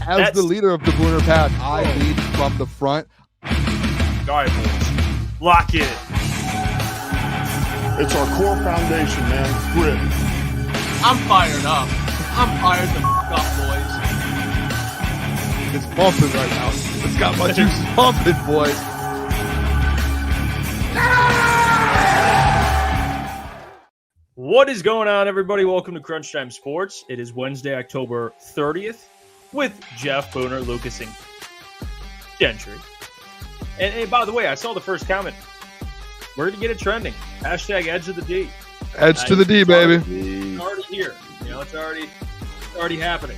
As the leader of the Booner pack, I lead from the front. All right, boys. Lock in. It's our core foundation, man. Grit. I'm fired up. I'm fired the f*** up, boys. It's pumping right now. It's got my juices pumping, boys. What is going on, everybody? Welcome to Crunch Time Sports. It is Wednesday, October 30th with Jeff, Booner, Lukas, and Gentry. And by the way, I saw the first comment. We're going to get it trending. Hashtag Edge of the D. Edge to the D, baby. It's already here. You know, it's already happening.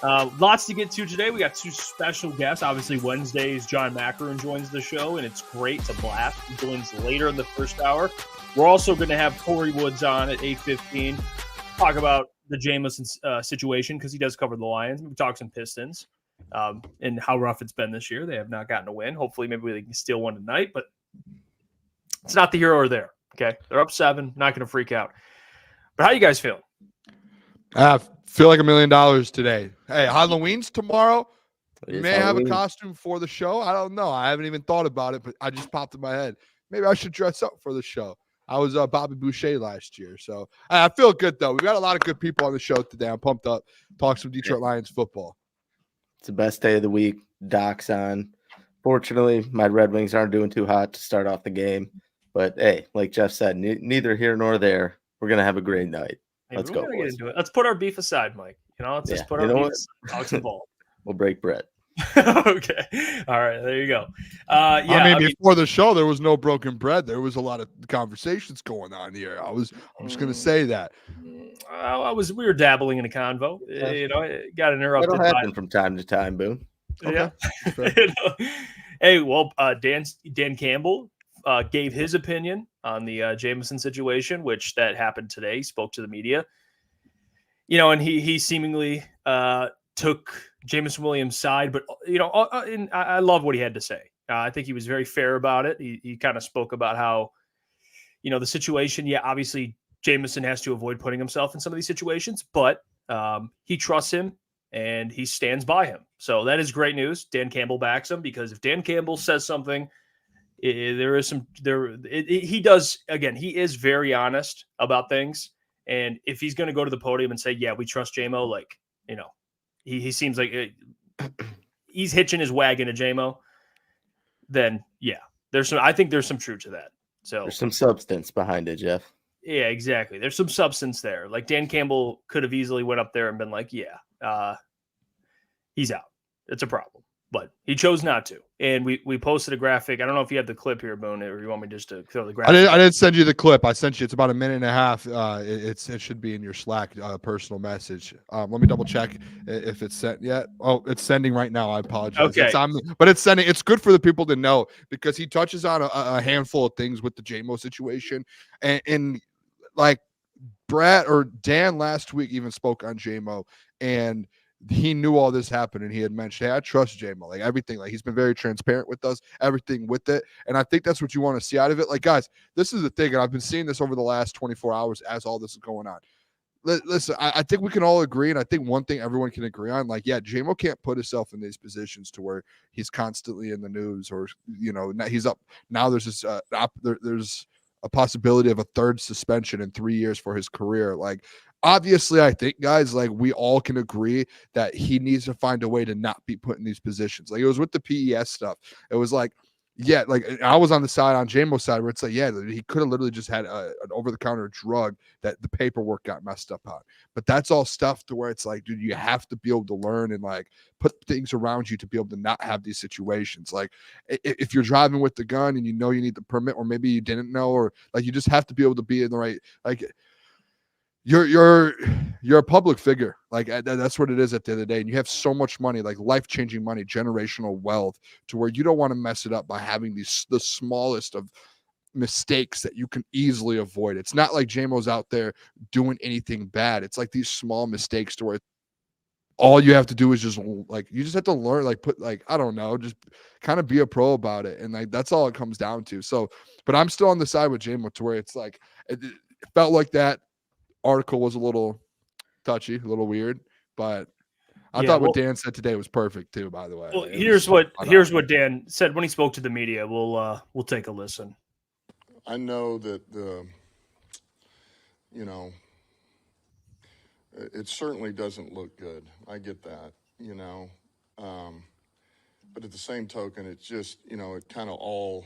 Lots to get to today. We got two special guests. Obviously, Wednesdays, John Maakaron joins the show, and it's great. It's a blast. He joins later in the first hour. We're also going to have Kory Woods on at 8:15. Talk about the Jameson situation because he does cover the Lions. We talk some Pistons and how rough it's been this year. They have not gotten a win. Hopefully, maybe they can steal one tonight, but it's not the here or there. Okay, they're up 7. Not going to freak out. But how you guys feel? I feel like $1 million today. Hey, Halloween's tomorrow. You may have a costume for the show. I don't know. I haven't even thought about it, but I just popped in my head. Maybe I should dress up for the show. I was Bobby Boucher last year, so I feel good, though. We've got a lot of good people on the show today. I'm pumped up. Talk some Detroit Lions football. It's the best day of the week. Doc's on. Fortunately, my Red Wings aren't doing too hot to start off the game. But, hey, like Jeff said, neither here nor there. We're going to have a great night. Let's go, boys. Get into it. Let's put our beef aside, Mike. You know, let's just put our beef aside. Talk some ball. We'll break bread. Okay. All right. There you go. I mean, before the show, there was no broken bread. There was a lot of conversations going on here. I'm just going to say that. We were dabbling in a convo. You know, it got interrupted. That'll happen from time to time, Boone. Okay. Yeah. Hey, well, Dan Campbell gave his opinion on the Jameson situation, which that happened today. He spoke to the media. You know, and he seemingly took Jameson Williams' side, but you know, and I love what he had to say. I think he was very fair about it. He kind of spoke about how, you know, the situation. Yeah, obviously Jameson has to avoid putting himself in some of these situations, but he trusts him and he stands by him. So that is great news. Dan Campbell backs him because if Dan Campbell says something, there is some there. He does again. He is very honest about things, and if he's going to go to the podium and say, "Yeah, we trust JMO," like you know. He seems like he's hitching his wagon to JMO. Then yeah, I think there's some truth to that. So there's some substance behind it, Jeff. Yeah, exactly. There's some substance there. Like Dan Campbell could have easily went up there and been like, yeah, he's out. It's a problem. But he chose not to. And we posted a graphic. I don't know if you have the clip here, Boone, or you want me just to throw the graphic. I didn't send you the clip. I sent you. It's about a minute and a half. It should be in your Slack personal message. Let me double check if it's sent yet. Oh, it's sending right now. I apologize. Okay. But it's sending. It's good for the people to know because he touches on a handful of things with the JMO situation. And like Brad or Dan last week even spoke on JMO and he knew all this happened and he had mentioned, hey, I trust JMO, like everything, like he's been very transparent with us, everything with it. And I think that's what you want to see out of it. Like, guys, this is the thing. And I've been seeing this over the last 24 hours as all this is going on. Listen, I think we can all agree. And I think one thing everyone can agree on, like, yeah, JMO can't put himself in these positions to where he's constantly in the news or, you know, he's up. Now there's this, there's a possibility of a third suspension in 3 years for his career. Like, obviously, I think, guys, like we all can agree that he needs to find a way to not be put in these positions. Like it was with the PES stuff. It was like, yeah, like I was on the side on JMO's side where it's like, yeah, he could have literally just had an over-the-counter drug that the paperwork got messed up on. But that's all stuff to where it's like, dude, you have to be able to learn and like put things around you to be able to not have these situations. Like if you're driving with the gun and you know you need the permit, or maybe you didn't know, or like you just have to be able to be in the right, like you're a public figure. Like that's what it is at the end of the day. And you have so much money, like life-changing money, generational wealth, to where you don't want to mess it up by having the smallest of mistakes that you can easily avoid. It's not like JMO's out there doing anything bad. It's like these small mistakes to where all you have to do is just like, you just have to learn, like put like, I don't know, just kind of be a pro about it. And like, that's all it comes down to. So, but I'm still on the side with JMO to where it's like, it felt like that article was a little touchy, a little weird, but I thought what Dan said today was perfect too, by the way. Well, here's what Dan said when he spoke to the media. We'll take a listen. I know that it certainly doesn't look good. I get that, but at the same token, it's just, it kind of all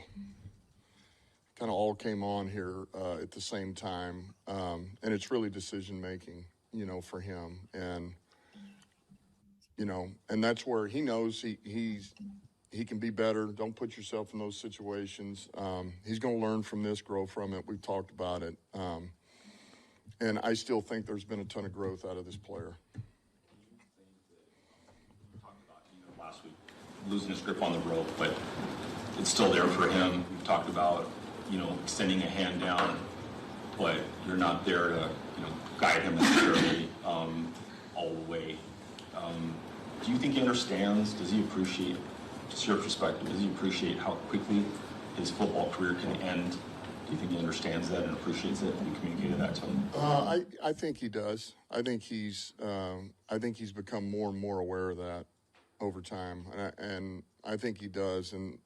came on here at the same time, and it's really decision making, for him, and and that's where he knows he can be better. Don't put yourself in those situations. He's going to learn from this, grow from it. We've talked about it. And I still think there's been a ton of growth out of this player. We talked about, last week, losing his grip on the rope, but it's still there for him. We've talked about, extending a hand down, but you're not there to, guide him necessarily all the way. Do you think he understands? Does he appreciate, just your perspective, does he appreciate how quickly his football career can end? Do you think he understands that and appreciates it? And you communicated that to him? I think he does. I think he's become more and more aware of that over time, and I think he does. And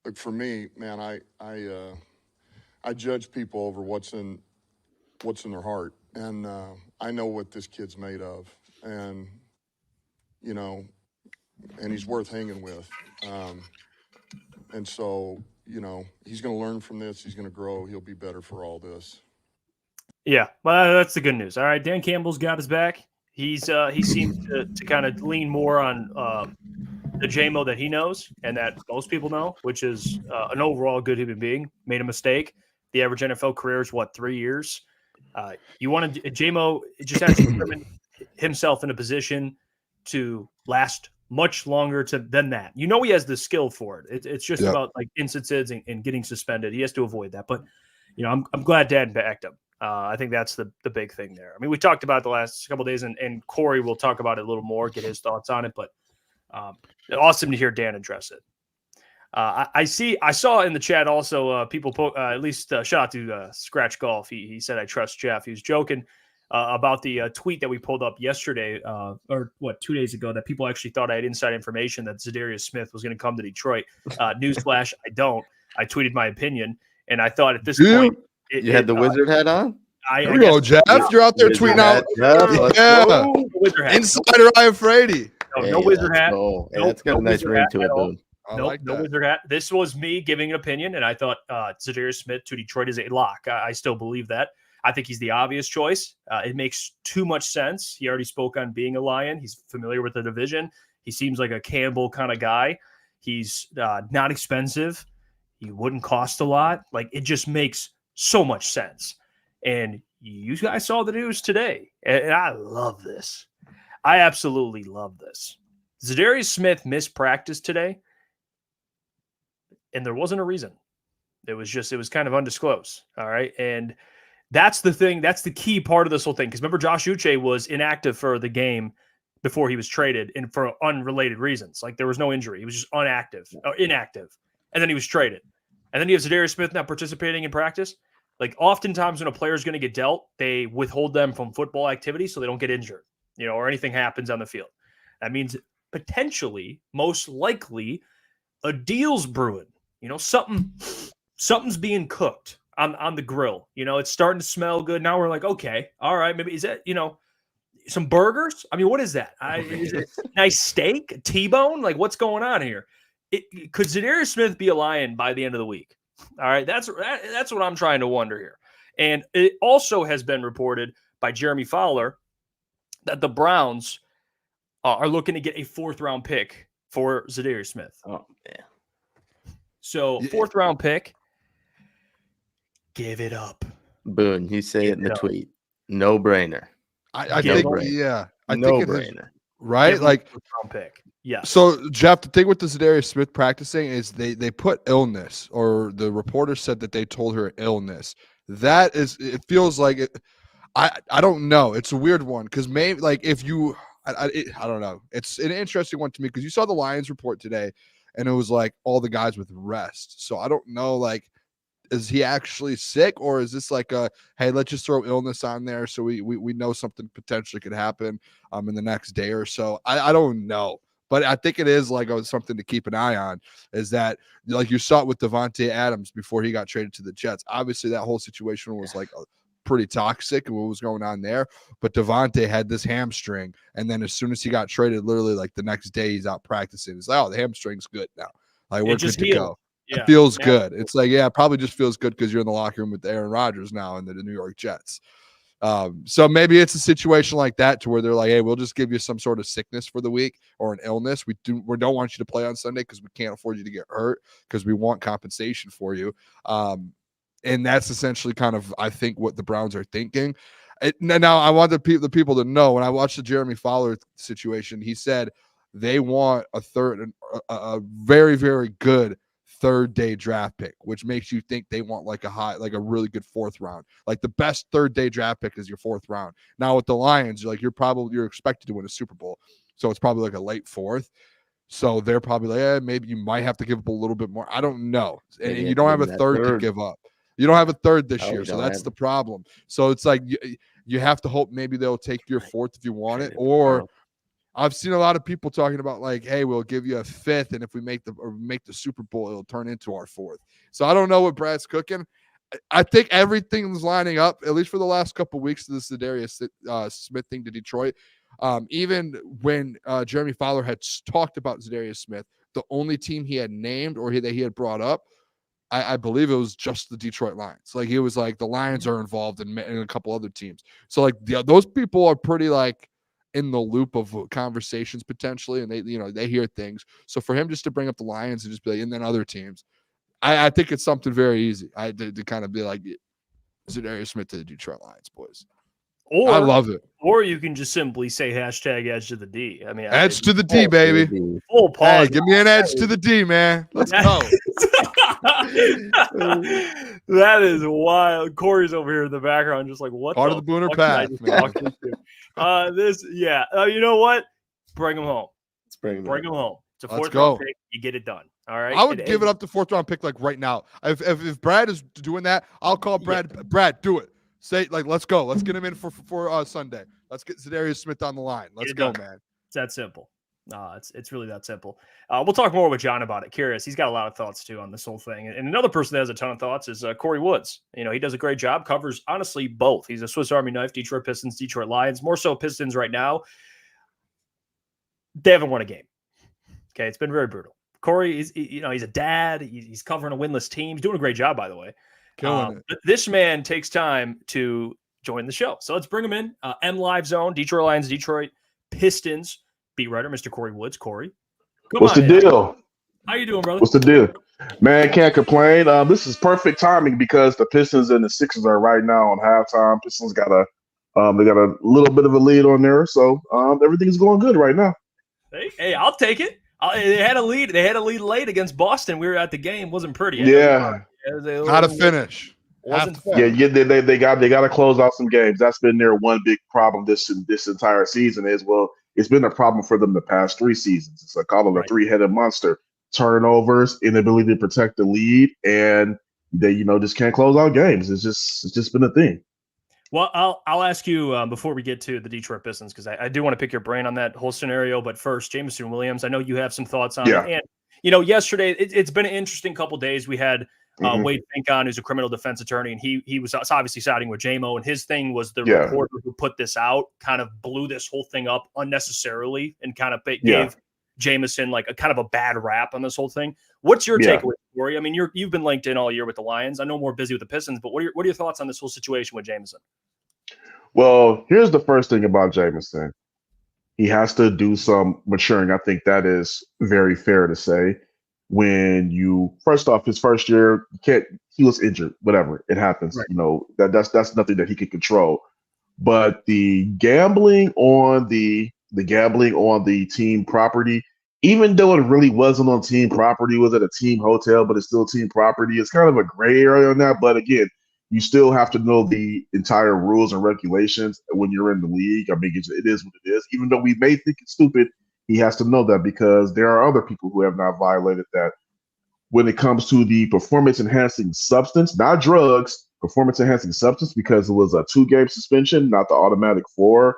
look, for me, man, I judge people over what's in their heart, and I know what this kid's made of, and and he's worth hanging with, and so. He's going to learn from this. He's going to grow. He'll be better for all this. Yeah, well, that's the good news. All right, Dan Campbell's got his back. He seems to kind of lean more on the JMO that he knows and that most people know, which is an overall good human being. Made a mistake. The average NFL career is 3 years. You want to JMO just has to determine himself in a position to last much longer than that. He has the skill for it. It's just about like instances and getting suspended. He has to avoid that. But I'm glad Dan backed him. I think that's the big thing there. I mean, we talked about it the last couple of days, and Kory will talk about it a little more, get his thoughts on it. But awesome to hear Dan address it. I saw in the chat also people at least shout out to Scratch Golf. He said I trust Jeff. He was joking about the tweet that we pulled up yesterday, 2 days ago, that people actually thought I had inside information that Za'Darius Smith was going to come to Detroit. Newsflash, I don't. I tweeted my opinion, and I thought at this point, you had the wizard hat on. Here we go, Jeff. You're out there tweeting out. Insider Iafrate. No wizard hat. It's got a nice ring to it, though. No wizard hat. This was me giving an opinion, and I thought Za'Darius Smith to Detroit is a lock. I still believe that. I think he's the obvious choice. It makes too much sense. He already spoke on being a Lion. He's familiar with the division. He seems like a Campbell kind of guy. He's not expensive. He wouldn't cost a lot. Like, it just makes so much sense. And you guys saw the news today, and I love this. I absolutely love this. Za'Darius Smith missed practice today, and there wasn't a reason. It was kind of undisclosed. All right. And that's the thing. That's the key part of this whole thing. Because remember, Josh Uche was inactive for the game before he was traded, and for unrelated reasons. Like, there was no injury. He was just inactive. And then he was traded. And then you have Za'Darius Smith not participating in practice. Like, oftentimes when a player is going to get dealt, they withhold them from football activity so they don't get injured, or anything happens on the field. That means potentially, most likely, a deal's brewing. Something's being cooked on the grill. It's starting to smell good. Now we're like, okay, all right, maybe is that, some burgers? I mean, what is that? Is it nice steak, a T-bone? Like, what's going on here? Could Za'Darius Smith be a Lion by the end of the week? All right, that's what I'm trying to wonder here. And it also has been reported by Jeremy Fowler that the Browns are looking to get a 4th-round pick for Za'Darius Smith. Oh, man. So, 4th-round pick, give it up. Boone, you say it in the tweet. No brainer. I think, yeah. I no think brainer. Right? Like, 4th-round pick. Yeah. So, Jeff, the thing with the Za'Darius Smith practicing is they put illness, or the reporter said that they told her illness. That is, it feels like it. I don't know. It's a weird one because maybe, like, if you, I don't know. It's an interesting one to me because you saw the Lions report today, and it was like all the guys with rest. So I don't know, like, is he actually sick, or is this like a, hey, let's just throw illness on there so we know something potentially could happen in the next day or so? I don't know. But I think it is like something to keep an eye on, is that like you saw it with Devontae Adams before he got traded to the Jets. Obviously, that whole situation was like pretty toxic and what was going on there. But Devontae had this hamstring, and then as soon as he got traded, literally like the next day he's out practicing. It's like, oh, the hamstring's good now. Like we're good to go. Yeah. It feels good. It's like, yeah, it probably just feels good because you're in the locker room with Aaron Rodgers now and the New York Jets. So maybe it's a situation like that to where they're like, hey, we'll just give you some sort of sickness for the week or an illness. We don't want you to play on Sunday because we can't afford you to get hurt because we want compensation for you. And that's essentially kind of, I think, what the Browns are thinking. Now, I want the people to know, when I watched the Jeremy Fowler situation, he said they want a very, very good third-day draft pick, which makes you think they want like a really good fourth round. Like the best third-day draft pick is your fourth round. Now with the Lions, you're expected to win a Super Bowl, so it's probably like a late fourth. So they're probably like, maybe you might have to give up a little bit more. I don't know, and you don't have a third to give up. You don't have a third this year, so that's the problem. So it's like you have to hope maybe they'll take your fourth if you want it, or I've seen a lot of people talking about like, hey, we'll give you a fifth, and if we make the Super Bowl, it'll turn into our fourth. So I don't know what Brad's cooking. I think everything's lining up, at least for the last couple of weeks, to this Za'Darius Smith thing to Detroit. Even when Jeremy Fowler had talked about Za'Darius Smith, the only team he had named or that he had brought up, I believe it was just the Detroit Lions. Like he was like, the Lions are involved in a couple other teams. So like those people are pretty like in the loop of conversations potentially, and they hear things. So for him just to bring up the Lions and just be like, and then other teams, I think it's something very easy. To kind of be like, Za'Darius Smith to the Detroit Lions, boys. Or I love it. Or you can just simply say hashtag edge to the D. I mean, edge to the D, baby. Full pause. Hey, give me an edge to the D, man. Let's go. That is wild. Corey's over here in the background, just like, what? Part of the Booner path, man. You know what? Bring him home. Let's bring him home. It's a fourth round pick. You get it done. All right. I would give it up to fourth round pick like right now. If Brad is doing that, I'll call Brad. Yeah. Brad, do it. Say like, let's go. Let's get him in for Sunday. Let's get Za'Darius Smith on the line. Let's go, man. It's that simple. It's really that simple. We'll talk more with John about it. Curious. He's got a lot of thoughts too on this whole thing. And another person that has a ton of thoughts is Kory Woods. He does a great job. Covers honestly both. He's a Swiss Army knife. Detroit Pistons, Detroit Lions. More so Pistons right now. They haven't won a game. Okay, it's been very brutal. Kory is, he's a dad. He's covering a winless team. He's doing a great job, by the way. But this man takes time to join the show. So let's bring him in. M Live Zone, Detroit Lions, Detroit Pistons beat writer, Mr. Kory Woods. Kory, what's the deal? How you doing, brother? What's the deal? Man, can't complain. This is perfect timing because the Pistons and the Sixers are right now on halftime. Pistons got a little bit of a lead on there, so everything's going good right now. Hey, I'll take it. They had a lead. They had a lead late against Boston. We were at the game. Wasn't pretty. Yeah. How to finish. They got to close out some games. That's been their one big problem this entire season. It's been a problem for them the past 3 seasons. It's call it a three-headed monster: turnovers, inability to protect the lead, and they just can't close out games. It's just been a thing. Well, I'll ask you before we get to the Detroit Pistons, because I do want to pick your brain on that whole scenario. But first, Jameson Williams, I know you have some thoughts on it. And yesterday it's been an interesting couple of days. We had Wade Fink on, who's a criminal defense attorney, and he was obviously siding with JMO, and his thing was the reporter who put this out kind of blew this whole thing up unnecessarily and kind of gave Jameson like a kind of a bad rap on this whole thing. What's your takeaway, Kory? I mean, you've been linked in all year with the Lions. I know more busy with the Pistons, but what are your thoughts on this whole situation with Jameson? Well, here's the first thing about Jameson. He has to do some maturing. I think that is very fair to say. When first off, his first year, he was injured, whatever, it happens. Right. That's nothing that he can control. But the gambling on the team property, even though it really wasn't on team property, was at a team hotel, but it's still team property. It's kind of a gray area on that. But again, you still have to know the entire rules and regulations when you're in the league. I mean, it is what it is. Even though we may think it's stupid, he has to know that because there are other people who have not violated that. when it comes to the performance-enhancing substance, not drugs, performance-enhancing substance, because it was a 2-game suspension, not the automatic 4.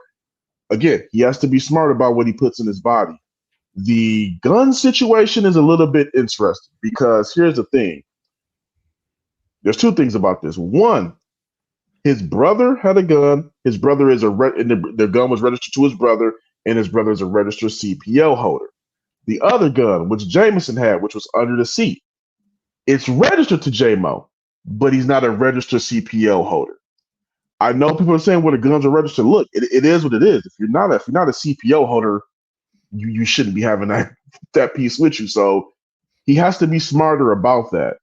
Again, he has to be smart about what he puts in his body. The gun situation is a little bit interesting because here's the thing. There's 2 things about this. One, his brother had a gun. His brother is the gun was registered to his brother, and his brother is a registered CPL holder. The other gun, which Jameson had, which was under the seat, it's registered to J-Mo, but he's not a registered CPL holder. I know people are saying, well, the guns are registered. Look, it is what it is. If you're not a CPL holder, you shouldn't be having that piece with you. So he has to be smarter about that.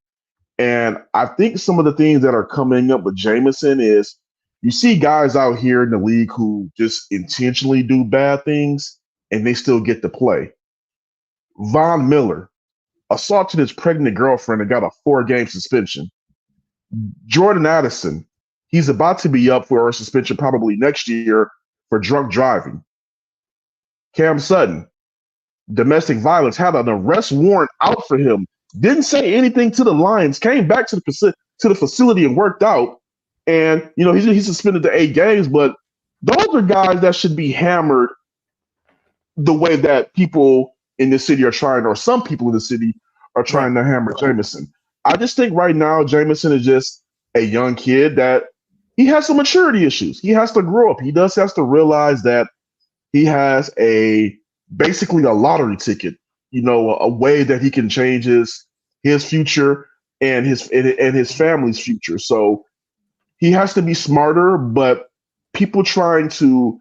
And I think some of the things that are coming up with Jameson is you see guys out here in the league who just intentionally do bad things and they still get to play. Von Miller assaulted his pregnant girlfriend and got a 4-game suspension. Jordan Addison, he's about to be up for a suspension probably next year for drunk driving. Cam Sutton, domestic violence, had an arrest warrant out for him. Didn't say anything to the Lions, came back to the facility and worked out. And, he's suspended to 8 games, but those are guys that should be hammered the way that people in the city are trying, or some people in the city are trying to hammer Jameson. I just think right now Jameson is just a young kid that he has some maturity issues. He has to grow up. He has to realize that he has basically a lottery ticket, a way that he can change his future and his family's future. So he has to be smarter, but people trying to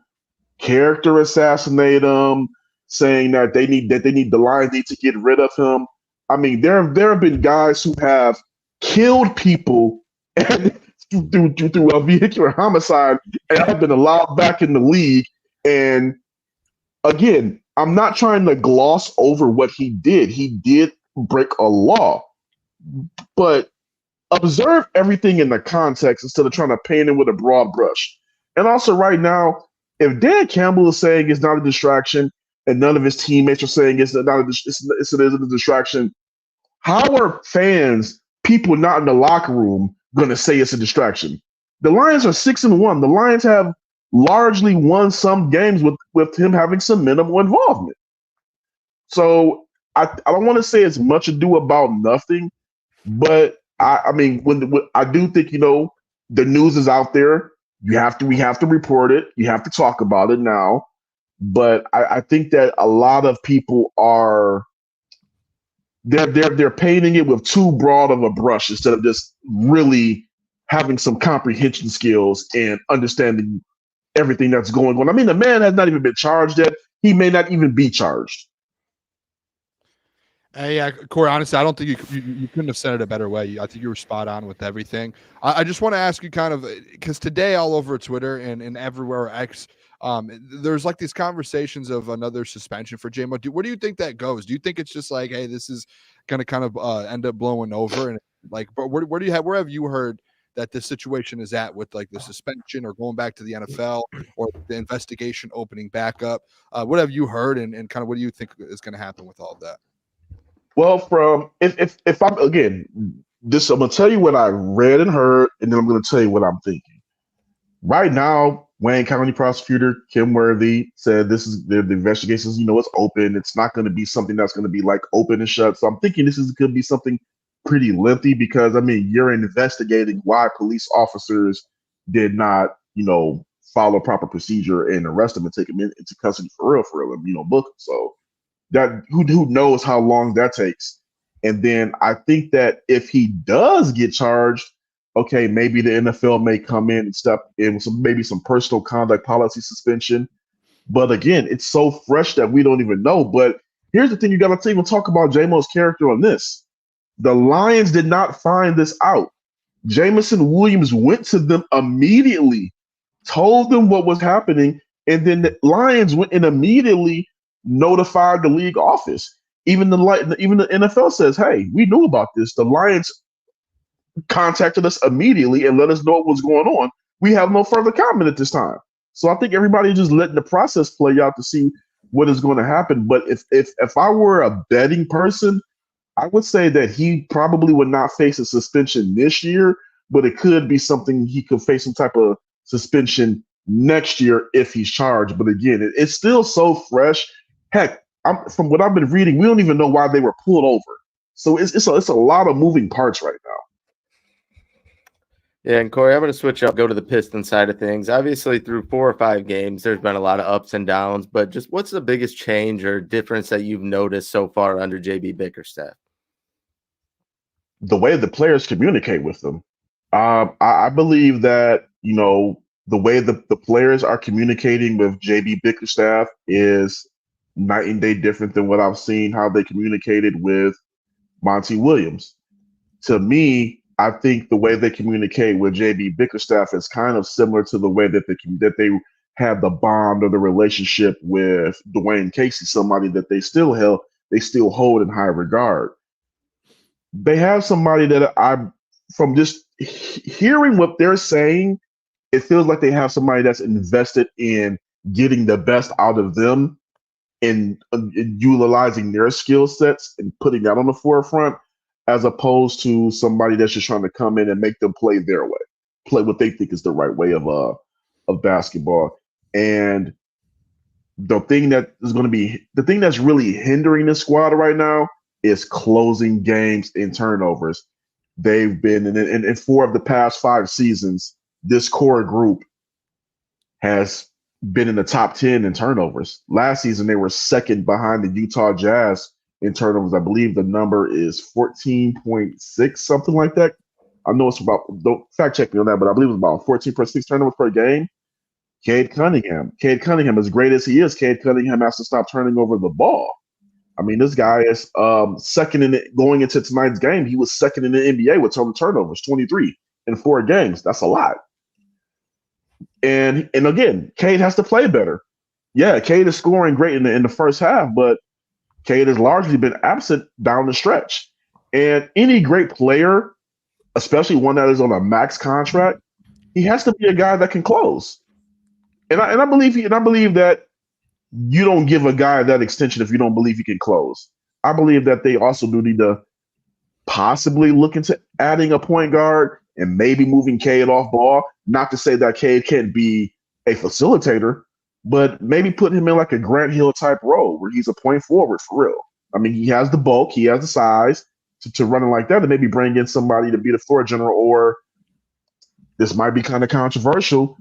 character assassinate him, saying that the Lions need to get rid of him. I mean, there have been guys who have killed people and through a vehicular homicide and have been allowed back in the league. And again, I'm not trying to gloss over what he did. He did break a law, but observe everything in the context instead of trying to paint it with a broad brush. And also right now, if Dan Campbell is saying it's not a distraction and none of his teammates are saying it isn't a distraction, how are fans, people not in the locker room, going to say it's a distraction? The Lions are 6-1. The Lions have largely won some games with him having some minimal involvement. So I don't want to say it's much ado about nothing, but I mean, when I do think, the news is out there. We have to report it. You have to talk about it now. But I think that a lot of people are they're painting it with too broad of a brush instead of just really having some comprehension skills and understanding everything that's going on. I mean, the man has not even been charged yet. He may not even be charged. Yeah, Kory, honestly, I don't think you couldn't have said it a better way. I think you were spot on with everything. I just want to ask you kind of, because today all over Twitter and everywhere X, there's like these conversations of another suspension for J-Mo. Where do you think that goes? Do you think it's just like, hey, this is going to kind of end up blowing over? And like, but where have you heard that this situation is at with like the suspension or going back to the NFL or the investigation opening back up? What have you heard and kind of what do you think is going to happen with all of that? Well, if I'm again, I'm gonna tell you what I read and heard, and then I'm gonna tell you what I'm thinking. Right now, Wayne County prosecutor Kim Worthy said this is the investigations. It's open. It's not going to be something that's going to be like open and shut. So I'm thinking this could be something pretty lengthy because I mean you're investigating why police officers did not follow proper procedure and arrest him and take him into custody for real, and book him. So. That who knows how long that takes. And then I think that if he does get charged, okay, maybe the NFL may come in and step in with maybe some personal conduct policy suspension. But again, it's so fresh that we don't even know. But here's the thing, you got to even talk about J-Mo's character on this. The Lions did not find this out. Jameson Williams went to them immediately, told them what was happening, and then the Lions went and immediately notified the league office. Even the NFL says, hey, we knew about this. The Lions contacted us immediately and let us know what was going on. We have no further comment at this time. So I think everybody just letting the process play out to see what is going to happen. But if I were a betting person, I would say that he probably would not face a suspension this year, but it could be something he could face some type of suspension next year if he's charged. But again, it's still so fresh. Heck, from what I've been reading, we don't even know why they were pulled over. So it's a lot of moving parts right now. Yeah, and Kory, I'm going to switch up, go to the Pistons side of things. Obviously, through 4 or 5 games, there's been a lot of ups and downs, but just what's the biggest change or difference that you've noticed so far under JB Bickerstaff? The way the players communicate with them. I believe that, the way the players are communicating with JB Bickerstaff is night and day different than what I've seen how they communicated with Monty Williams. To me, I think the way they communicate with JB Bickerstaff is kind of similar to the way that they have the bond or the relationship with Dwayne Casey, somebody that they still hold in high regard. They have somebody that from just hearing what they're saying, it feels like they have somebody that's invested in getting the best out of them and utilizing their skill sets and putting that on the forefront, as opposed to somebody that's just trying to come in and make them play their way, play what they think is the right way of basketball. And the thing that's really hindering this squad right now is closing games and turnovers. They've been in 4 of the past 5 seasons, this core group has been in the top 10 in turnovers. Last season, they were second behind the Utah Jazz in turnovers. I believe the number is 14.6, something like that. I know it's about, don't fact check me on that, but I believe it's about 14.6 turnovers per game. Cade Cunningham, as great as he is, Cade Cunningham has to stop turning over the ball. I mean, this guy is second in it going into tonight's game. He was second in the NBA with total turnovers, 23 in 4 games. That's a lot. And again, Cade has to play better. Yeah, Cade is scoring great in the first half, but Cade has largely been absent down the stretch. And any great player, especially one that is on a max contract, he has to be a guy that can close. And I believe that you don't give a guy that extension if you don't believe he can close. I believe that they also do need to possibly look into adding a point guard and maybe moving Cade off ball. Not to say that Cade can't be a facilitator, but maybe put him in like a Grant Hill type role where he's a point forward for real. I mean, he has the bulk, he has the size to run it like that, and maybe bring in somebody to be the floor general, or this might be kind of controversial,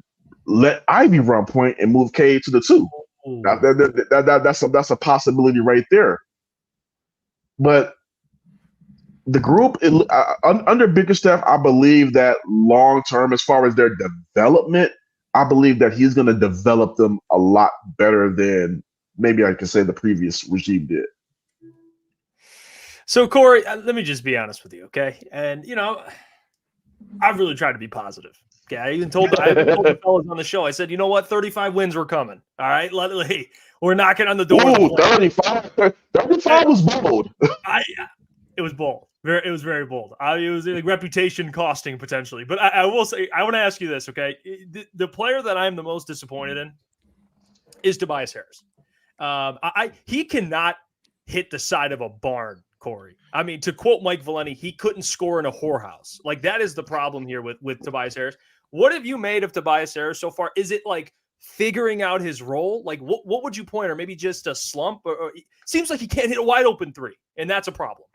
let Ivy run point and move Cade to the 2. That's a possibility right there. But the group under Bickerstaff, I believe that long term, as far as their development, I believe that he's going to develop them a lot better than maybe I could say the previous regime did. So, Kory, let me just be honest with you, okay? And, I've really tried to be positive. Okay, I even told the fellas on the show, I said, you know what? 35 wins were coming. All right, we're knocking on the door. Ooh, 35 was bold. It was bold. It was very bold. It was like reputation costing potentially. But I will say, I want to ask you this, okay? The player that I'm the most disappointed in is Tobias Harris. He cannot hit the side of a barn, Kory. I mean, to quote Mike Valeni, he couldn't score in a whorehouse. Like, that is the problem here with Tobias Harris. What have you made of Tobias Harris so far? Is it like figuring out his role? Like, what would you point, or maybe just a slump? Or it seems like he can't hit a wide open 3, and that's a problem.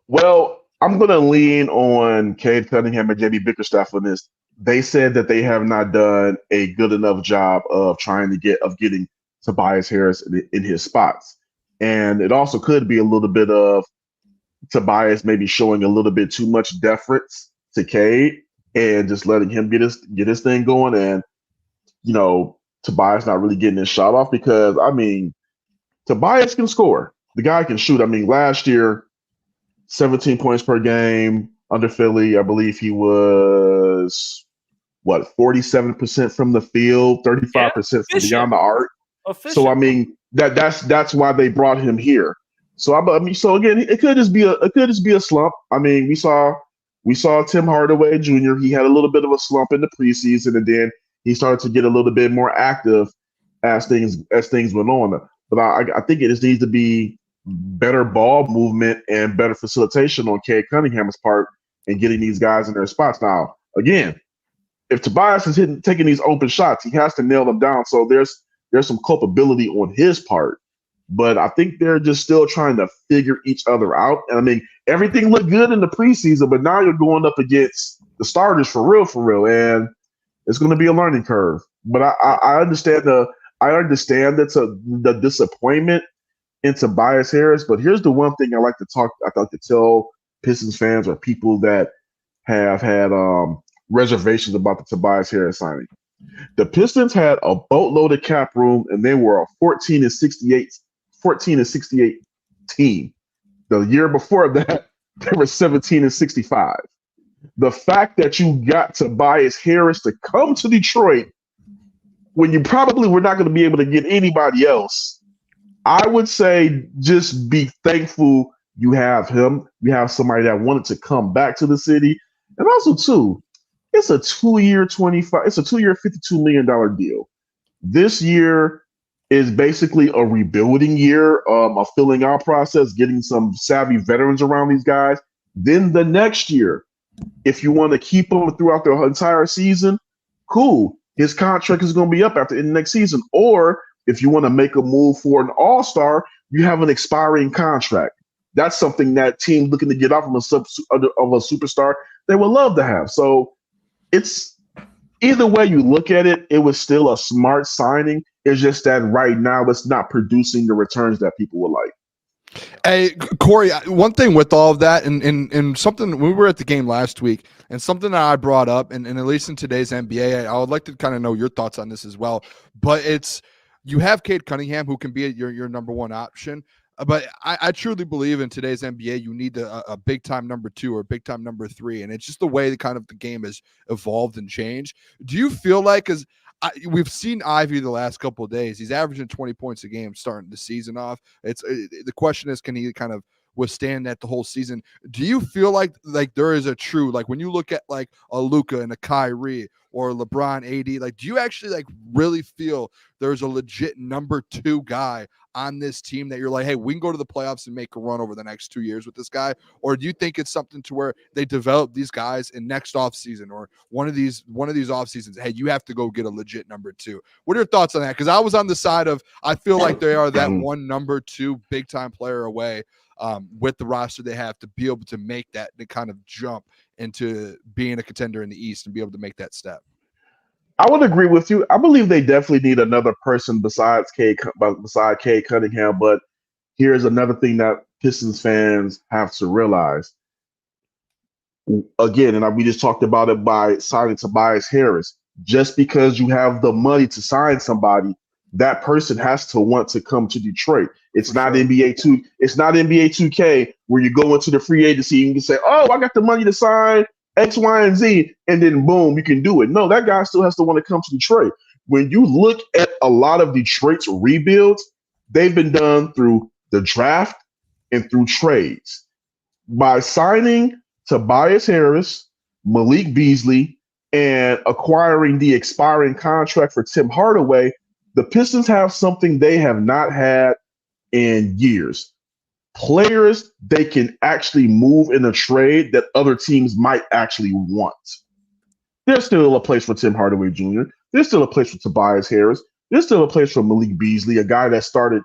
Well, I'm going to lean on Cade Cunningham and JB Bickerstaff on this. They said that they have not done a good enough job of getting Tobias Harris in his spots. And it also could be a little bit of Tobias maybe showing a little bit too much deference to Cade and just letting him get his thing going. And, Tobias not really getting his shot off because, I mean, Tobias can score. The guy can shoot. I mean, last year, 17 points per game under Philly. I believe he was, 47% from the field, 35% from beyond the arc. Efficient. So, I mean, that's why they brought him here. So so again, it could just be a slump. I mean, we saw Tim Hardaway Jr. He had a little bit of a slump in the preseason, and then he started to get a little bit more active as things went on. But I think it just needs to be better ball movement and better facilitation on Cade Cunningham's part and getting these guys in their spots. Now, again, if Tobias is taking these open shots, he has to nail them down. So there's some culpability on his part. But I think they're just still trying to figure each other out. And I mean, everything looked good in the preseason, but now you're going up against the starters for real, and it's going to be a learning curve. But I understand the disappointment in Tobias Harris. But here's the one thing I like to tell Pistons fans or people that have had reservations about the Tobias Harris signing. The Pistons had a boatload of cap room, and they were a 14-68 team. The year before that, they were 17-65. The fact that you got Tobias Harris to come to Detroit when you probably were not going to be able to get anybody else, I would say just be thankful you have him. You have somebody that wanted to come back to the city. And also, too, it's a 2-year $52 million deal. This year is basically a rebuilding year, a filling out process, getting some savvy veterans around these guys. Then the next year, if you want to keep him throughout the entire season, cool. His contract is going to be up after the next season. Or if you want to make a move for an all-star, you have an expiring contract. That's something that team looking to get off of a superstar, they would love to have. So it's either way you look at it, it was still a smart signing. It's just that right now it's not producing the returns that people would like. Hey, Kory, one thing with all of that, and something, when we were at the game last week, and something that I brought up, and at least in today's NBA, I would like to kind of know your thoughts on this as well. But it's, you have Cade Cunningham, who can be your number one option. But I truly believe in today's NBA, you need a big-time number 2 or big-time number 3. And it's just the way the game has evolved and changed. Do you feel like, because we've seen Ivy the last couple of days, he's averaging 20 points a game starting the season off. The question is, can he kind of withstand that the whole season? Do you feel like there is a true, like when you look at like a Luka and a Kyrie or LeBron, AD, like do you actually like really feel there's a legit number 2 guy on this team that you're like, hey, we can go to the playoffs and make a run over the next 2 years with this guy? Or do you think it's something to where they develop these guys in next offseason or one of these off seasons? Hey, you have to go get a legit number 2. What are your thoughts on that? Because I was on the side of, I feel like they are that one number 2 big time player away with the roster they have to be able to make that kind of jump into being a contender in the East and be able to make that step. I would agree with you. I believe they definitely need another person besides Cade Cunningham. But here's another thing that Pistons fans have to realize. Again, and we just talked about it by signing Tobias Harris. Just because you have the money to sign somebody, that person has to want to come to Detroit. It's not NBA 2. It's not NBA 2K where you go into the free agency and you can say, "Oh, I got the money to sign X, Y, and Z," and then boom, you can do it. No, that guy still has to want to come to Detroit. When you look at a lot of Detroit's rebuilds, they've been done through the draft and through trades. By signing Tobias Harris, Malik Beasley, and acquiring the expiring contract for Tim Hardaway, the Pistons have something they have not had in years. Players they can actually move in a trade that other teams might actually want. There's still a place for Tim Hardaway Jr. There's still a place for Tobias Harris. There's still a place for Malik Beasley, a guy that started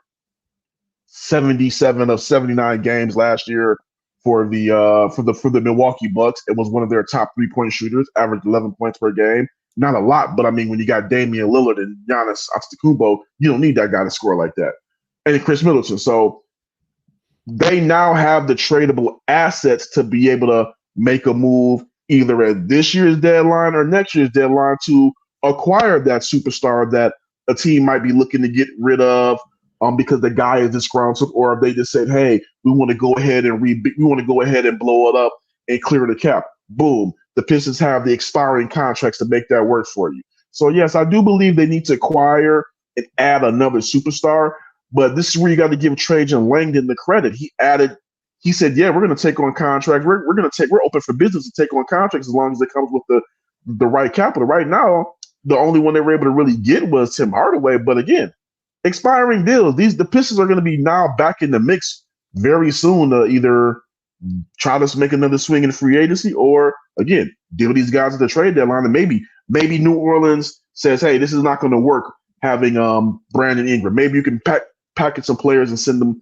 77 of 79 games last year for the Milwaukee Bucks. It was one of their top 3-point shooters, averaged 11 points per game. Not a lot, but I mean, when you got Damian Lillard and Giannis Antetokounmpo, you don't need that guy to score like that. And Chris Middleton. So they now have the tradable assets to be able to make a move either at this year's deadline or next year's deadline to acquire that superstar that a team might be looking to get rid of because the guy is disgruntled, or if they just said, "Hey, we want to go ahead and blow it up and clear the cap." Boom. The Pistons have the expiring contracts to make that work for you. So yes, I do believe they need to acquire and add another superstar. But this is where you got to give Trajan Langdon the credit. He said, "Yeah, we're going to take on contracts. We're open for business to take on contracts as long as it comes with the right capital." Right now, the only one they were able to really get was Tim Hardaway. But again, expiring deals. The Pistons are going to be now back in the mix very soon to either try to make another swing in free agency or, again, deal these guys at the trade deadline. And maybe New Orleans says, hey, this is not going to work having Brandon Ingram. Maybe you can package some players and send them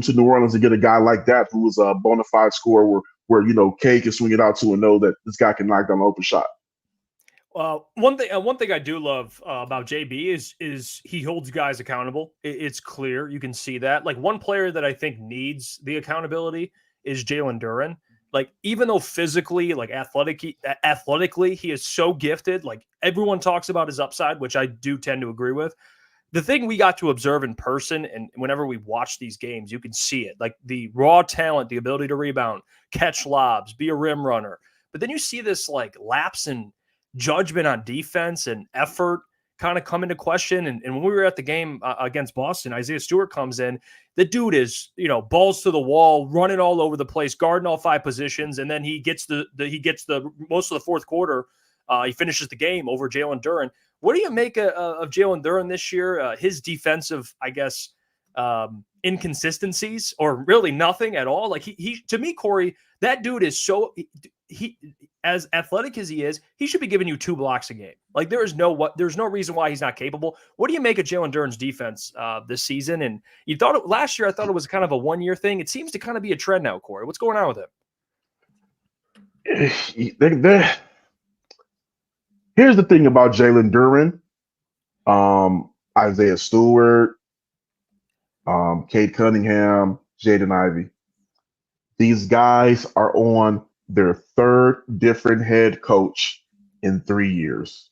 to New Orleans and get a guy like that who is a bona fide scorer where K can swing it out to and know that this guy can knock down an open shot. One thing I do love about JB is he holds guys accountable. It's clear. You can see that. Like, one player that I think needs the accountability is Jalen Duren. Like, even though physically, like athletically, he is so gifted. Like, everyone talks about his upside, which I do tend to agree with. The thing we got to observe in person, and whenever we watch these games, you can see it. Like, the raw talent, the ability to rebound, catch lobs, be a rim runner. But then you see this like lapse in judgment on defense and effort kind of come into question. And when we were at the game against Boston, Isaiah Stewart comes in. The dude is, balls to the wall, running all over the place, guarding all 5 positions, and then he gets the most of the fourth quarter. He finishes the game over Jalen Duren. What do you make of Jalen Duren this year? His defensive, I guess, inconsistencies, or really nothing at all. Like, he to me, Kory, that dude is so he as athletic as he is, he should be giving you 2 blocks a game. Like, there's no reason why he's not capable. What do you make of Jalen Duren's defense this season? And you thought last year, I thought it was kind of a 1-year thing. It seems to kind of be a trend now, Kory. What's going on with him? Here's the thing about Jalen Duren, Isaiah Stewart, Cade Cunningham, Jaden Ivey. These guys are on their 3rd different head coach in 3 years.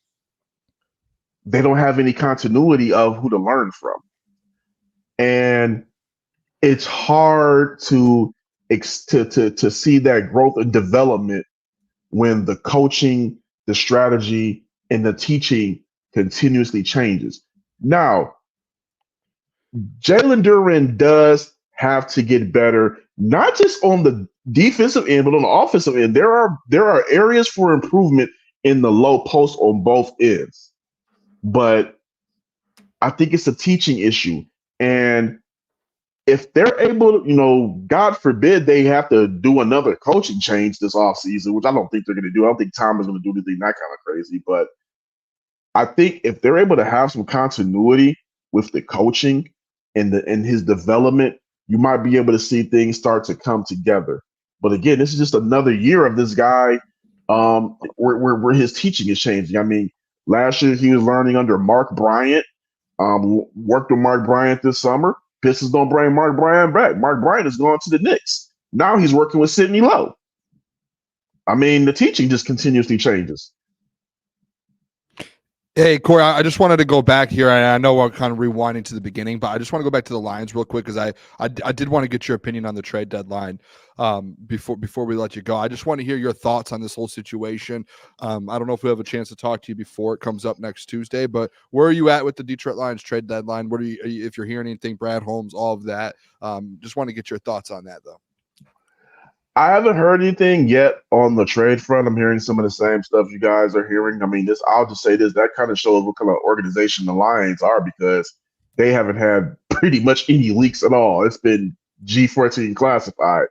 They don't have any continuity of who to learn from. And it's hard to see that growth and development when the coaching, the strategy, and the teaching continuously changes. Now, Jalen Duren does have to get better, not just on the defensive end, but on the offensive end. There are areas for improvement in the low post on both ends. But I think it's a teaching issue. And if they're able to, God forbid they have to do another coaching change this offseason, which I don't think they're going to do. I don't think Tom is going to do anything that kind of crazy. But I think if they're able to have some continuity with the coaching and his development, you might be able to see things start to come together. But again, this is just another year of this guy where his teaching is changing. I mean, last year he was learning under Mark Bryant, worked with Mark Bryant this summer. Pistons don't bring Mark Bryant back. Mark Bryant is going to the Knicks. Now he's working with Sidney Lowe. I mean, the teaching just continuously changes. Hey, Kory, I just wanted to go back here. And I know we're kind of rewinding to the beginning, but I just want to go back to the Lions real quick because I did want to get your opinion on the trade deadline before we let you go. I just want to hear your thoughts on this whole situation. I don't know if we have a chance to talk to you before it comes up next Tuesday, but where are you at with the Detroit Lions trade deadline? What are you, if you're hearing anything, Brad Holmes, all of that? Just want to get your thoughts on that, though. I haven't heard anything yet on the trade front. I'm hearing some of the same stuff you guys are hearing. I mean, I'll just say this, that kind of shows what kind of organization the Lions are because they haven't had pretty much any leaks at all. It's been G14 classified.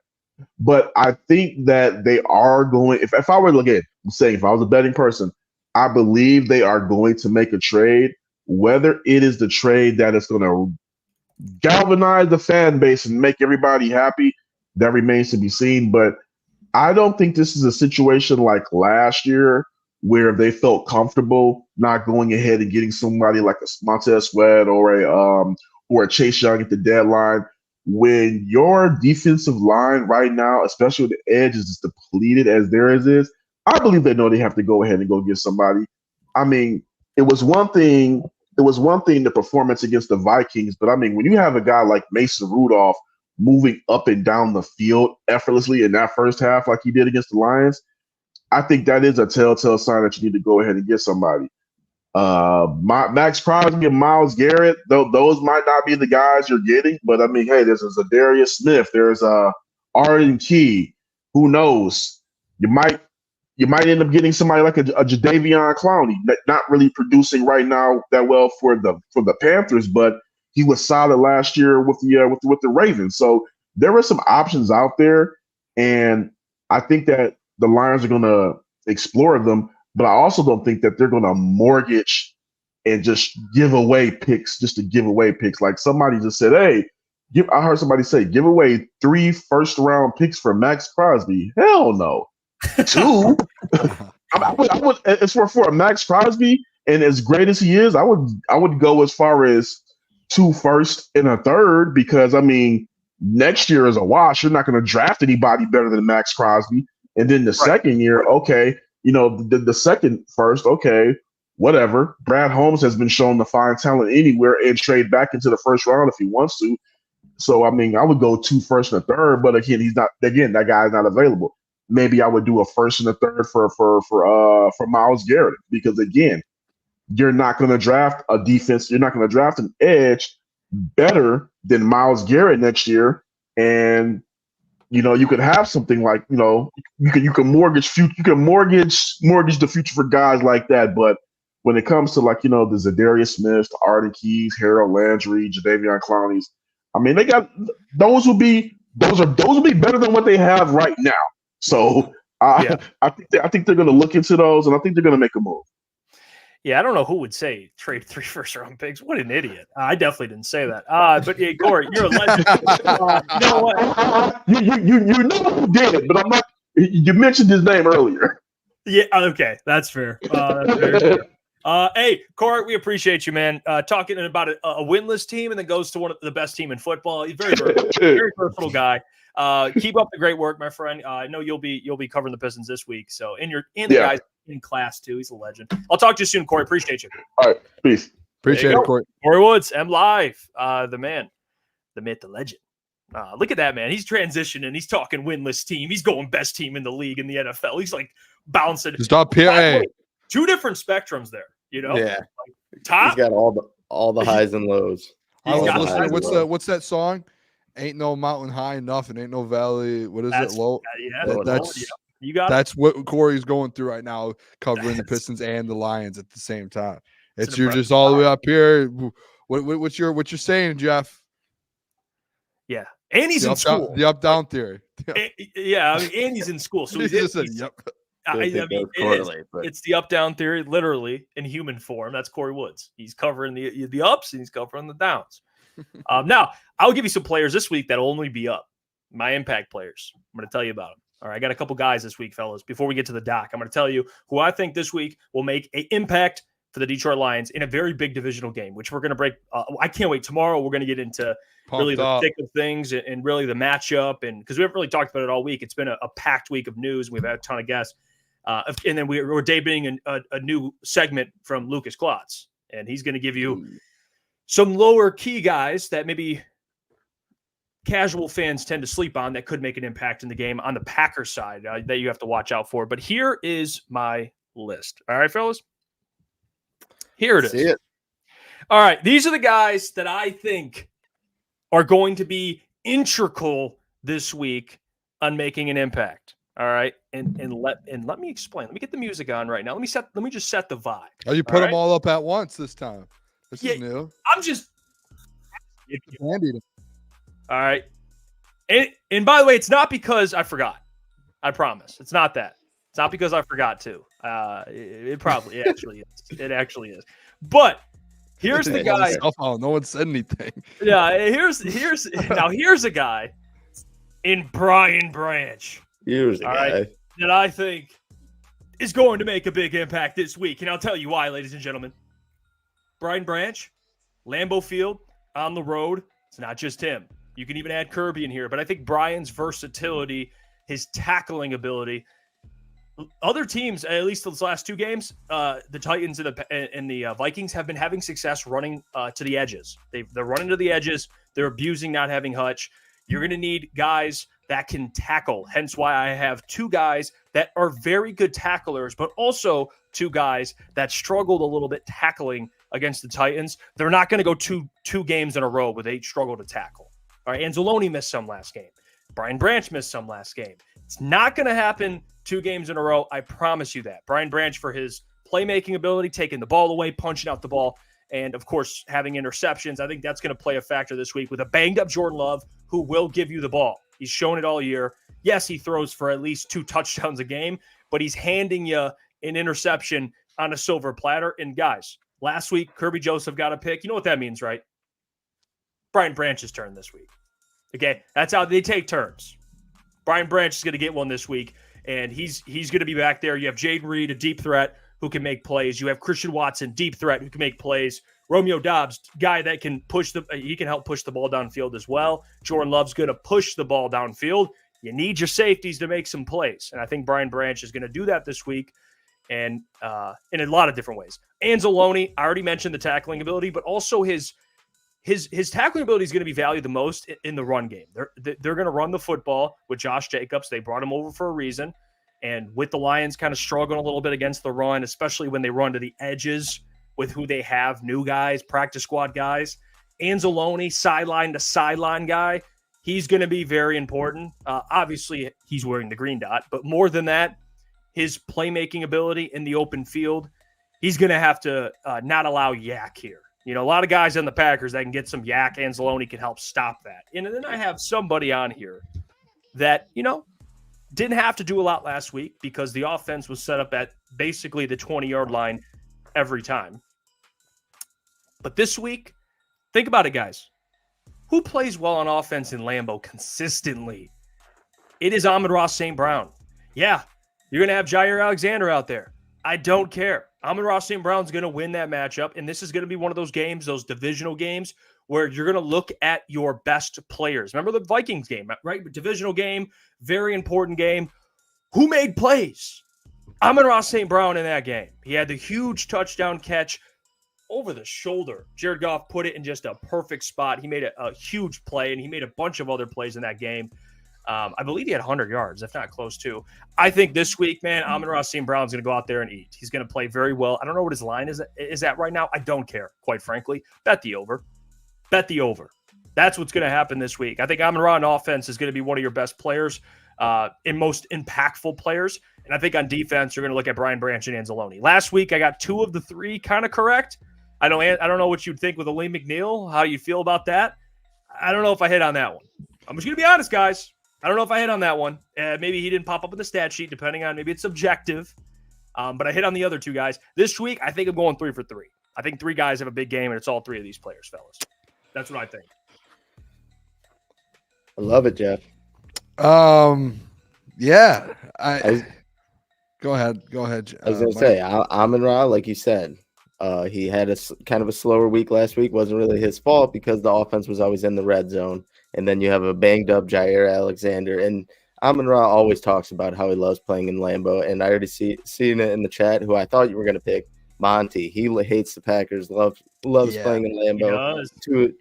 But I think that they are going, if I were to look at, I'm saying if I was a betting person, I believe they are going to make a trade, whether it is the trade that is going to galvanize the fan base and make everybody happy. That remains to be seen, but I don't think this is a situation like last year where they felt comfortable not going ahead and getting somebody like a Montez Sweat or a Chase Young at the deadline. When your defensive line right now, especially with the edge, is as depleted as theirs is, I believe they know they have to go ahead and go get somebody. I mean, it was one thing the performance against the Vikings, but I mean, when you have a guy like Mason Rudolph moving up and down the field effortlessly in that first half like he did against the Lions, I think that is a telltale sign that you need to go ahead and get somebody. Max Crosby and Myles Garrett, those might not be the guys you're getting, but I mean, hey, there's a Za'Darius Smith, there's a Arden Key. Who knows? You might end up getting somebody like a Jadeveon Clowney, not really producing right now that well for the Panthers, but he was solid last year with the Ravens. So there are some options out there, and I think that the Lions are going to explore them. But I also don't think that they're going to mortgage and just give away picks just to give away picks. Like somebody just said, "Hey, I heard somebody say give away 3 first-round picks for Max Crosby." Hell no, 2. I would as for a Max Crosby, and as great as he is, I would go as far as 2 first and a third, because I mean next year is a wash. You're not going to draft anybody better than Max Crosby, and then the second year, okay, the second first, okay, whatever. Brad Holmes has been shown to find talent anywhere and trade back into the first round if he wants to. So I mean, I would go 2 first and a third, but again, he's not. Again, that guy's not available. Maybe I would do a first and a third for Myles Garrett, because again, you're not going to draft a defense. You're not going to draft an edge better than Myles Garrett next year, and you could have something like you can mortgage the future for guys like that. But when it comes to the Za'Darius Smith, the Arden Keys, Harold Landry, Jadeveon Clowney's, I mean, they got those will be better than what they have right now. So I think they're going to look into those, and I think they're going to make a move. Yeah, I don't know who would say trade 3 first-round picks. What an idiot! I definitely didn't say that. But yeah, Kory, you're a legend. You know what? You know who did it, but I'm not. You mentioned his name earlier. Yeah, okay, that's fair. That's very fair. Hey, Kory, we appreciate you, man. Talking about a winless team and then goes to one of the best team in football. He's very versatile guy. Keep up the great work, my friend. I know you'll be covering the Pistons this week. So the guys in class too. He's a legend. I'll talk to you soon, Kory. Appreciate you. All right, peace. Appreciate it, Kory. Kory Woods, M Live, the man, the myth, the legend. Look at that, man. He's transitioning. He's talking winless team. He's going best team in the league in the NFL. He's like bouncing. Just up here. Hey. 2 different spectrums there. Yeah. Like, top. He's got all the highs and lows. I was listening. What's that song? Ain't no mountain high enough, and ain't no valley. What is it? Low. You got. That's what Kory's going through right now, covering the Pistons and the Lions at the same time. You're just all the way up here. What's your saying, Jeff? Yeah, and he's in school. The up down theory. Yeah, I mean, and he's in school, so he's yep. It's the up down theory, literally in human form. That's Kory Woods. He's covering the ups and he's covering the downs. Now, I'll give you some players this week that'll only be up. My impact players. I'm going to tell you about them. All right, I got a couple guys this week, fellas. Before we get to the doc, I'm going to tell you who I think this week will make an impact for the Detroit Lions in a very big divisional game, which we're going to break. I can't wait. Tomorrow, we're going to get into really the thick of things and really the matchup. And because we haven't really talked about it all week, it's been a packed week of news. We've had a ton of guests. And then we're debuting a new segment from Lukas Klotz. And he's going to give you some lower key guys that maybe casual fans tend to sleep on that could make an impact in the game on the Packers side that you have to watch out for. But here is my list. All right, fellas? Here it is. See it. All right. These are the guys that I think are going to be integral this week on making an impact. All right. And let me explain. Let me get the music on right now. Let me just set the vibe. Oh, you put them all up at once this time. This is new. I'm just all right. And by the way, it's not because I forgot. I promise. It's not that. It's not because I forgot to. It actually is. It actually is. But here's the guy. No one said anything. Yeah, here's a guy in Brian Branch. Here's a guy that I think is going to make a big impact this week. And I'll tell you why, ladies and gentlemen. Brian Branch, Lambeau Field, on the road. It's not just him. You can even add Kirby in here. But I think Brian's versatility, his tackling ability, other teams, at least those last 2 games, the Titans and the Vikings have been having success running to the edges. They're running to the edges. They're abusing not having Hutch. You're going to need guys that can tackle. Hence why I have 2 guys that are very good tacklers, but also 2 guys that struggled a little bit tackling against the Titans. They're not going to go two games in a row where they struggle to tackle. All right, Anzalone missed some last game. Brian Branch missed some last game. It's not going to happen 2 games in a row. I promise you that. Brian Branch, for his playmaking ability, taking the ball away, punching out the ball, And, of course, having interceptions. I think that's going to play a factor this week with a banged-up Jordan Love who will give you the ball. He's shown it all year. Yes, he throws for at least 2 touchdowns a game, but he's handing you an interception on a silver platter. And, guys, last week, Kirby Joseph got a pick. You know what that means, right? Brian Branch's turn this week. Okay, that's how they take turns. Brian Branch is going to get one this week, and he's going to be back there. You have Jaden Reed, a deep threat who can make plays. You have Christian Watson, deep threat who can make plays. Romeo Dobbs, guy that can he can help push the ball downfield as well. Jordan Love's going to push the ball downfield. You need your safeties to make some plays, and I think Brian Branch is going to do that this week, and in a lot of different ways. Anzalone, I already mentioned the tackling ability, but also his tackling ability is going to be valued the most in the run game. They're going to run the football with Josh Jacobs. They brought him over for a reason. And with the Lions kind of struggling a little bit against the run, especially when they run to the edges with who they have, new guys, practice squad guys, Anzalone, sideline to sideline guy, he's going to be very important. Obviously, he's wearing the green dot. But more than that, his playmaking ability in the open field, he's going to have to not allow yak here. You know, a lot of guys on the Packers that can get some yak. Anzalone can help stop that. And then I have somebody on here that, you know, didn't have to do a lot last week because the offense was set up at basically the 20-yard line every time. But this week, think about it, guys. Who plays well on offense in Lambeau consistently? It is Amon-Ra St. Brown. Yeah, you're going to have Jair Alexander out there. I don't care. Amon-Ra St. Brown's going to win that matchup, and this is going to be one of those games, those divisional games, where you're going to look at your best players. Remember the Vikings game, right? Divisional game, very important game. Who made plays? Amon-Ra St. Brown in that game. He had the huge touchdown catch over the shoulder. Jared Goff put it in just a perfect spot. He made a huge play, and he made a bunch of other plays in that game. I believe he had 100 yards, if not close to. I think this week, man, Amon-Ra St. Brown's going to go out there and eat. He's going to play very well. I don't know what his line is at right now. I don't care, quite frankly. Bet the over. Bet the over. That's what's going to happen this week. I think Amon-Ra on offense is going to be one of your best players, and most impactful players. And I think on defense, you're going to look at Brian Branch and Anzalone. Last week, I got 2 of the 3 kind of correct. I don't know what you'd think with Aleem McNeil, how you feel about that. I don't know if I hit on that one. I'm just going to be honest, guys. I don't know if I hit on that one. Maybe he didn't pop up in the stat sheet, depending on maybe it's subjective. But I hit on the other 2 guys. This week, I think I'm going 3 for 3. I think 3 guys have a big game, and it's all 3 of these players, fellas. That's what I think. I love it, Jeff. Yeah. Go ahead. I was going to say, Amon-Ra, like you said, he had a kind of a slower week last week. Wasn't really his fault because the offense was always in the red zone. And then you have a banged up Jair Alexander. And Amon-Ra always talks about how he loves playing in Lambeau. And I already seen it in the chat who I thought you were going to pick, Monty. He hates the Packers, loves playing in Lambeau.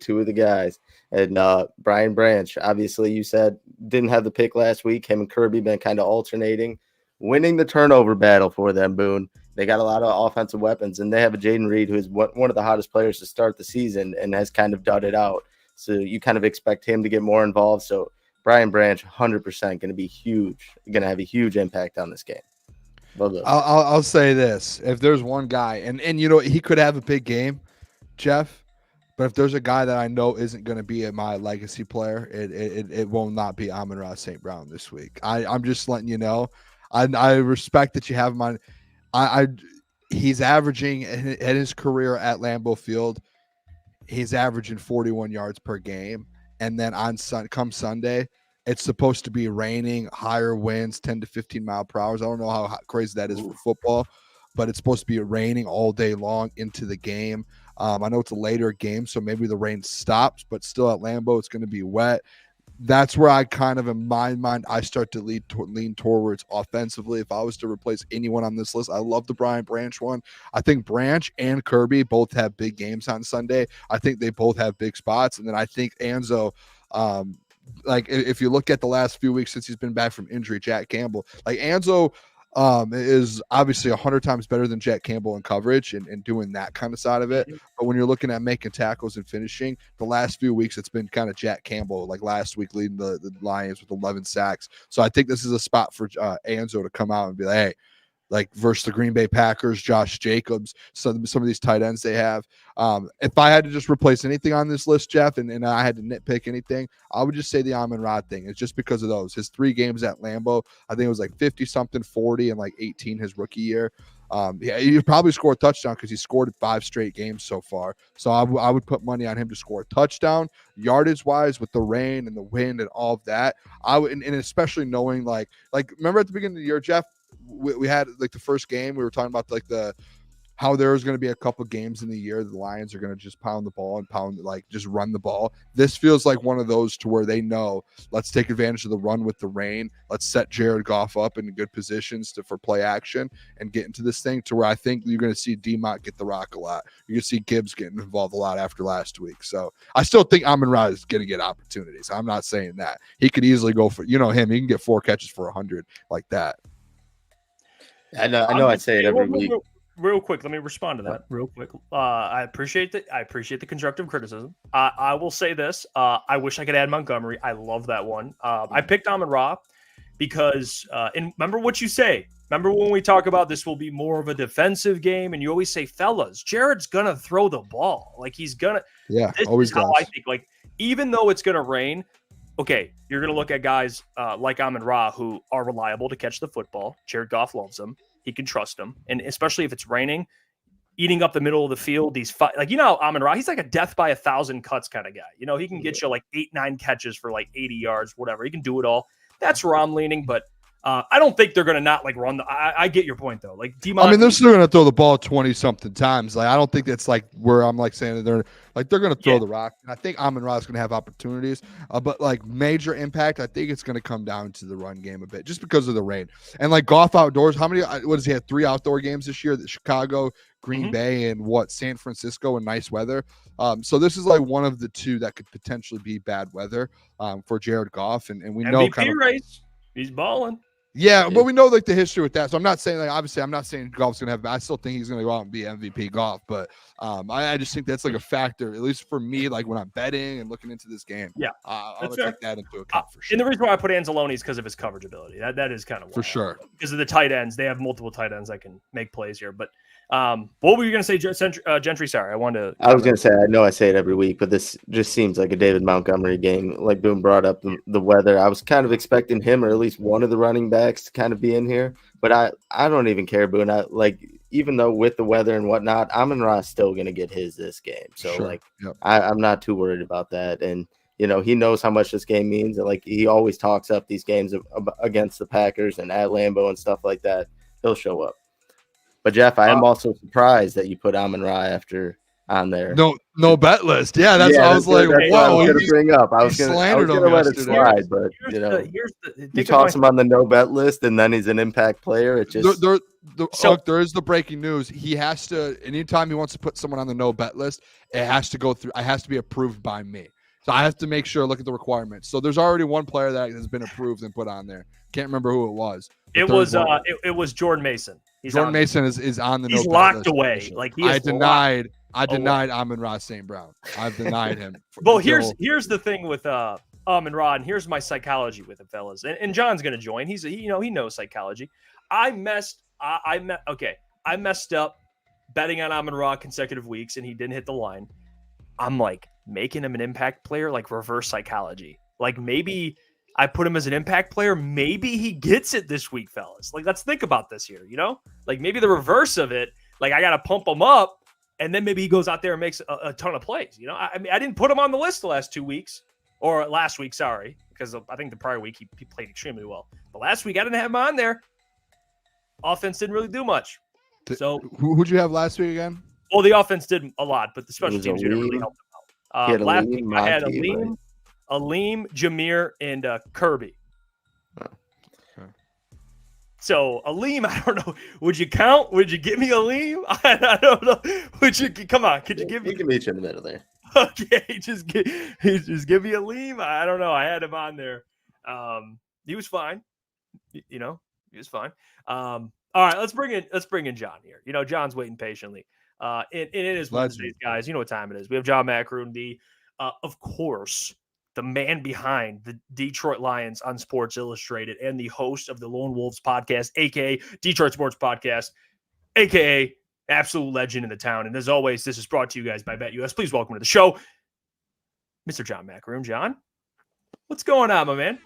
Two of the guys. And Brian Branch, obviously you said didn't have the pick last week. Him and Kirby been kind of alternating, winning the turnover battle for them, Boone. They got a lot of offensive weapons, and they have a Jaden Reed who is one of the hottest players to start the season and has kind of dudded out. So you kind of expect him to get more involved. So Brian Branch, 100% going to be huge, going to have a huge impact on this game. I'll say this. If there's one guy, and you know, he could have a big game, Jeff, but if there's a guy that I know isn't going to be my legacy player, it will not be Amon-Ra St. Brown this week. I'm just letting you know. I respect that you have him on. He's averaging in his career at Lambeau Field, he's averaging 41 yards per game. And then come Sunday, it's supposed to be raining, higher winds, 10 to 15 mile per hour. I don't know how crazy that is for football, but it's supposed to be raining all day long into the game. I know it's a later game, so maybe the rain stops, but still at Lambeau, it's going to be wet. That's where I kind of, in my mind, I start to lean towards offensively. If I was to replace anyone on this list, I love the Brian Branch one. I think Branch and Kirby both have big games on Sunday. I think they both have big spots. And then I think Anzo, like if you look at the last few weeks since he's been back from injury, Jack Campbell, like Anzo is obviously 100 times better than Jack Campbell in coverage and doing that kind of side of it. But when you're looking at making tackles and finishing, the last few weeks, it's been kind of Jack Campbell, like last week leading the Lions with 11 sacks. So I think this is a spot for Anzo to come out and be like, hey, like versus the Green Bay Packers, Josh Jacobs, some of these tight ends they have. If I had to just replace anything on this list, Jeff, and I had to nitpick anything, I would just say the Amon-Ra thing. It's just because of those. His 3 games at Lambeau, I think it was like 50-something, 40, and like 18 his rookie year. Yeah, he probably score a touchdown because he scored 5 straight games so far. So I would put money on him to score a touchdown. Yardage wise, with the rain and the wind and all of that, I would, and especially knowing like remember at the beginning of the year, Jeff, we had like the first game we were talking about like how there was going to be a couple games in the year the Lions are going to just pound the ball and just run the ball. This feels like one of those to where they know, let's take advantage of the run with the rain. Let's set Jared Goff up in good positions for play action and get into this thing to where I think you're going to see D-Mont get the rock a lot. You're going to see Gibbs getting involved a lot after last week. So I still think Amon-Ra is going to get opportunities. I'm not saying that. He could easily go for, him, he can get 4 catches for 100 like that. I know I say it every week. Real quick, let me respond to that real quick. I appreciate the constructive criticism. I will say this. I wish I could add Montgomery. I love that one. I picked Amon-Ra because, and remember what you say. Remember when we talk about this will be more of a defensive game, and you always say, fellas, Jared's going to throw the ball. Like he's going to. Yeah, this always is how does. I think. Like, even though it's going to rain, okay, you're going to look at guys like Amon-Ra who are reliable to catch the football. Jared Goff loves them. He can trust him. And especially if it's raining, eating up the middle of the field, these Amon-Ra, he's like a death by 1,000 cuts kind of guy. He can get you like 8-9 catches for like 80 yards, whatever. He can do it all. That's where I'm leaning, but I don't think they're going to not like run. I get your point though. Like they're still going to throw the ball 20 something times. Like I don't think that's like where I'm like saying that they're going to throw the rock. And I think Amon-Ra is going to have opportunities, but like major impact, I think it's going to come down to the run game a bit, just because of the rain and like Goff outdoors. How many? What does he have? 3 outdoor games this year? Chicago, Green Bay, and San Francisco in nice weather. So this is like one of the 2 that could potentially be bad weather for Jared Goff, and we know MVP race. He's balling. Yeah, but we know like the history with that. So I'm not saying obviously I'm not saying Goff's gonna have. I still think he's gonna go out and be MVP Goff, but I just think that's like a factor, at least for me. Like when I'm betting and looking into this game, I'll take that into account for sure. And the reason why I put Anzalone is because of his coverage ability. That is kind of for sure because of the tight ends. They have multiple tight ends that can make plays here. But what were you gonna say, Gentry? Sorry, I was gonna say I know I say it every week, but this just seems like a David Montgomery game. Like Boone brought up the weather. I was kind of expecting him or at least one of the running backs to kind of be in here, but I don't even care, Boone. Even though with the weather and whatnot, Amon-Ra is still going to get this game. So I'm not too worried about that. And, he knows how much this game means. And like he always talks up these games against the Packers and at Lambeau and stuff like that. He'll show up. But Jeff, I am also surprised that you put Amon-Ra on there. No bet list. Yeah, that's what I was like. Whoa, I was going to bring up. I was going to let it slide, but you toss him on the no bet list, and then he's an impact player. It just there is the breaking news. He has to. Anytime he wants to put someone on the no bet list, it has to go through. It has to be approved by me. So I have to make sure. Look at the requirements. So there's already one player that has been approved and put on there. Can't remember who it was. It was Jordan Mason. Jordan Mason is on the. He's no locked list. away. Like I denied Amon-Ra St. Brown. I've denied him. Well, here's the thing with Amon-Ra, and here's my psychology with it, fellas. And John's gonna join. He knows psychology. I messed up betting on Amon-Ra consecutive weeks, and he didn't hit the line. I'm like making him an impact player, like reverse psychology. Like maybe I put him as an impact player. Maybe he gets it this week, fellas. Like let's think about this here. Like maybe the reverse of it. Like I gotta pump him up. And then maybe he goes out there and makes a ton of plays. I mean, I didn't put him on the list the last 2 weeks, or last week, sorry, because I think the prior week he played extremely well. But last week I didn't have him on there. Offense didn't really do much. So who'd you have last week again? Well, the offense did a lot, but the special teams didn't really help them out. Last week I had Aleem, Jameer, and Kirby. So Aleem, I don't know. Would you count? Would you give me Aleem? I don't know. Would you come on? Could you give me? He can meet you in the middle there. Okay, just give me Aleem. I don't know. I had him on there. He was fine. He was fine. All right, let's bring in John here. John's waiting patiently. It is Wednesdays, guys. You know what time it is. We have John Maakaron, of course, the man behind the Detroit Lions on Sports Illustrated and the host of the Lone Wolves podcast, aka Detroit Sports Podcast, aka absolute legend in the town. And as always, this is brought to you guys by BetUS. Please welcome to the show, Mr. John Maakaron. John, what's going on, my man?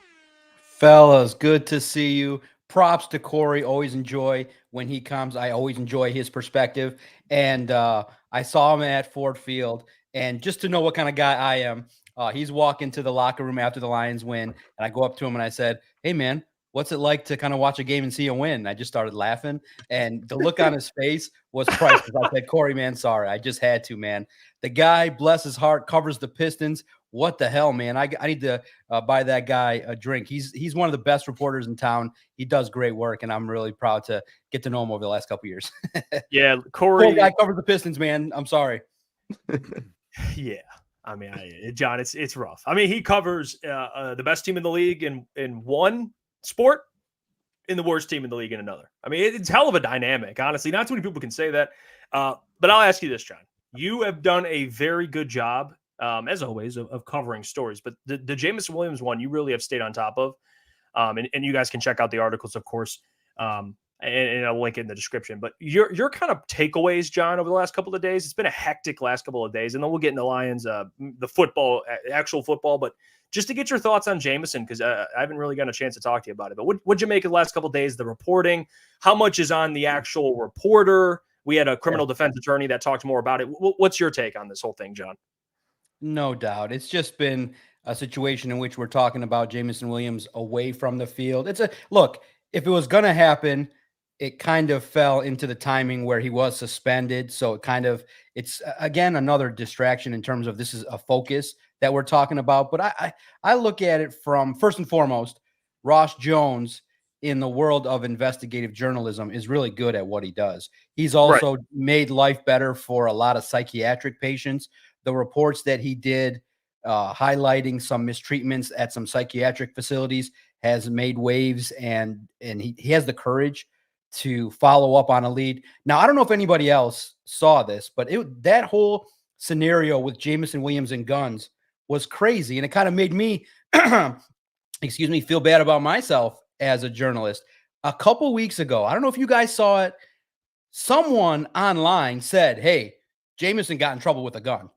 Fellas, good to see you. Props to Kory. Always enjoy when he comes. I always enjoy his perspective. And I saw him at Ford Field. And just to know what kind of guy I am, he's walking to the locker room after the Lions win. And I go up to him and I said, "Hey, man, what's it like to kind of watch a game and see a win?" And I just started laughing. And the look on his face was priceless. I said, "Kory, man, sorry. I just had to, man." The guy, bless his heart, covers the Pistons. What the hell, man? I need to buy that guy a drink. He's one of the best reporters in town. He does great work, and I'm really proud to get to know him over the last couple of years. Yeah, Kory. Cool guy covers the Pistons, man. I'm sorry. Yeah, I mean, John, it's rough. I mean, he covers the best team in the league in one sport, and the worst team in the league in another. I mean, it's hell of a dynamic, honestly. Not too many people can say that. But I'll ask you this, John. You have done a very good job, as always, of covering stories. But the Jameson Williams one, you really have stayed on top of. And you guys can check out the articles, of course. And I'll link it in the description. But your kind of takeaways, John, over the last couple of days. It's been a hectic last couple of days, and then we'll get into Lions, the football, actual football. But just to get your thoughts on Jameson, because I haven't really gotten a chance to talk to you about it. But what'd you make of the last couple of days? The reporting, how much is on the actual reporter? We had a criminal defense attorney that talked more about it. What's your take on this whole thing, John? No doubt. It's just been a situation in which we're talking about Jameson Williams away from the field. Look, if it was going to happen, it kind of fell into the timing where he was suspended. So it's again, another distraction in terms of this is a focus that we're talking about. But I look at it from, first and foremost, Ross Jones in the world of investigative journalism is really good at what he does. He's also made life better for a lot of psychiatric patients. The reports that he did highlighting some mistreatments at some psychiatric facilities has made waves, and he has the courage to follow up on a lead. Now, I don't know if anybody else saw this, but that whole scenario with Jameson Williams and guns was crazy, and it kind of made me, feel bad about myself as a journalist. A couple weeks ago, I don't know if you guys saw it, someone online said, "Hey, Jameson got in trouble with a gun."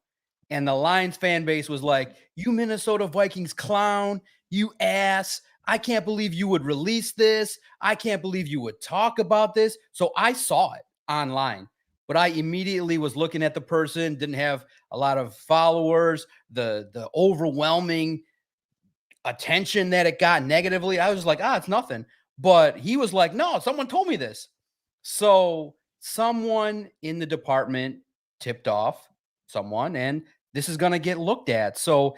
And the Lions fan base was like, "You Minnesota Vikings clown, you ass. I can't believe you would release this. I can't believe you would talk about this." So I saw it online, but I immediately was looking at the person, didn't have a lot of followers, the overwhelming attention that it got negatively. I was like, it's nothing. But he was like, "No, someone told me this." So someone in the department tipped off someone, and this is going to get looked at. So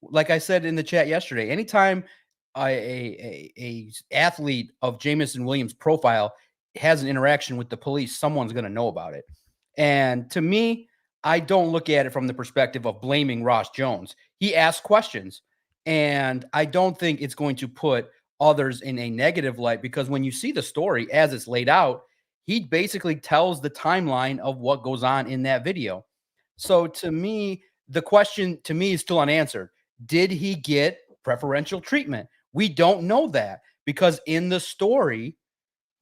like I said in the chat yesterday, anytime a athlete of Jameson Williams' profile has an interaction with the police, someone's going to know about it. And to me, I don't look at it from the perspective of blaming Ross Jones. He asked questions, and I don't think it's going to put others in a negative light, because when you see the story as it's laid out, he basically tells the timeline of what goes on in that video. So to me, the question to me is still unanswered. Did he get preferential treatment? We don't know that, because in the story,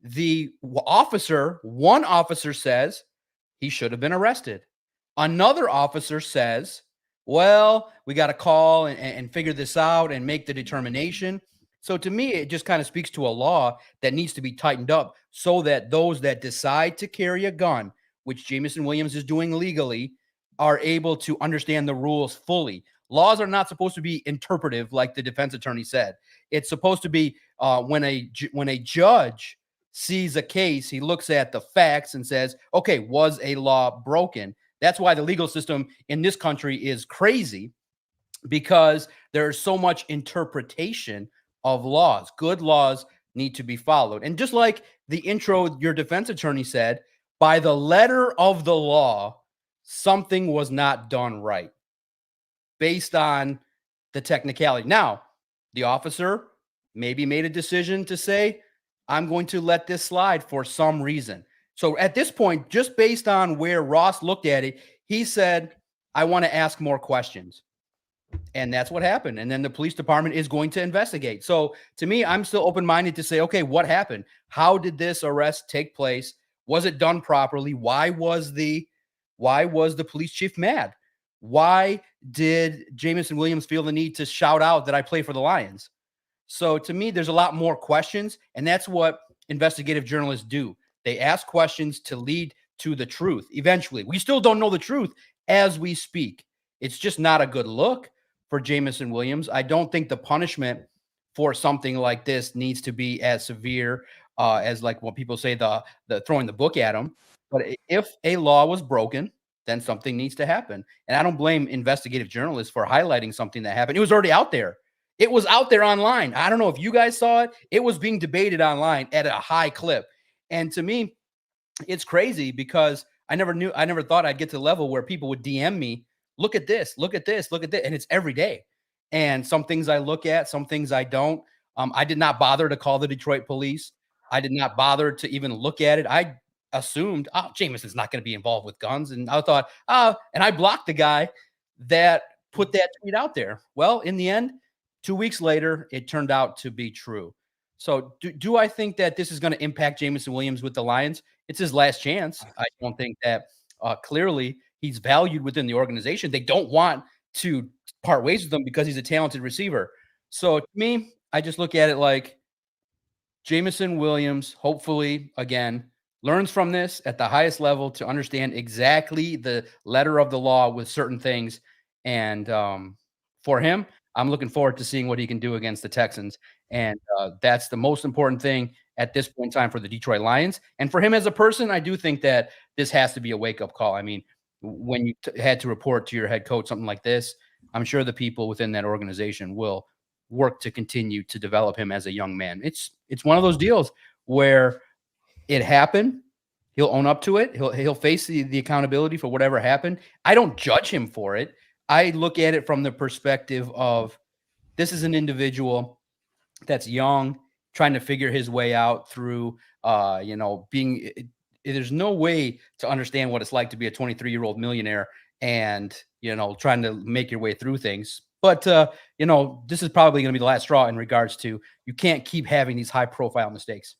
one officer says he should have been arrested. Another officer says, well, we got to call and figure this out and make the determination. So to me, it just kind of speaks to a law that needs to be tightened up so that those that decide to carry a gun, which Jameson Williams is doing legally, are able to understand the rules fully. Laws are not supposed to be interpretive, like the defense attorney said. It's supposed to be when a judge sees a case, he looks at the facts and says, okay, was a law broken? That's why the legal system in this country is crazy, because there is so much interpretation of laws. Good laws need to be followed. And just like the intro, your defense attorney said, by the letter of the law, something was not done right based on the technicality. Now, the officer maybe made a decision to say, I'm going to let this slide for some reason. So at this point, just based on where Ross looked at it, he said, I want to ask more questions. And that's what happened. And then the police department is going to investigate. So to me, I'm still open-minded to say, okay, what happened? How did this arrest take place? Was it done properly? Why was the police chief mad? Why did Jameson Williams feel the need to shout out that I play for the Lions? So to me, there's a lot more questions, and that's what investigative journalists do. They ask questions to lead to the truth. Eventually, we still don't know the truth as we speak. It's just not a good look for Jameson Williams. I don't think the punishment for something like this needs to be as severe as like what people say, the throwing the book at him. But if a law was broken, then something needs to happen. And I don't blame investigative journalists for highlighting something that happened. It was already out there. It was out there online. I don't know if you guys saw it. It was being debated online at a high clip. And to me, it's crazy because I never thought I'd get to the level where people would DM me, look at this, look at this, look at this. And it's every day. And some things I look at, some things I don't. I did not bother to call the Detroit police. I did not bother to even look at it. I assumed, Jameson's not going to be involved with guns. And I thought, and I blocked the guy that put that tweet out there. Well, in the end, 2 weeks later, it turned out to be true. So do I think that this is going to impact Jameson Williams with the Lions? It's his last chance. I don't think that clearly he's valued within the organization. They don't want to part ways with him because he's a talented receiver. So to me, I just look at it like Jameson Williams, hopefully, again, learns from this at the highest level to understand exactly the letter of the law with certain things. And for him, I'm looking forward to seeing what he can do against the Texans. And that's the most important thing at this point in time for the Detroit Lions. And for him as a person, I do think that this has to be a wake-up call. I mean, when you had to report to your head coach something like this, I'm sure the people within that organization will work to continue to develop him as a young man. It's one of those deals where it happened. He'll own up to it. He'll face the accountability for whatever happened. I don't judge him for it. I look at it from the perspective of this is an individual that's young, trying to figure his way out through, being. There's no way to understand what it's like to be a 23-year-old millionaire and, trying to make your way through things. But, this is probably going to be the last straw in regards to you can't keep having these high-profile mistakes.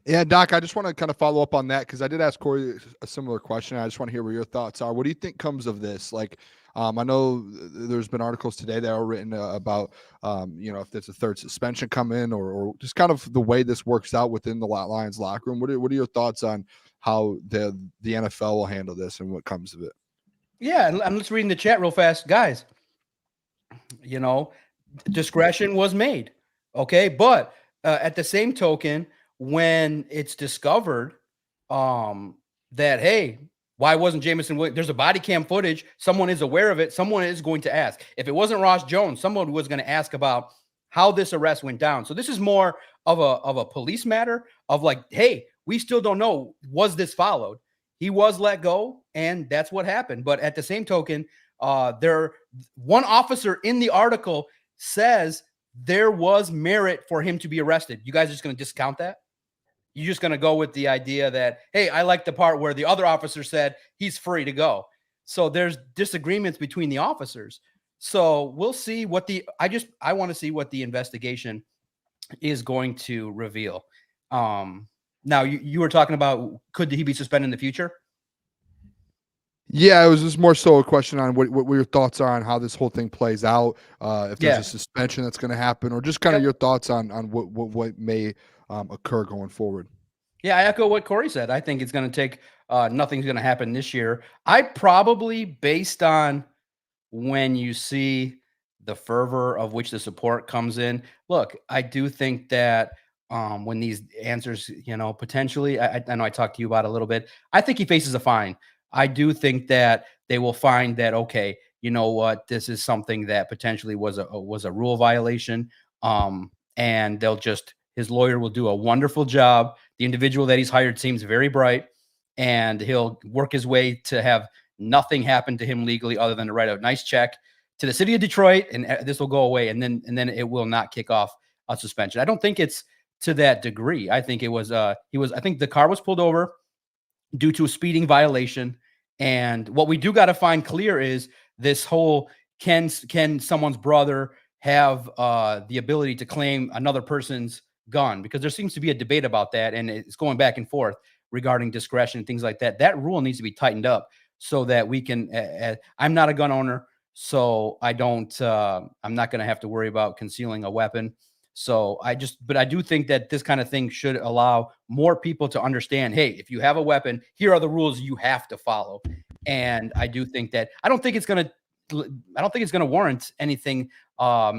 Yeah, Doc, I just want to kind of follow up on that because I did ask Kory a similar question. I just want to hear what your thoughts are. What do you think comes of this? Like, I know there's been articles today that are written about, if there's a third suspension come in or just kind of the way this works out within the Lions locker room. What are your thoughts on how the NFL will handle this and what comes of it? Yeah, and I'm just reading the chat real fast. Guys, discretion was made, okay? But at the same token, when it's discovered that, hey, why wasn't Jameson Williams? There's a body cam footage. Someone is aware of it. Someone is going to ask. If it wasn't Ross Jones, someone was going to ask about how this arrest went down. So this is more of a police matter of like, hey, we still don't know. Was this followed? He was let go, and that's what happened. But at the same token, one officer in the article says there was merit for him to be arrested. You guys are just going to discount that? You're just going to go with the idea that, hey, I like the part where the other officer said he's free to go. So there's disagreements between the officers. So we'll see what I want to see what the investigation is going to reveal. Now you were talking about, could he be suspended in the future? Yeah, it was just more so a question on what your thoughts are on how this whole thing plays out. If there's a suspension that's going to happen, or just kind of your thoughts on what may occur going forward. Yeah, I echo what Kory said. I think it's going to take nothing's going to happen this year. I probably, based on when you see the fervor of which the support comes in, look, I do think that when these answers, potentially, I know I talked to you about it a little bit. I think he faces a fine. I do think that they will find that, okay, you know what, this is something that potentially was a rule violation. And his lawyer will do a wonderful job. The individual that he's hired seems very bright, and he'll work his way to have nothing happen to him legally other than to write a nice check to the city of Detroit, and this will go away. And then it will not kick off a suspension. I don't think it's to that degree. I think I think the car was pulled over due to a speeding violation. And what we do got to find clear is this whole can someone's brother have the ability to claim another person's gun? Because there seems to be a debate about that, and it's going back and forth regarding discretion and things like that. That rule needs to be tightened up so that we can. I'm not a gun owner, so I don't. I'm not going to have to worry about concealing a weapon. So but I do think that this kind of thing should allow more people to understand, hey, if you have a weapon, here are the rules you have to follow. And I do think that I don't think it's going to warrant anything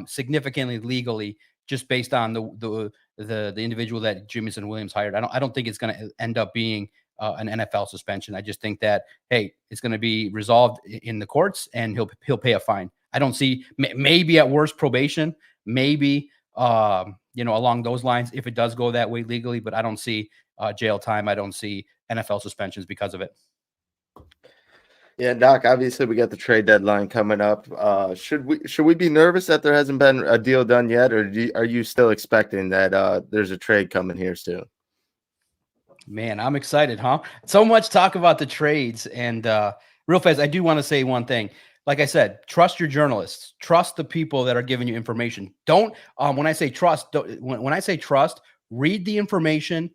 significantly legally just based on the individual that Jameson Williams hired. I don't think it's going to end up being an NFL suspension. I just think that, hey, it's going to be resolved in the courts and he'll pay a fine. I don't see, maybe at worst probation, maybe along those lines if it does go that way legally, but I don't see jail time. I don't see NFL suspensions because of it. Yeah, Doc, obviously we got the trade deadline coming up. Should we be nervous that there hasn't been a deal done yet, or are you still expecting that there's a trade coming here soon? Man, I'm excited, huh? So much talk about the trades. And real fast, I do want to say one thing. Like I said, trust your journalists. Trust the people that are giving you information. Don't when I say trust, when I say trust, read the information,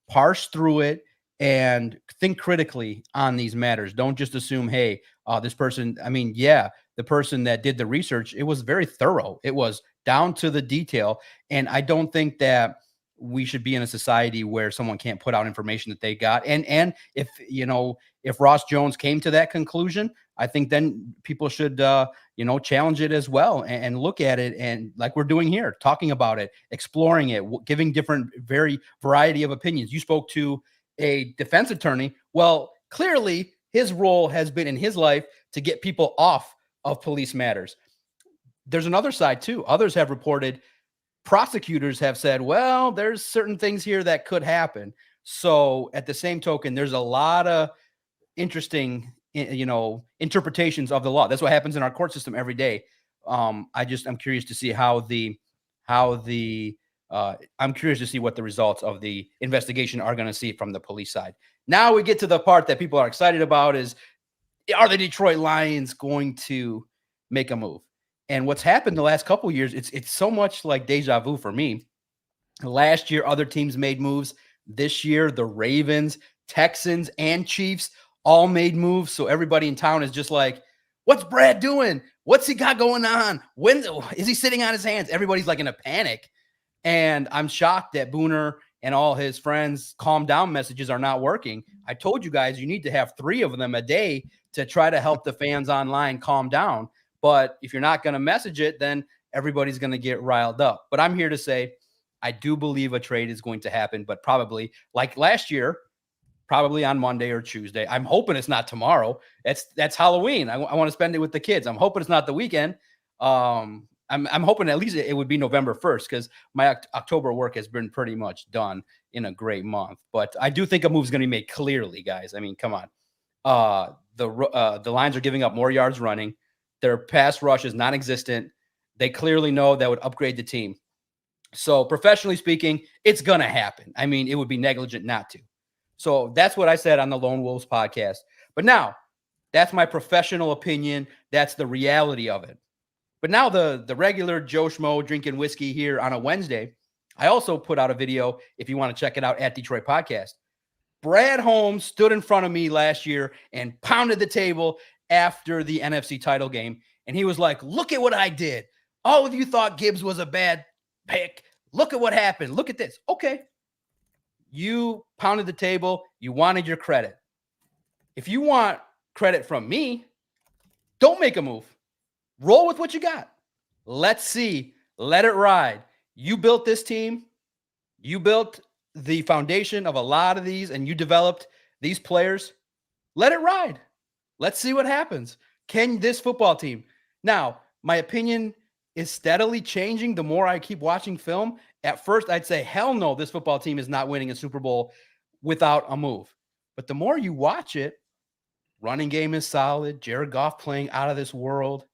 parse through it, and think critically on these matters. Don't just assume, hey, this person, the person that did the research, it was very thorough. It was down to the detail. And I don't think that we should be in a society where someone can't put out information that they got. And if Ross Jones came to that conclusion, I think then people should, challenge it as well and look at it. And like we're doing here, talking about it, exploring it, giving different variety of opinions. You spoke to a defense attorney. Well, clearly his role has been in his life to get people off of police matters. There's another side too. Others have reported, prosecutors have said, well, there's certain things here that could happen. So at the same token, there's a lot of interesting, interpretations of the law. That's what happens in our court system every day. I'm curious to see I'm curious to see what the results of the investigation are going to see from the police side. Now we get to the part that people are excited about is, are the Detroit Lions going to make a move? And what's happened the last couple of years, it's so much like deja vu for me. Last year, other teams made moves. This year, the Ravens, Texans, and Chiefs all made moves. So everybody in town is just like, what's Brad doing? What's he got going on? When is he sitting on his hands? Everybody's like in a panic. And I'm shocked that Booner and all his friends' calm down messages are not working. I told you guys, you need to have 3 of them a day to try to help the fans online calm down. But if you're not going to message it, then everybody's going to get riled up. But I'm here to say, I do believe a trade is going to happen, but probably like last year, probably on Monday or Tuesday. I'm hoping it's not tomorrow. That's Halloween. I want to spend it with the kids. I'm hoping it's not the weekend. I'm hoping at least it would be November 1st because my October work has been pretty much done in a great month. But I do think a move is going to be made clearly, guys. I mean, come on. The Lions are giving up more yards running. Their pass rush is non-existent. They clearly know that would upgrade the team. So professionally speaking, it's going to happen. I mean, it would be negligent not to. So that's what I said on the Lone Wolves podcast. But now, that's my professional opinion. That's the reality of it. But now the regular Joe Schmo drinking whiskey here on a Wednesday, I also put out a video, if you want to check it out, at Detroit Podcast. Brad Holmes stood in front of me last year and pounded the table after the NFC title game. And he was like, look at what I did. All of you thought Gibbs was a bad pick. Look at what happened. Look at this. Okay. You pounded the table. You wanted your credit. If you want credit from me, don't make a move. Roll with what you got. Let's see. Let it ride. You built this team. You built the foundation of a lot of these, and you developed these players. Let it ride. Let's see what happens. Can this football team? Now, my opinion is steadily changing the more I keep watching film. At first, I'd say, hell no, this football team is not winning a Super Bowl without a move. But the more you watch it, running game is solid. Jared Goff playing out of this world.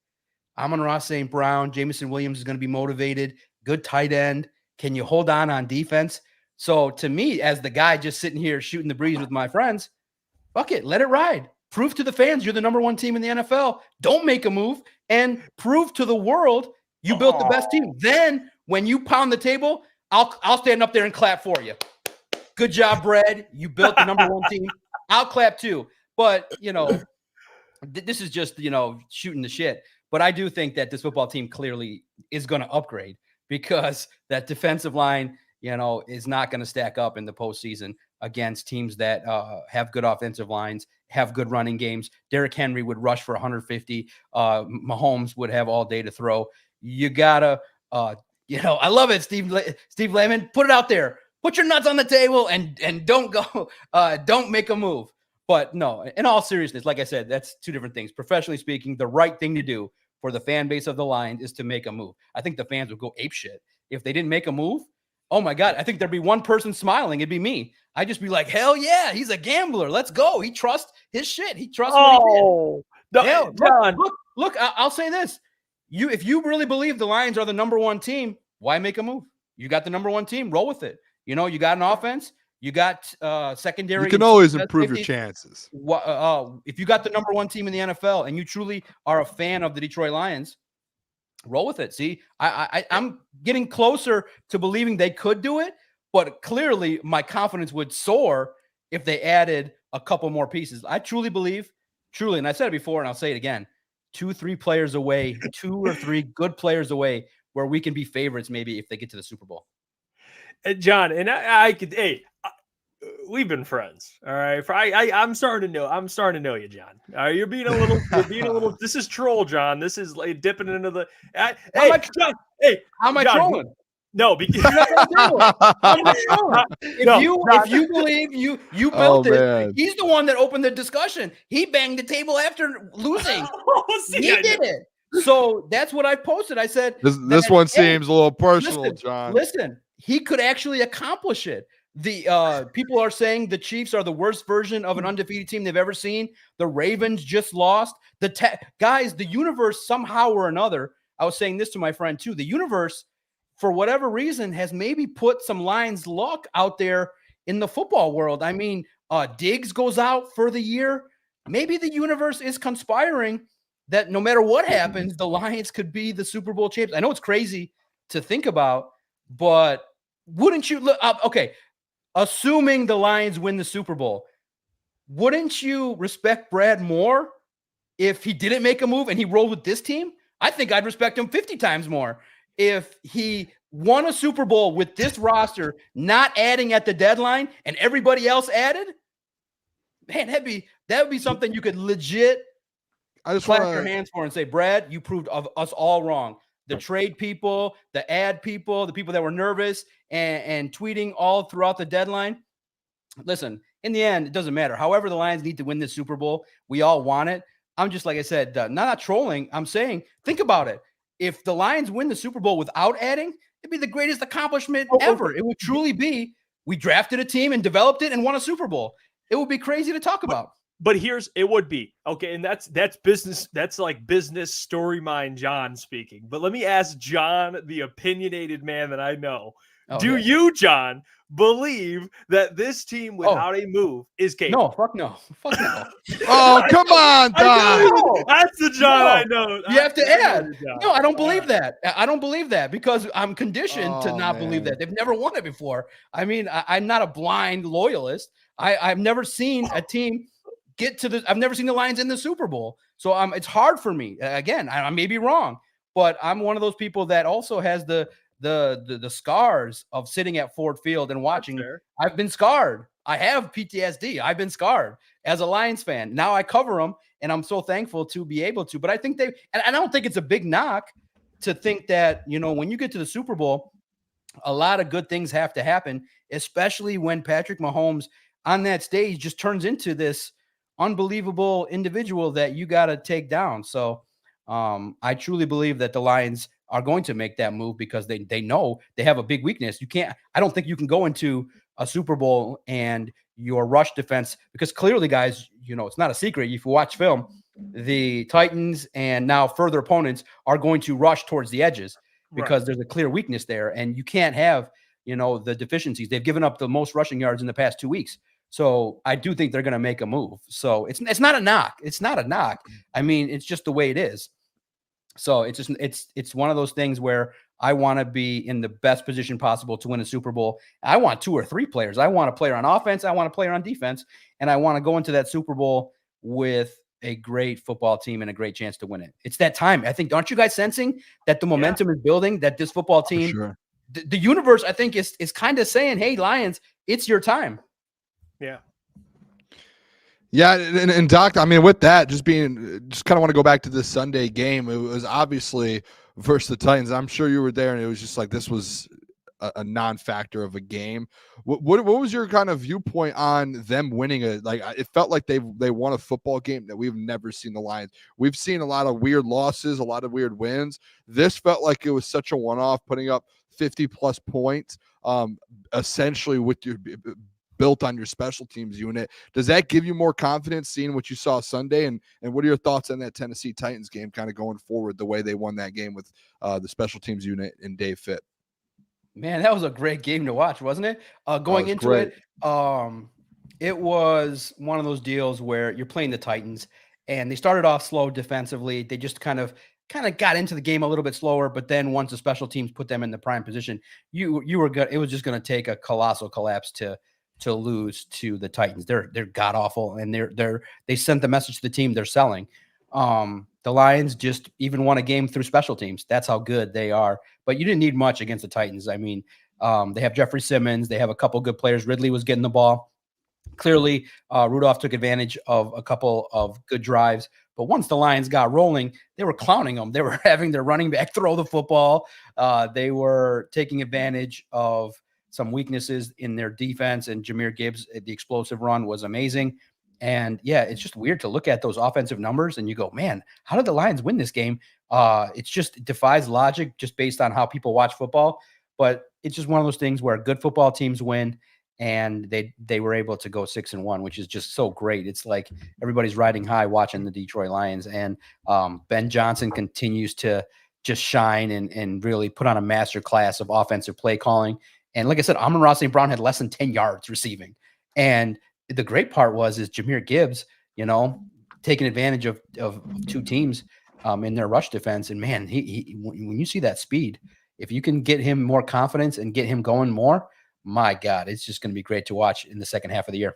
Amon-Ra St. Brown, Jameson Williams is going to be motivated. Good tight end. Can you hold on defense? So to me, as the guy just sitting here shooting the breeze with my friends, fuck it, let it ride. Prove to the fans you're the number one team in the NFL. Don't make a move, and prove to the world you built the best team. Then when you pound the table, I'll stand up there and clap for you. Good job, Brad. You built the number one team. I'll clap too. But, this is just, shooting the shit. But I do think that this football team clearly is going to upgrade, because that defensive line, is not going to stack up in the postseason against teams that have good offensive lines, have good running games. Derrick Henry would rush for 150. Mahomes would have all day to throw. You gotta, I love it, Steve Lehman. Put it out there. Put your nuts on the table and don't go. Don't make a move. But no, in all seriousness, like I said, that's two different things. Professionally speaking, the right thing to do for the fan base of the Lions is to make a move. I think the fans would go apeshit if they didn't make a move. Oh my God, I think there'd be one person smiling. It'd be me. I'd just be like, hell yeah, he's a gambler. Let's go. He trusts his shit. He trusts what he did. Look, I'll say this. If you really believe the Lions are the number one team, why make a move? You got the number one team. Roll with it. You got an offense. You got secondary. You can always improve your chances. If you got the number one team in the NFL and you truly are a fan of the Detroit Lions, roll with it. See, I'm getting closer to believing they could do it, but clearly my confidence would soar if they added a couple more pieces. I truly believe, and I said it before and I'll say it again, 2-3 players away, 2 or 3 good players away where we can be favorites maybe if they get to the Super Bowl. John, and I could, we've been friends. All right. I'm starting to know you, John. You're being a little, this is troll, John. This is like dipping into the, how am I trolling? No, because if you believe you built it, he's the one that opened the discussion. He banged the table after losing. He did it. So that's what I posted. I said this one seems a little personal, John. Listen, he could actually accomplish it. The people are saying the Chiefs are the worst version of an undefeated team they've ever seen. The Ravens just lost. Guys, the universe somehow or another. I was saying this to my friend too. The universe, for whatever reason, has maybe put some Lions luck out there in the football world. I mean, Diggs goes out for the year. Maybe the universe is conspiring that no matter what happens, the Lions could be the Super Bowl champs. I know it's crazy to think about, but wouldn't you look up? Okay. Assuming the Lions win the Super Bowl, wouldn't you respect Brad more if he didn't make a move and he rolled with this team? I think I'd respect him 50 times more if he won a Super Bowl with this roster, not adding at the deadline and everybody else added. Man, that would be something you could legit clap your hands for and say, Brad, you proved us all wrong. The trade people, the ad people, the people that were nervous and tweeting all throughout the deadline. Listen, in the end, it doesn't matter. However, the Lions need to win this Super Bowl. We all want it. I'm just, like I said, not trolling. I'm saying, think about it. If the Lions win the Super Bowl without adding, it'd be the greatest accomplishment ever. It would truly be, we drafted a team and developed it and won a Super Bowl. It would be crazy to talk about. But it would be okay, and that's business. That's like business story mind, John speaking. But let me ask John, the opinionated man that I know. Do you, John, believe that this team without a move is capable? No, fuck no. Oh, come on, Don. That's the John I know. You have to add. No, I don't believe that. I don't believe that because I'm conditioned to not believe that. They've never won it before. I mean, I'm not a blind loyalist. I've never seen a team get to I've never seen the Lions in the Super Bowl. So it's hard for me. Again, I may be wrong, but I'm one of those people that also has the scars of sitting at Ford Field and watching. I've been scarred. I have PTSD. I've been scarred as a Lions fan. Now I cover them, and I'm so thankful to be able to. But I think and I don't think it's a big knock to think that, when you get to the Super Bowl, a lot of good things have to happen, especially when Patrick Mahomes on that stage just turns into this unbelievable individual that you got to take down. So I truly believe that the Lions are going to make that move because they know they have a big weakness. I don't think you can go into a Super Bowl and your rush defense, because clearly, guys, it's not a secret. If you watch film, the Titans and now further opponents are going to rush towards the edges because there's a clear weakness there, and you can't have, the deficiencies. They've given up the most rushing yards in the past 2 weeks. So I do think they're going to make a move. So it's not a knock. It's not a knock. I mean, it's just the way it is. So it's one of those things where I want to be in the best position possible to win a Super Bowl. I want 2 or 3 players. I want a player on offense. I want a player on defense. And I want to go into that Super Bowl with a great football team and a great chance to win it. It's that time. I think, aren't you guys sensing that the momentum is building, that this football team, Sure. the universe, I think is kind of saying, hey, Lions, it's your time. Yeah. Yeah, and Doc, I mean, with that, just kind of want to go back to this Sunday game. It was obviously versus the Titans. I'm sure you were there, and it was just like this was a non-factor of a game. What was your kind of viewpoint on them winning it? Like, it felt like they won a football game that we've never seen the Lions. We've seen a lot of weird losses, a lot of weird wins. This felt like it was such a one-off, putting up 50-plus points, essentially with your built on your special teams unit. Does that give you more confidence seeing what you saw Sunday? And what are your thoughts on that Tennessee Titans game kind of going forward, the way they won that game with the special teams unit and Dave Fitt? Man, that was a great game to watch, wasn't it? Going into great. it was one of those deals where you're playing the Titans and they started off slow defensively. They just kind of got into the game a little bit slower, but then once the special teams put them in the prime position, you were good. It was just going to take a colossal collapse to lose to the Titans. They're god awful, and they sent the message to the team they're selling. The Lions just even won a game through special teams. That's how good they are. But you didn't need much against the Titans. I mean, they have Jeffrey Simmons. They have a couple good players. Ridley was getting the ball. Clearly, Rudolph took advantage of a couple of good drives. But once the Lions got rolling, they were clowning them. They were having their running back throw the football. They were taking advantage of some weaknesses in their defense, and Jahmyr Gibbs, the explosive run was amazing. And yeah, it's just weird to look at those offensive numbers and you go, man, how did the Lions win this game? It defies logic just based on how people watch football. But it's just one of those things where good football teams win, and they were able to go 6-1, which is just so great. It's like everybody's riding high watching the Detroit Lions, and Ben Johnson continues to just shine and really put on a master class of offensive play calling. And like I said, Amon-Ra St. Brown had less than 10 yards receiving. And the great part is Jahmyr Gibbs, taking advantage of 2 teams in their rush defense. And man, he when you see that speed, if you can get him more confidence and get him going more, my God, it's just going to be great to watch in the second half of the year.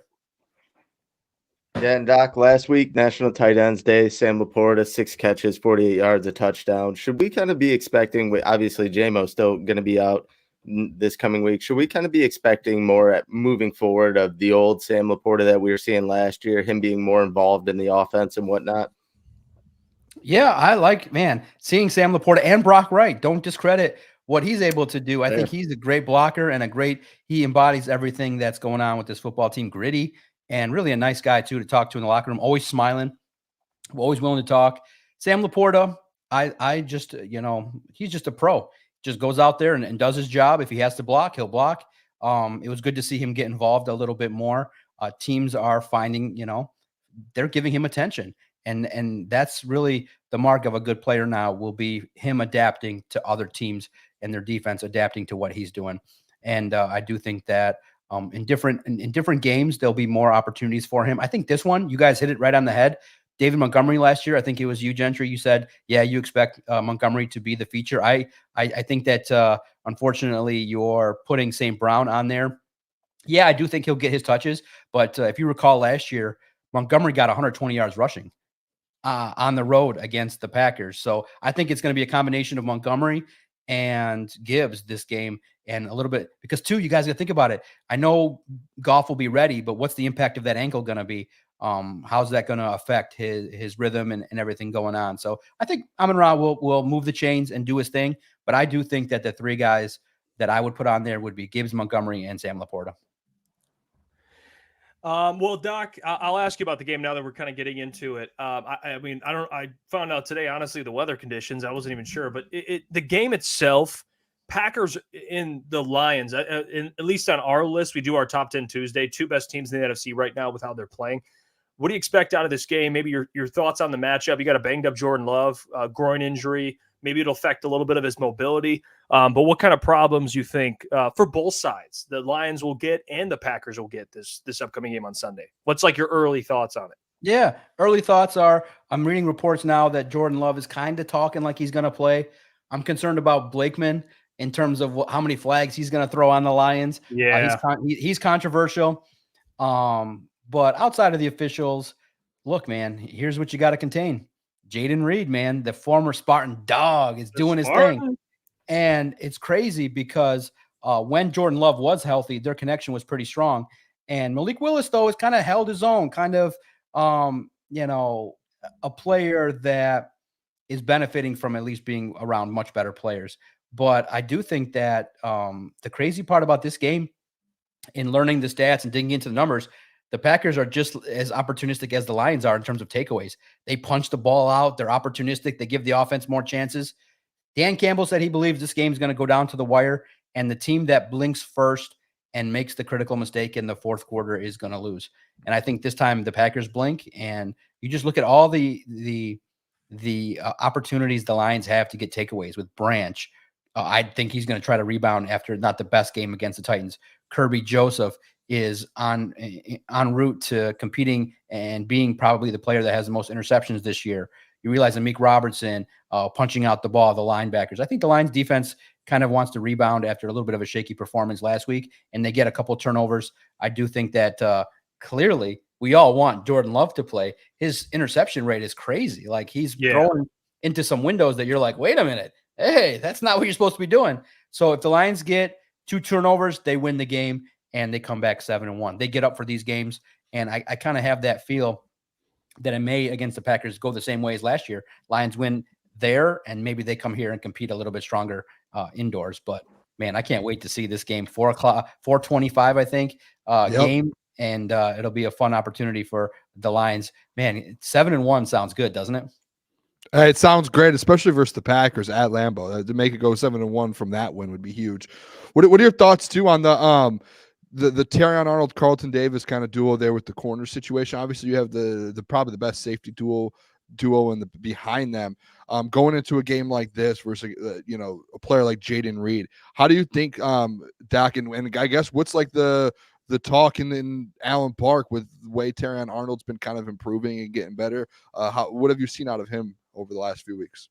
Yeah, and Doc, last week, National Tight Ends Day, Sam Laporta, 6 catches, 48 yards, a touchdown. Should we kind of be expecting, obviously J-Mo's still going to be out this coming week, should we kind of be expecting more moving forward of the old Sam Laporta that we were seeing last year, him being more involved in the offense and whatnot? Yeah, I like, seeing Sam Laporta and Brock Wright. Don't discredit what he's able to do. I think he's a great blocker and he embodies everything that's going on with this football team. Gritty and really a nice guy too to talk to in the locker room. Always smiling, always willing to talk. Sam Laporta, I just, he's just a pro. Just goes out there and does his job. If he has to block, he'll block. It was good to see him get involved a little bit more. Teams are finding, they're giving him attention. And that's really the mark of a good player now, will be him adapting to other teams and their defense adapting to what he's doing. And I do think that in different games, there'll be more opportunities for him. I think this one, you guys hit it right on the head. David Montgomery last year, I think it was you, Gentry. You said, yeah, you expect Montgomery to be the feature. I think that unfortunately you're putting St. Brown on there. Yeah, I do think he'll get his touches. But if you recall last year, Montgomery got 120 yards rushing on the road against the Packers. So I think it's going to be a combination of Montgomery and Gibbs this game, and a little bit because too, you guys got to think about it. I know Goff will be ready, but what's the impact of that ankle going to be? How's that going to affect his rhythm and everything going on? So I think Amon-Ra will move the chains and do his thing, but I do think that the 3 guys that I would put on there would be Gibbs, Montgomery, and Sam Laporta. Well, Doc, I'll ask you about the game now that we're kind of getting into it. I found out today, honestly, the weather conditions, I wasn't even sure, but the game itself, Packers in the Lions, at least on our list, we do our top 10 Tuesday, 2 best teams in the NFC right now with how they're playing. What do you expect out of this game? Maybe your thoughts on the matchup. You got a banged up Jordan Love, groin injury. Maybe it'll affect a little bit of his mobility. But what kind of problems you think for both sides the Lions will get and the Packers will get this upcoming game on Sunday? What's like your early thoughts on it? Yeah, early thoughts are I'm reading reports now that Jordan Love is kind of talking like he's going to play. I'm concerned about Blakeman in terms of how many flags he's going to throw on the Lions. Yeah, he's controversial. But outside of the officials, look, man, here's what you got to contain. Jaden Reed, man, the former Spartan dog, is doing his thing. And it's crazy because when Jordan Love was healthy, their connection was pretty strong. And Malik Willis, though, has kind of held his own, kind of, a player that is benefiting from at least being around much better players. But I do think that the crazy part about this game, in learning the stats and digging into the numbers, the Packers are just as opportunistic as the Lions are in terms of takeaways. They punch the ball out. They're opportunistic. They give the offense more chances. Dan Campbell said he believes this game is going to go down to the wire, and the team that blinks first and makes the critical mistake in the fourth quarter is going to lose. And I think this time the Packers blink, and you just look at all the opportunities the Lions have to get takeaways with Branch. I think he's going to try to rebound after not the best game against the Titans. Kirby Joseph is en route to competing and being probably the player that has the most interceptions this year. You realize Amik Robertson punching out the ball, the linebackers. I think the Lions defense kind of wants to rebound after a little bit of a shaky performance last week, and they get a couple turnovers. I do think that clearly we all want Jordan Love to play. His interception rate is crazy. Like he's throwing into some windows that you're like, wait a minute. Hey, that's not what you're supposed to be doing. So if the Lions get 2 turnovers, they win the game and they come back 7-1. They get up for these games. And I kind of have that feel that it may against the Packers go the same way as last year. Lions win there, and maybe they come here and compete a little bit stronger indoors. But man, I can't wait to see this game. 4:25, I think, game. And it'll be a fun opportunity for the Lions. Man, 7-1 sounds good, doesn't it? It sounds great, especially versus the Packers at Lambeau. To make it go 7-1 from that win would be huge. What are your thoughts too on the Terrion Arnold, Carlton Davis kind of duo there with the corner situation? Obviously, you have the probably the best safety duo and behind them. Going into a game like this versus a player like Jaden Reed, how do you think Dak and I guess what's like the talk in Allen Park with the way Terrion Arnold's been kind of improving and getting better? What have you seen out of him over the last few weeks?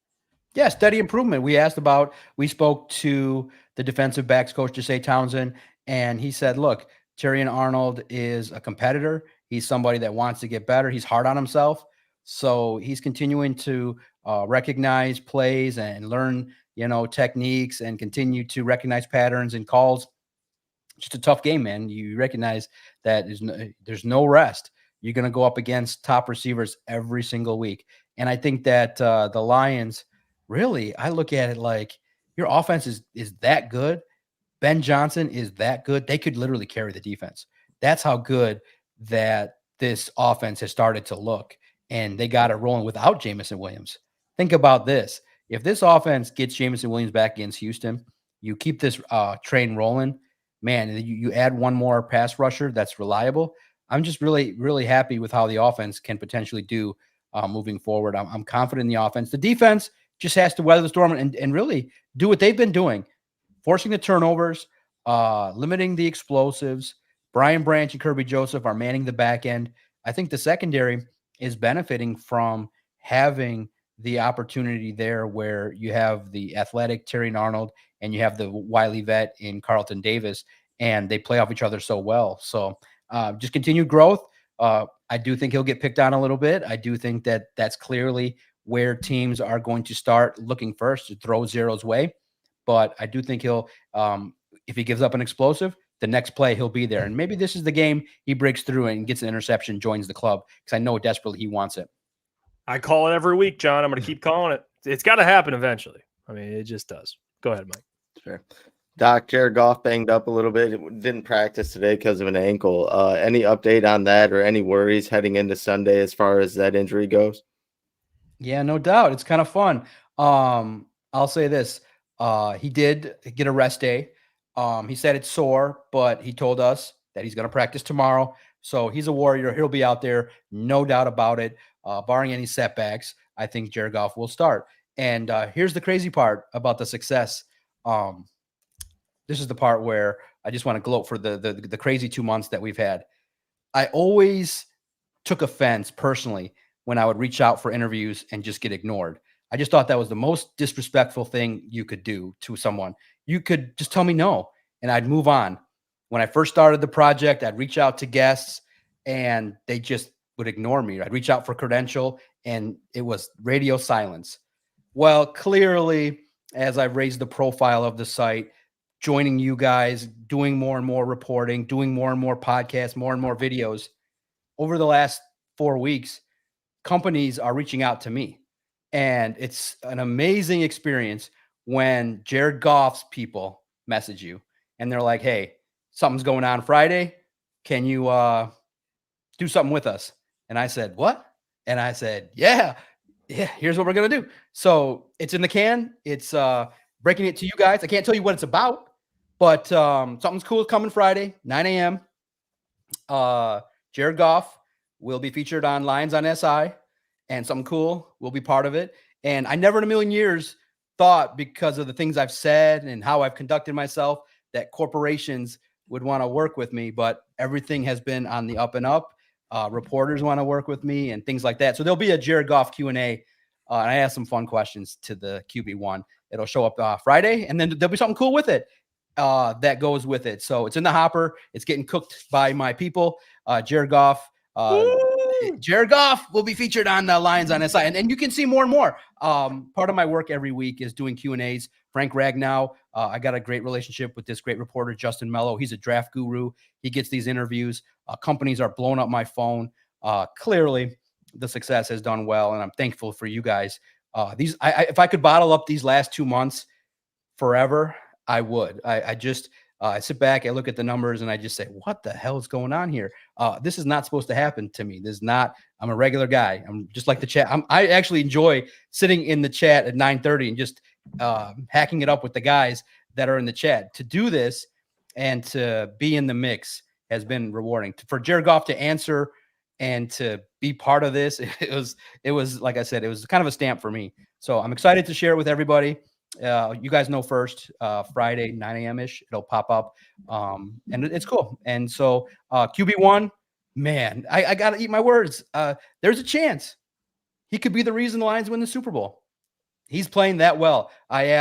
Yeah, steady improvement. We spoke to the defensive backs coach, Jesse Townsend, and he said, look, Terrion Arnold is a competitor. He's somebody that wants to get better. He's hard on himself. So he's continuing to recognize plays and learn, techniques and continue to recognize patterns and calls. Just a tough game, man. You recognize that there's no rest. You're going to go up against top receivers every single week. And I think that the Lions, really, I look at it like your offense is that good. Ben Johnson is that good. They could literally carry the defense. That's how good that this offense has started to look. And they got it rolling without Jameson Williams. Think about this. If this offense gets Jameson Williams back against Houston, you keep this train rolling, man, you add one more pass rusher that's reliable. I'm just really, really happy with how the offense can potentially do moving forward. I'm confident in the offense. The defense just has to weather the storm and really do what they've been doing, forcing the turnovers, limiting the explosives. Brian Branch and Kirby Joseph are manning the back end. I think the secondary is benefiting from having the opportunity there where you have the athletic Terrion Arnold and you have the wily vet in Carlton Davis, and they play off each other so well. So just continued growth. I do think he'll get picked on a little bit. I do think that that's clearly where teams are going to start looking first to throw zeros way. But I do think he'll, if he gives up an explosive, the next play he'll be there. And maybe this is the game he breaks through and gets an interception, joins the club, because I know desperately he wants it. I call it every week, John. I'm going to keep calling it. It's got to happen eventually. I mean, it just does. Go ahead, Mike. Sure. Doc, Jared Goff banged up a little bit. Didn't practice today because of an ankle. Any update on that or any worries heading into Sunday as far as that injury goes? Yeah, no doubt. It's kind of fun. I'll say this. He did get a rest day. He said it's sore, but he told us that he's going to practice tomorrow. So he's a warrior. He'll be out there, no doubt about it. Barring any setbacks, I think Jared Goff will start. And here's the crazy part about the success. This is the part where I just want to gloat for the crazy 2 months that we've had. I always took offense personally when I would reach out for interviews and just get ignored. I just thought that was the most disrespectful thing you could do to someone. You could just tell me no, and I'd move on. When I first started the project, I'd reach out to guests and they just would ignore me. I'd reach out for credential and it was radio silence. Well, clearly, as I've raised the profile of the site, joining you guys, doing more and more reporting, doing more and more podcasts, more and more videos, over the last 4 weeks, companies are reaching out to me. And it's an amazing experience when Jared Goff's people message you and they're like, hey, something's going on Friday. Can you do something with us? And I said, what? And I said, yeah, here's what we're going to do. So it's in the can. It's breaking it to you guys. I can't tell you what it's about, but something's cool coming Friday, 9 a.m. Jared Goff will be featured on Lines on SI, and something cool will be part of it. And I never in a million years thought, because of the things I've said and how I've conducted myself, that corporations would want to work with me, but everything has been on the up and up. Reporters want to work with me and things like that. So there'll be a Jared Goff Q&A. And I asked some fun questions to the QB1. It'll show up Friday, and then there'll be something cool with it that goes with it. So it's in the hopper. It's getting cooked by my people. Jared Goff. Jared Goff will be featured on the Lions on SI, and you can see more and more. Part of my work every week is doing Q&As. Frank Ragnow, I got a great relationship with this great reporter, Justin Mello. He's a draft guru. He gets these interviews. Companies are blowing up my phone. Clearly, the success has done well, and I'm thankful for you guys. If I could bottle up these last 2 months forever, I would. I sit back, I look at the numbers, and I just say, what the hell is going on here? This is not supposed to happen to me. I'm a regular guy. I'm just like the chat. I actually enjoy sitting in the chat at 9:30 and just hacking it up with the guys that are in the chat. To do this and to be in the mix has been rewarding. For Jared Goff to answer and to be part of this, it was like I said, it was kind of a stamp for me. So I'm excited to share it with everybody. You guys know first, Friday, 9 a.m. ish, it'll pop up. And it's cool. And so, QB1, man, I got to eat my words. There's a chance he could be the reason the Lions win the Super Bowl. He's playing that well. I've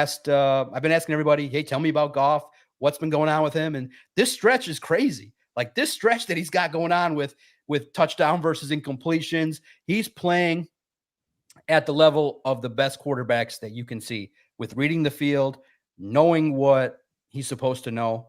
been asking everybody, hey, tell me about Goff. What's been going on with him? And this stretch is crazy. Like this stretch that he's got going on with touchdown versus incompletions. He's playing at the level of the best quarterbacks that you can see, with reading the field, knowing what he's supposed to know.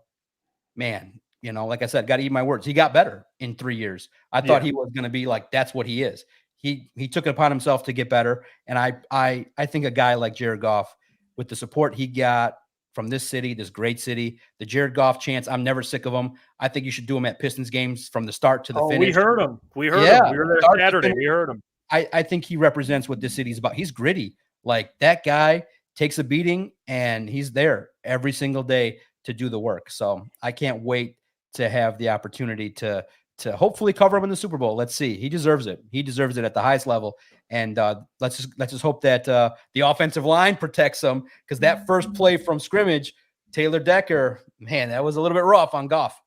Man, like I said, got to eat my words. He got better in 3 years. I thought he was going to be like, that's what he is. He took it upon himself to get better. And I think a guy like Jared Goff, with the support he got from this city, this great city, the Jared Goff chants, I'm never sick of him. I think you should do him at Pistons games from the start to the finish. We heard him. We heard him. We were there Saturday. We heard him. I think he represents what this city's about. He's gritty. Like that guy takes a beating and he's there every single day to do the work. So I can't wait to have the opportunity to hopefully cover him in the Super Bowl. Let's see. He deserves it. He deserves it at the highest level. And let's just hope that the offensive line protects him, because that first play from scrimmage, Taylor Decker, man, that was a little bit rough on Goff.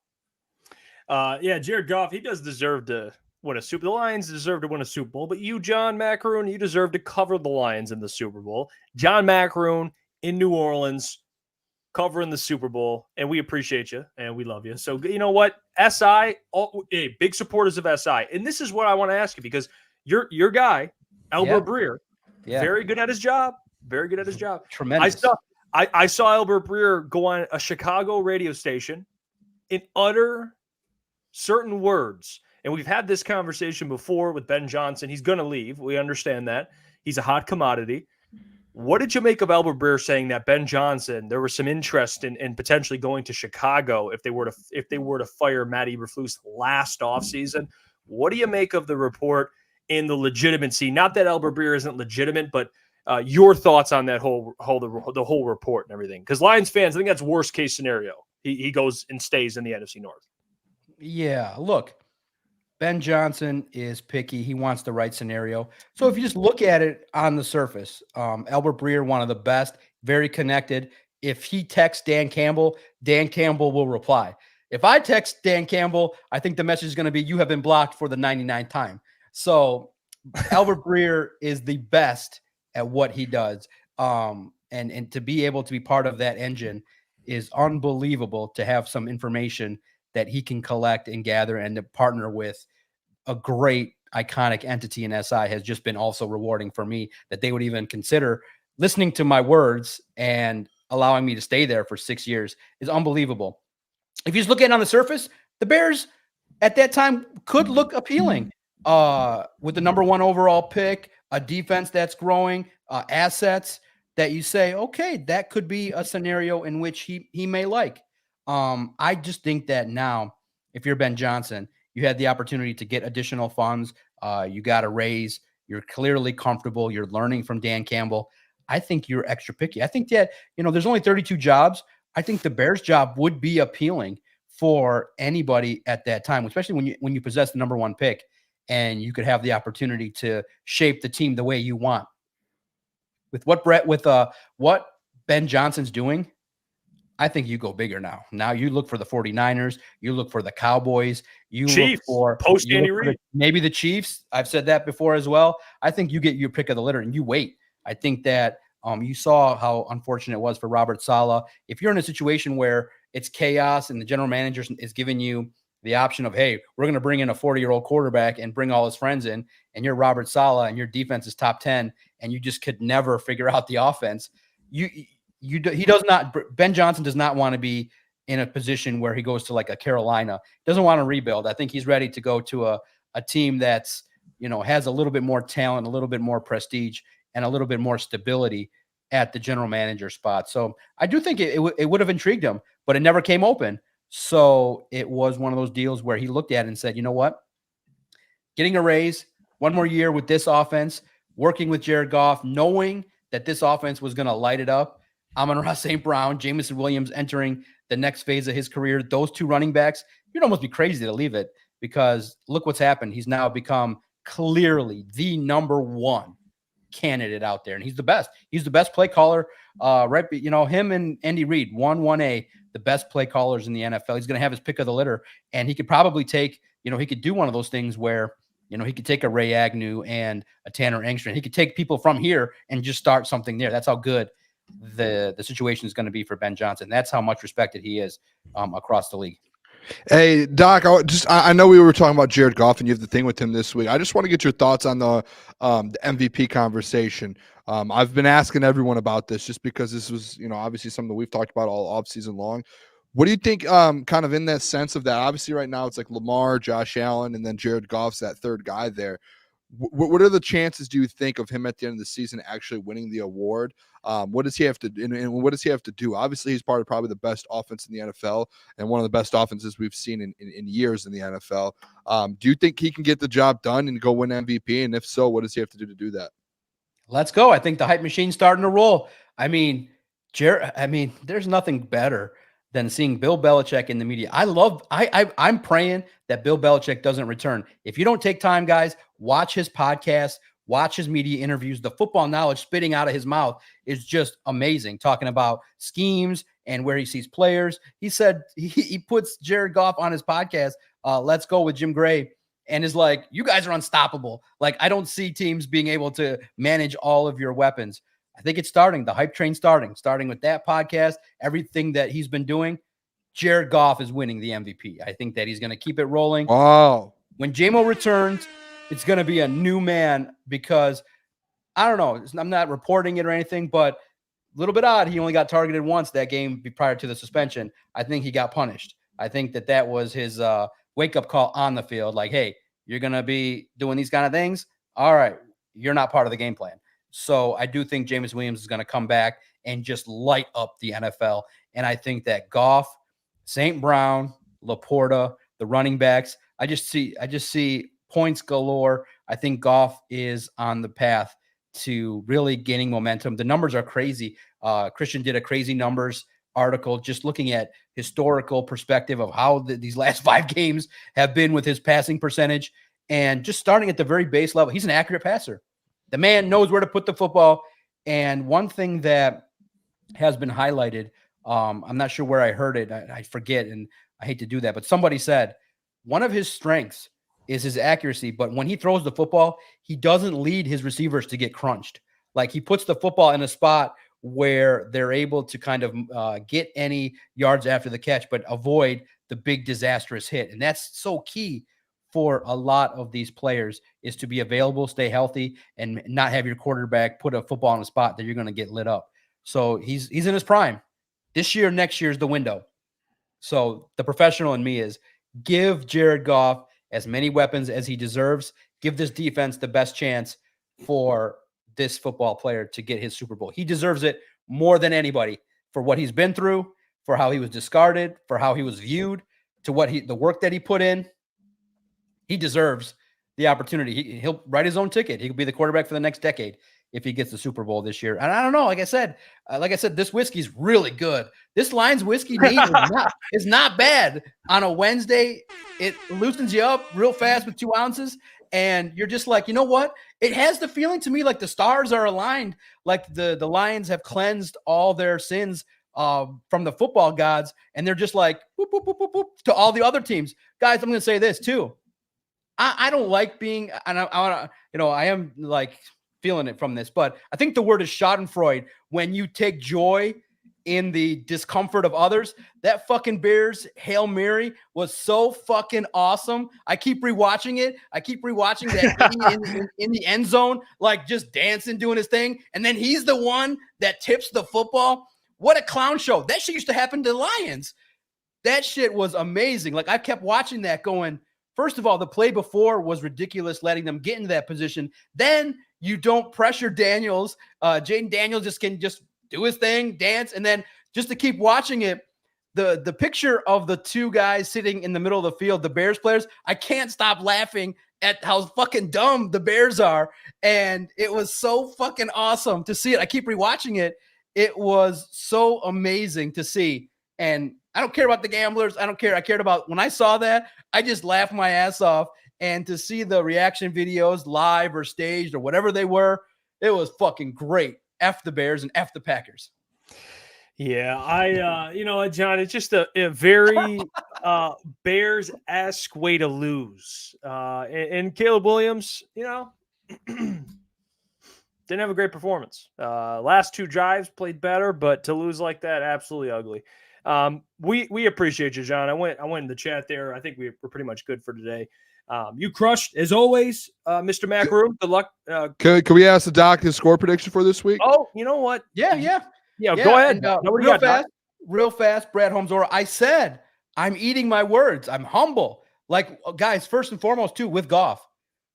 Jared Goff, he does deserve to win a Super Bowl. The Lions deserve to win a Super Bowl, but you, John Maakaron, you deserve to cover the Lions in the Super Bowl. John Maakaron in New Orleans covering the Super Bowl, and we appreciate you and we love you. So you know what? SI, big supporters of SI. And this is what I want to ask you, because your guy, Albert Breer, very good at his job. Very good at his job. Tremendous. I saw Albert Breer go on a Chicago radio station and utter certain words. And we've had this conversation before with Ben Johnson. He's going to leave. We understand that. He's a hot commodity. What did you make of Albert Breer saying that Ben Johnson, there was some interest in potentially going to Chicago if they were to fire Matt Eberflus last offseason? What do you make of the report and the legitimacy? Not that Albert Breer isn't legitimate, but your thoughts on that whole report and everything. Because Lions fans, I think that's worst case scenario. He goes and stays in the NFC North. Yeah, look, Ben Johnson is picky. He wants the right scenario. So if you just look at it on the surface, Albert Breer, one of the best, very connected. If he texts Dan Campbell will reply. If I text Dan Campbell, I think the message is going to be, you have been blocked for the 99th time. So Albert Breer is the best at what he does. And to be able to be part of that engine is unbelievable, to have some information that he can collect and gather, and to partner with a great iconic entity in SI has just been also rewarding for me, that they would even consider listening to my words and allowing me to stay there for 6 years is unbelievable. If you just look at it on the surface, the Bears at that time could look appealing with the number 1 overall pick, a defense that's growing, assets that you say, okay, that could be a scenario in which he may like. I just think that now, if you're Ben Johnson, you had the opportunity to get additional funds. You got a raise. You're clearly comfortable. You're learning from Dan Campbell. I think you're extra picky. I think that, there's only 32 jobs. I think the Bears job would be appealing for anybody at that time, especially when you possess the number 1 pick and you could have the opportunity to shape the team the way you want. With what Ben Johnson's doing, I think you go bigger now. Now you look for the 49ers, you look for the Cowboys, you Chiefs, look for post Andy Reid. Maybe the Chiefs. I've said that before as well. I think you get your pick of the litter and you wait. I think that you saw how unfortunate it was for Robert Saleh. If you're in a situation where it's chaos and the general manager is giving you the option of, hey, we're going to bring in a 40-year-old quarterback and bring all his friends in, and you're Robert Saleh and your defense is top 10, and you just could never figure out the offense, Ben Johnson does not want to be in a position where he goes to like a Carolina. Doesn't want to rebuild. I think he's ready to go to a team that's, has a little bit more talent, a little bit more prestige, and a little bit more stability at the general manager spot. So I do think it would have intrigued him, but it never came open. So it was one of those deals where he looked at it and said, you know what? Getting a raise, 1 more year with this offense, working with Jared Goff, knowing that this offense was going to light it up. Amon-Ra St. Brown, Jameson Williams entering the next phase of his career. Those 2 running backs, you'd almost be crazy to leave it, because look what's happened. He's now become clearly the number 1 candidate out there, and he's the best. He's the best play caller. Him and Andy Reid, 1A, the best play callers in the NFL. He's going to have his pick of the litter, and he could probably take, he could do one of those things where, he could take a Ray Agnew and a Tanner Engstrand. He could take people from here and just start something there. That's how good the situation is going to be for Ben Johnson. That's how much respected he is across the league. Hey, Doc, I know we were talking about Jared Goff and you have the thing with him this week. I just want to get your thoughts on the MVP conversation. I've been asking everyone about this just because this was, obviously something that we've talked about all offseason long. What do you think, kind of in that sense of that? Obviously, right now it's like Lamar, Josh Allen, and then Jared Goff's that third guy there. What are the chances, do you think, of him at the end of the season actually winning the award? What does he have to do? And what does he have to do? Obviously, he's part of probably the best offense in the NFL and one of the best offenses we've seen in years in the NFL. Do you think he can get the job done and go win MVP? And if so, what does he have to do to do that? Let's go. I think the hype machine's starting to roll. There's nothing better than seeing Bill Belichick in the media. I'm praying that Bill Belichick doesn't return. If you don't take time, guys, watch his podcast, watch his media interviews. The football knowledge spitting out of his mouth is just amazing, talking about schemes and where he sees players. He said he puts Jared Goff on his podcast, Let's Go with Jim Gray, and is like, you guys are unstoppable. Like, I don't see teams being able to manage all of your weapons. I think it's starting. The hype train starting with that podcast, everything that he's been doing. Jared Goff is winning the MVP. I think that he's going to keep it rolling. Wow. When J-Mo returns, it's going to be a new man, because I don't know. I'm not reporting it or anything, but a little bit odd. He only got targeted once that game prior to the suspension. I think he got punished. I think that was his wake-up call on the field. Like, hey, you're going to be doing these kind of things? All right, you're not part of the game plan. So I do think Jameson Williams is going to come back and just light up the NFL. And I think that Goff, St. Brown, Laporta, the running backs, I just see points galore. I think Goff is on the path to really gaining momentum. The numbers are crazy. Christian did a crazy numbers article, just looking at historical perspective of how these last 5 games have been with his passing percentage, and just starting at the very base level. He's an accurate passer. The man knows where to put the football. And one thing that has been highlighted, I'm not sure where I heard it. I forget, and I hate to do that, but somebody said one of his strengths is his accuracy, but when he throws the football, he doesn't lead his receivers to get crunched. Like, he puts the football in a spot where they're able to kind of get any yards after the catch, but avoid the big disastrous hit. And that's so key for a lot of these players, is to be available, stay healthy, and not have your quarterback put a football in a spot that you're going to get lit up. So he's in his prime. This year, next year is the window. So the professional in me is give Jared Goff as many weapons as he deserves. Give this defense the best chance for this football player to get his Super Bowl. He deserves it more than anybody for what he's been through, for how he was discarded, for how he was viewed, to the work that he put in. He deserves the opportunity. He'll write his own ticket. He could be the quarterback for the next decade if he gets the Super Bowl this year. And I don't know. Like I said, this whiskey's really good. This Lions whiskey neat is not bad on a Wednesday. It loosens you up real fast with 2 ounces. And you're just like, you know what? It has the feeling to me like the stars are aligned, like the Lions have cleansed all their sins from the football gods. And they're just like, whoop, whoop, whoop, whoop, whoop, to all the other teams. Guys, I'm going to say this too. I don't like being, and I am like feeling it from this, but I think the word is schadenfreude when you take joy in the discomfort of others. That fucking Bears Hail Mary was so fucking awesome. I keep rewatching it. I keep rewatching that in the end zone, like just dancing, doing his thing. And then he's the one that tips the football. What a clown show. That shit used to happen to the Lions. That shit was amazing. Like, I kept watching that going, first of all, the play before was ridiculous, letting them get into that position. Then you don't pressure Daniels. Jaden Daniels just can just do his thing, dance, and then just to keep watching it, the picture of the 2 guys sitting in the middle of the field, the Bears players, I can't stop laughing at how fucking dumb the Bears are. And it was so fucking awesome to see it. I keep rewatching it. It was so amazing to see. And I don't care about the gamblers. I don't care. I cared about when I saw that, I just laughed my ass off. And to see the reaction videos live or staged or whatever they were, it was fucking great. F the Bears and F the Packers. Yeah, John, it's just a very Bears-esque way to lose. And Caleb Williams, didn't have a great performance. Last 2 drives played better, but to lose like that, absolutely ugly. We appreciate you, John. I went in the chat there. I think we're pretty much good for today. You crushed as always, Mr. Maakaron. Good luck. Can we ask the doc his score prediction for this week? Oh, you know what? Yeah. Go ahead. And, real fast, Brad Holmes-Ora. I said I'm eating my words. I'm humble. Like, guys, first and foremost, too, with Goff.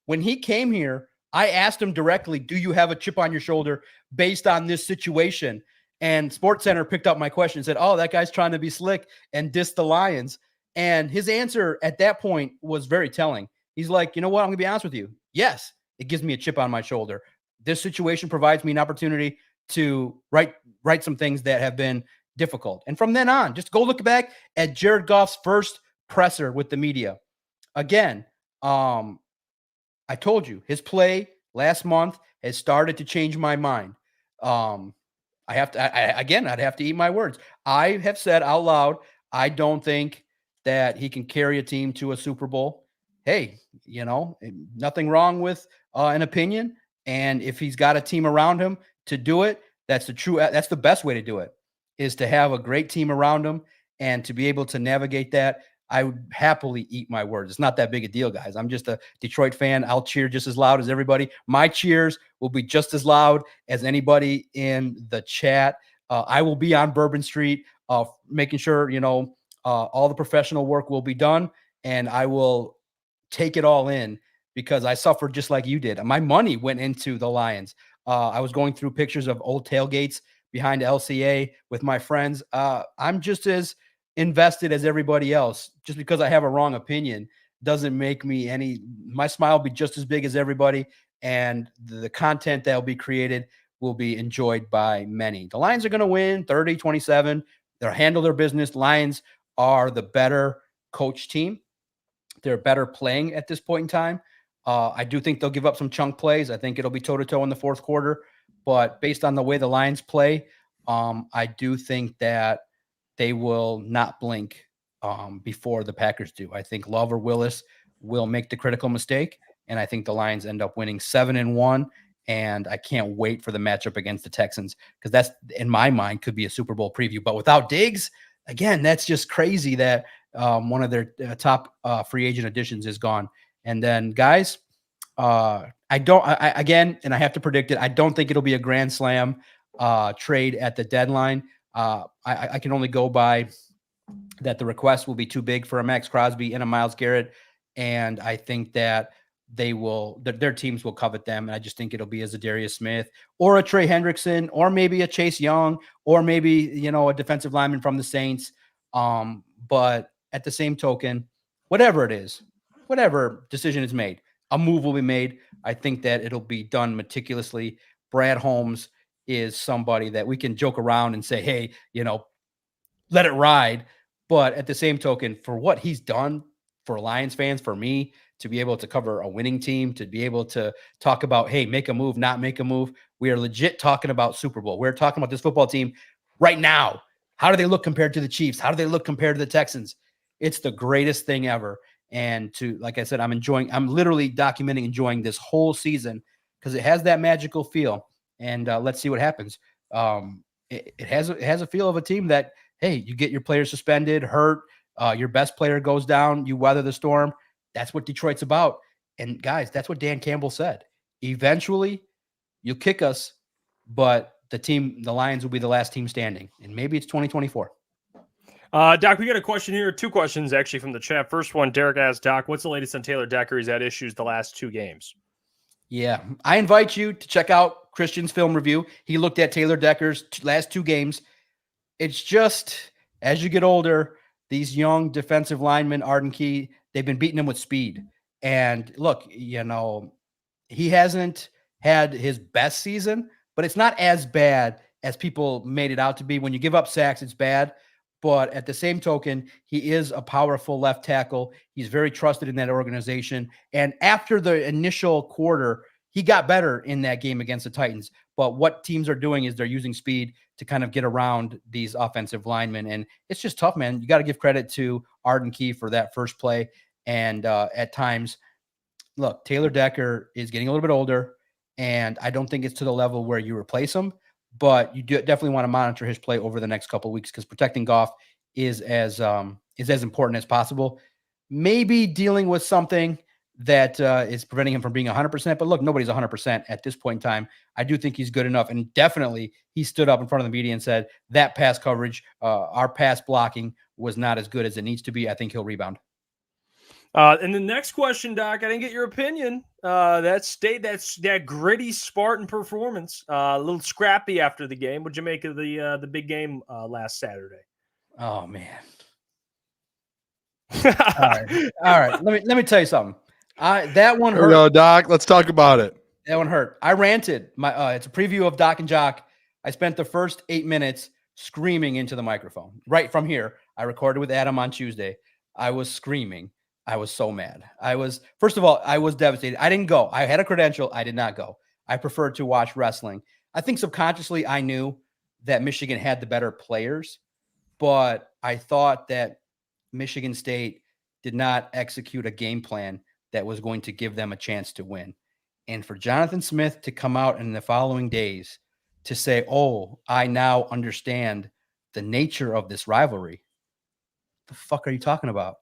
When he came here, I asked him directly, do you have a chip on your shoulder based on this situation? And SportsCenter picked up my question and said, oh, that guy's trying to be slick and diss the Lions. And his answer at that point was very telling. He's like, you know what? I'm going to be honest with you. Yes, it gives me a chip on my shoulder. This situation provides me an opportunity to write some things that have been difficult. And from then on, just go look back at Jared Goff's first presser with the media. Again, I told you, his play last month has started to change my mind. I'd have to eat my words. I have said out loud, I don't think that he can carry a team to a Super Bowl. Hey, nothing wrong with an opinion. And if he's got a team around him to do it, that's the best way to do it, is to have a great team around him and to be able to navigate that. I would happily eat my words. It's not that big a deal, guys. I'm just a Detroit fan. I'll cheer just as loud as everybody. My cheers will be just as loud as anybody in the chat. I will be on Bourbon Street, making sure, all the professional work will be done, and I will take it all in because I suffered just like you did. My money went into the Lions. I was going through pictures of old tailgates behind LCA with my friends. I'm just as invested as everybody else. Just because I have a wrong opinion doesn't make me my smile will be just as big as everybody, and the content that will be created will be enjoyed by many. The Lions are going to win 30-27. They'll handle their business. Lions are the better coach team. They're better playing at this point in time. I do think they'll give up some chunk plays. I think it'll be toe-to-toe in the fourth quarter. But based on the way the Lions play, I do think that they will not blink before the Packers do. I think Love or Willis will make the critical mistake, and I think the Lions end up winning 7-1. And I can't wait for the matchup against the Texans, because that's, in my mind, could be a Super Bowl preview. But without Diggs, again, that's just crazy that one of their top free agent additions is gone. And then, guys, again, and I have to predict it, I don't think it'll be a grand slam trade at the deadline. I can only go by that the request will be too big for a Max Crosby and a Myles Garrett. And I think that their teams will covet them. And I just think it'll be a Za'Darius Smith or a Trey Hendrickson or maybe a Chase Young or maybe, a defensive lineman from the Saints. But at the same token, whatever it is, whatever decision is made, a move will be made. I think that it'll be done meticulously. Brad Holmes is somebody that we can joke around and say, hey, let it ride. But at the same token, for what he's done for Lions fans, for me, to be able to cover a winning team, to be able to talk about, hey, make a move, not make a move. We are legit talking about Super Bowl. We're talking about this football team right now. How do they look compared to the Chiefs? How do they look compared to the Texans? It's the greatest thing ever. And like I said, I'm literally documenting, enjoying this whole season because it has that magical feel. And let's see what happens. It has a feel of a team that, hey, you get your players suspended, hurt, your best player goes down, you weather the storm. That's what Detroit's about. And guys, that's what Dan Campbell said. Eventually, you'll kick us, but the Lions will be the last team standing. And maybe it's 2024. Doc, we got a question here. Two questions actually from the chat. First one, Derek asked, Doc, what's the latest on Taylor Decker? He's had issues the last 2 games. Yeah, I invite you to check out Christian's film review. He looked at Taylor Decker's last 2 games. It's just, as you get older, these young defensive linemen, Arden Key, they've been beating him with speed. And look, he hasn't had his best season, but it's not as bad as people made it out to be. When you give up sacks, it's bad. But at the same token, he is a powerful left tackle. He's very trusted in that organization. And after the initial quarter, he got better in that game against the Titans. But what teams are doing is they're using speed to kind of get around these offensive linemen. And it's just tough, man. You got to give credit to Arden Key for that first play. And at times, look, Taylor Decker is getting a little bit older, and I don't think it's to the level where you replace him. But you definitely want to monitor his play over the next couple of weeks because protecting Goff is as important as possible. Maybe dealing with something that is preventing him from being 100%. But look, nobody's 100% at this point in time. I do think he's good enough. And definitely he stood up in front of the media and said that pass coverage, our pass blocking was not as good as it needs to be. I think he'll rebound. And the next question, Doc, I didn't get your opinion. That gritty Spartan performance, a little scrappy after the game. What'd you make of the big game last Saturday? Oh man. All right. Let me tell you something. That one hurt. No, Doc, let's talk about it. That one hurt. I ranted. It's a preview of Doc and Jock. I spent the first 8 minutes screaming into the microphone. Right from here. I recorded with Adam on Tuesday. I was screaming. I was so mad. First of all, I was devastated. I didn't go. I had a credential. I did not go. I preferred to watch wrestling. I think subconsciously I knew that Michigan had the better players, but I thought that Michigan State did not execute a game plan that was going to give them a chance to win. And for Jonathan Smith to come out in the following days to say, oh, I now understand the nature of this rivalry. The fuck are you talking about?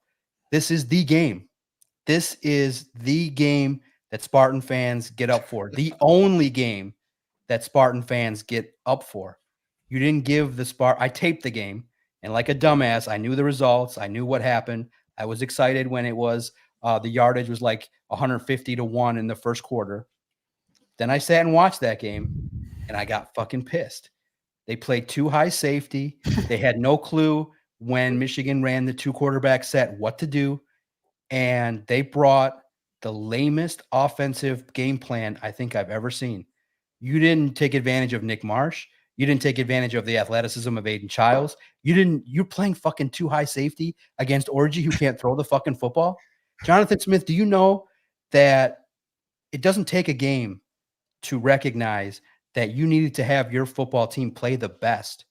This is the game. This is the game that Spartan fans get up for. The only game that Spartan fans get up for. You didn't give the I taped the game, and like a dumbass, I knew the results. I knew what happened. I was excited when it was the yardage was like 150-1 in the first quarter. Then I sat and watched that game, and I got fucking pissed. They played too high safety. They had no clue when Michigan ran the 2-quarterback set what to do, and they brought the lamest offensive game plan I think I've ever seen. You didn't take advantage of Nick Marsh. You didn't take advantage of the athleticism of Aiden Childs. You're playing fucking too high safety against Orji, who can't throw the fucking football. Jonathan Smith, do you know that it doesn't take a game to recognize that you needed to have your football team play the best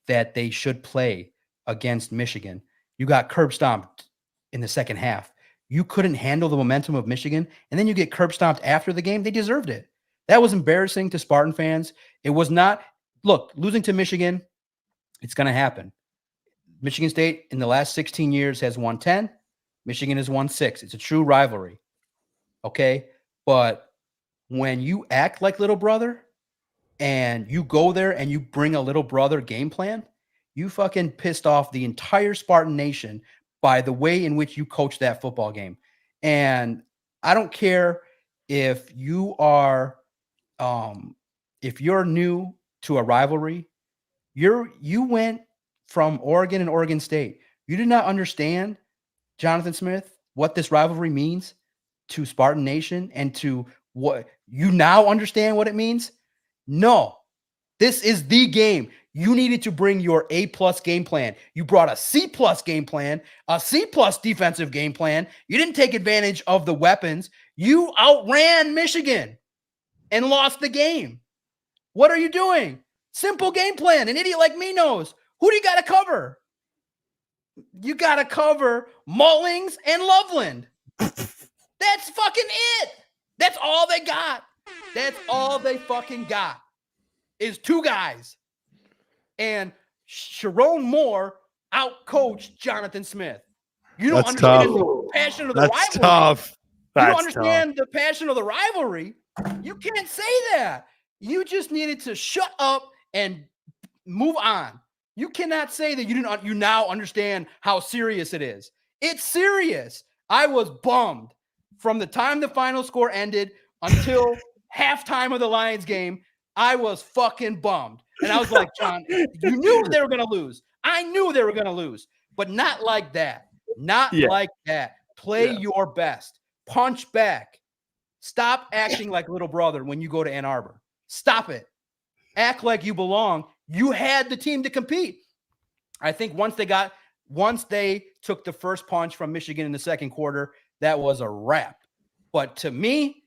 that they should play against Michigan? You got curb stomped in the second half. You couldn't handle the momentum of Michigan, and then you get curb stomped after the game. They deserved it. That was embarrassing to Spartan fans. It was not. Look, losing to Michigan, it's going to happen. Michigan State in the last 16 years has won 10. Michigan has won 6. It's a true rivalry. Okay? But when you act like little brother and you go there and you bring a little brother game plan, you fucking pissed off the entire Spartan nation by the way in which you coach that football game. And I don't care if you are if you're new to a rivalry, you went from Oregon and Oregon State. You did not understand, Jonathan Smith, what this rivalry means to Spartan Nation and to what you now understand what it means. No, this is the game. You needed to bring your A+ game plan. You brought a C+ game plan, a C+ defensive game plan. You didn't take advantage of the weapons. You outran Michigan and lost the game. What are you doing? Simple game plan. An idiot like me knows. Who do you got to cover? You got to cover Mullings and Loveland. That's fucking it. That's all they got. That's all they fucking got is 2 guys. And Sharon Moore outcoached Jonathan Smith. You don't understand the passion of the rivalry. That's tough. You don't understand the passion of the rivalry. You can't say that. You just needed to shut up and move on. You cannot say that you now understand how serious it is. It's serious. I was bummed from the time the final score ended until halftime of the Lions game. I was fucking bummed. And I was like, John, you knew they were going to lose. I knew they were going to lose, but not like that. Not like that. Play your best. Punch back. Stop acting like little brother when you go to Ann Arbor. Stop it. Act like you belong. You had the team to compete. I think once they took the first punch from Michigan in the second quarter, that was a wrap. But to me,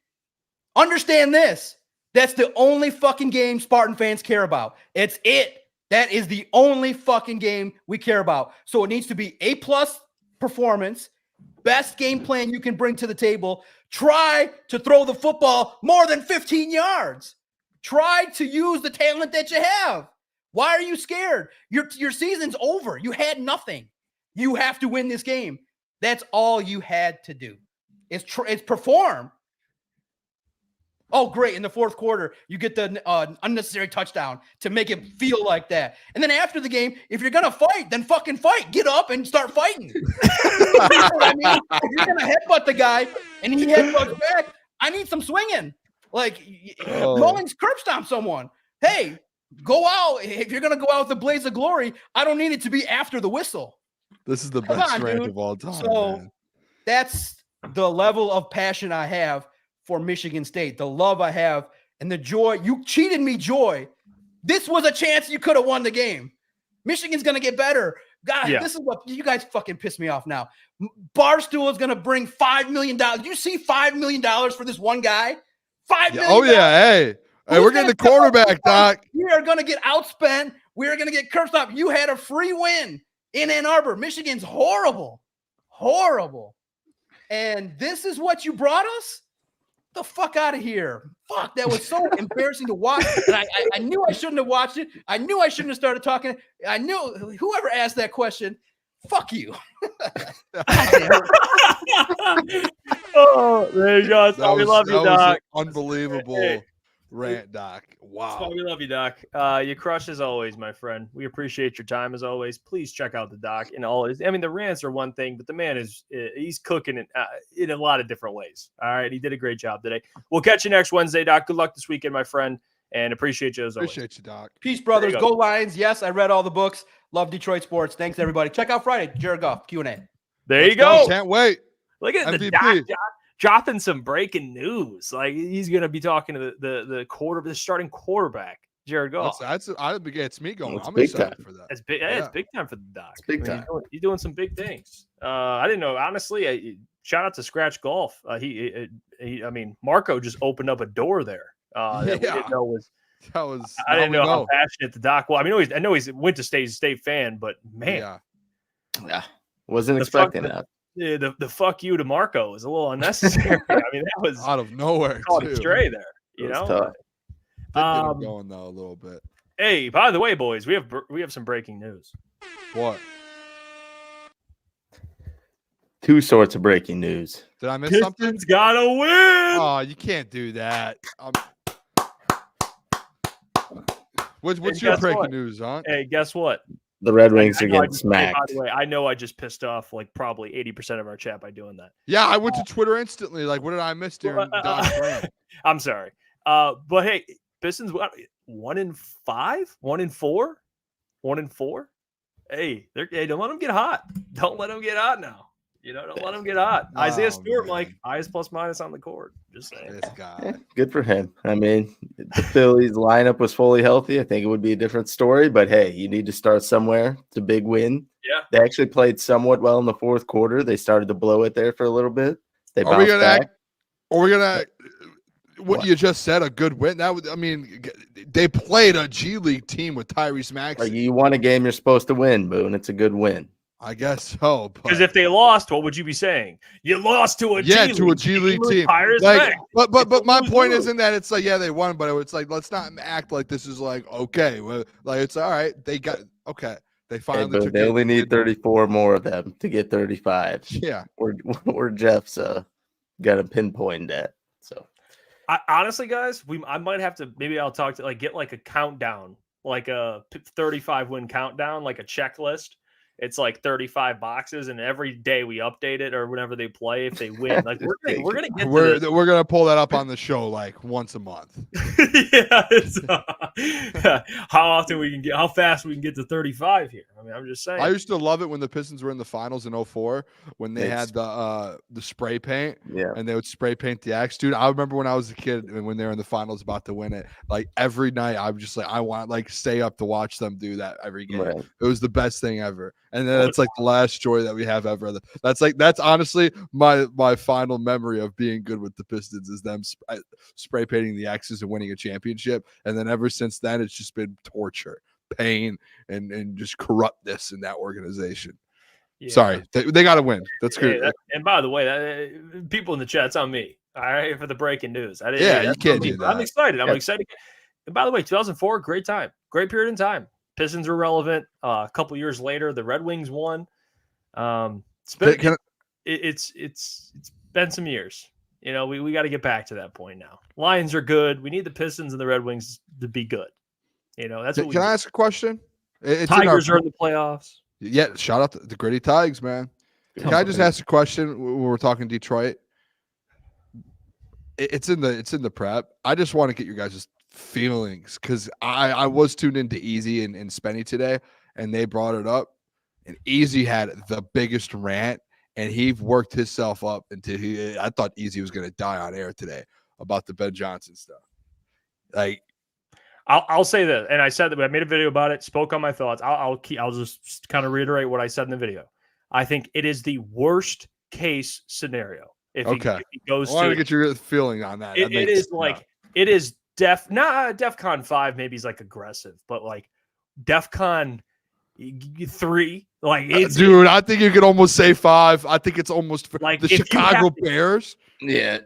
understand this. That's the only fucking game Spartan fans care about. It's it. That is the only fucking game we care about. So it needs to be A+ performance, best game plan you can bring to the table. Try to throw the football more than 15 yards. Try to use the talent that you have. Why are you scared? Your season's over. You had nothing. You have to win this game. That's all you had to do. It's perform. Oh, great. In the fourth quarter, you get the unnecessary touchdown to make it feel like that. And then after the game, if you're going to fight, then fucking fight. Get up and start fighting. You know what I mean? If you're going to headbutt the guy and he headbutts back, I need some swinging. Like, Mullings curb stomp someone. Hey, go out. If you're going to go out with the blaze of glory, I don't need it to be after the whistle. This is the best rant of all time. So man. That's the level of passion I have for Michigan State, the love I have and the joy. You cheated me, joy. This was a chance you could have won the game. Michigan's going to get better. God, This is what you guys fucking piss me off now. Barstool is going to bring $5 million. You see $5 million for this one guy? $5 million. Oh, yeah. Hey, we're getting the quarterback, Doc. We are going to get outspent. We are going to get cursed up. You had a free win in Ann Arbor. Michigan's horrible. Horrible. And this is what you brought us? The fuck out of here. Fuck, that was so embarrassing to watch. And I knew I shouldn't have watched it. I knew I shouldn't have started talking. I knew whoever asked that question, fuck you. Oh, there you go. We love you, Doc. Unbelievable rant, Doc. Wow. That's why we love you, Doc. You crush as always, my friend. We appreciate your time as always. Please check out the Doc and all. I mean, the rants are one thing, but the man he's cooking in a lot of different ways. All right, he did a great job today. We'll catch you next Wednesday, Doc. Good luck this weekend, my friend, and appreciate you as always. Appreciate you, Doc. Peace, brothers. Go Lions. Yes, I read all the books. Love Detroit sports. Thanks, everybody. Check out Friday, Jared Goff Q&A. There you go. Can't wait. Look at the Doc. Dropping some breaking news. Like he's going to be talking to the starting quarterback Jared Goff. It's me going. It's I'm big excited time. for that. It's big. It's big time for the Doc. It's big time. He's doing some big things. I didn't know. Honestly, shout out to Scratch Golf. I mean, Marco just opened up a door there. That we didn't know was. That was. I didn't know how passionate the Doc was. I mean, I know he's went to state fan, but man, yeah, wasn't expecting that. Yeah, the fuck you to Marco is a little unnecessary. I mean, that was out of nowhere. Caught it stray there. You know, tough. Going though a little bit. Hey, by the way, boys, we have some breaking news. What? Two sorts of breaking news. Did I miss Pistons something? Gotta win. Oh, you can't do that. What's your breaking news, huh? Hey, guess what? The Red Wings are getting smacked. By the way, I know I just pissed off like probably 80% of our chat by doing that. Yeah, I went to Twitter instantly. Like, what did I miss during Doc's rant? I'm sorry. But hey, Pistons 1-5, 1-4, 1-4. Hey, don't let them get hot. Don't let them get hot now. You know, don't let them get hot. Isaiah Stewart, Mike, highest plus minus on the court. Just saying. This guy. Yeah, good for him. I mean, the Phillies lineup was fully healthy. I think it would be a different story, but hey, you need to start somewhere. It's a big win. Yeah. They actually played somewhat well in the fourth quarter. They started to blow it there for a little bit. They Are we gonna back. what you just said, a good win? That would, I mean, they played a G League team with Tyrese Maxey. Like, you won a game you're supposed to win, Boone. It's a good win. I guess so. Because if they lost, what would you be saying? You lost to a G League team. Like, but my point isn't that it's like, yeah, they won, but it's like, let's not act like this is like, okay, well, like it's all right. They got okay. They finally took they only need 34 more of them to get 35. Yeah. Or Jeff's got a pinpoint at. So honestly, guys, I might have to, maybe I'll talk to get like a countdown, like a 35 win countdown, like a checklist. It's like 35 boxes, and every day we update it, or whenever they play, if they win, like we're gonna pull that up on the show like once a month. Yeah, how fast we can get to 35 here. I mean, I'm just saying. I used to love it when the Pistons were in the finals in 2004 when they had the spray paint, and they would spray paint the X. Dude, I remember when I was a kid and when they were in the finals about to win it, like every night I was just like, I want like stay up to watch them do that every game. Right. It was the best thing ever. And then it's like the last joy that we have ever. That's honestly my final memory of being good with the Pistons is them spray painting the X's and winning a championship. And then ever since then, it's just been torture, pain, and just corruptness in that organization. Yeah. Sorry, they got to win. That's good. And by the way, people in the chat, it's on me. All right, for the breaking news. You can't do that. I'm excited. I'm excited. And by the way, 2004, great time, great period in time. Pistons were relevant. A couple years later, the Red Wings won. It's been some years. You know, we got to get back to that point now. Lions are good. We need the Pistons and the Red Wings to be good. You know, that's what we Can I ask a question? Tigers are in the playoffs. Yeah, shout out to the Gritty Tigers, man. Can I just ask a question when we're talking Detroit? It's in the prep. I just want to get your guys' feelings because I was tuned into Easy and Spenny today, and they brought it up, and Easy had the biggest rant, and he worked himself up into I thought Easy was going to die on air today about the Ben Johnson stuff. Like, I'll say that, and I said that I made a video about it, spoke on my thoughts. I'll just kind of reiterate what I said in the video. I think it is the worst case scenario. If he goes, I want to get your feeling on that. It is DEFCON 5 maybe is like aggressive, but like DEFCON 3, like it's dude, I think you could almost say 5. I think it's almost for like the Chicago Bears. Yeah.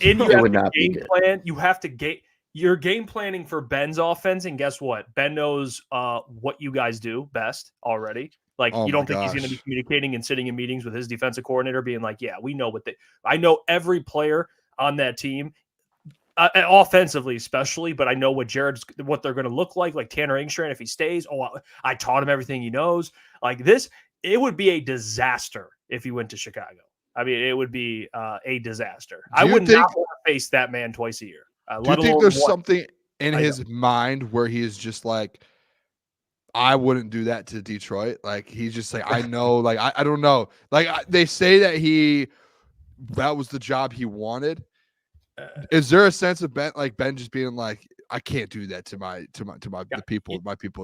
And you have to game plan. You have to you're game planning for Ben's offense, and guess what? Ben knows what you guys do best already. Like, you don't think he's going to be communicating and sitting in meetings with his defensive coordinator being like, yeah, we know I know every player on that team. Offensively, especially, but I know what they're going to look like Tanner Engstrand if he stays. I taught him everything he knows. Like this, it would be a disaster if he went to Chicago. I mean, it would be a disaster. I would not want to face that man twice a year. Do you think there's something in his mind where he is just like, I wouldn't do that to Detroit? Like, he's just like, I know, like, I don't know. Like, they say that that was the job he wanted. Is there a sense of Ben just being like, I can't do that to the people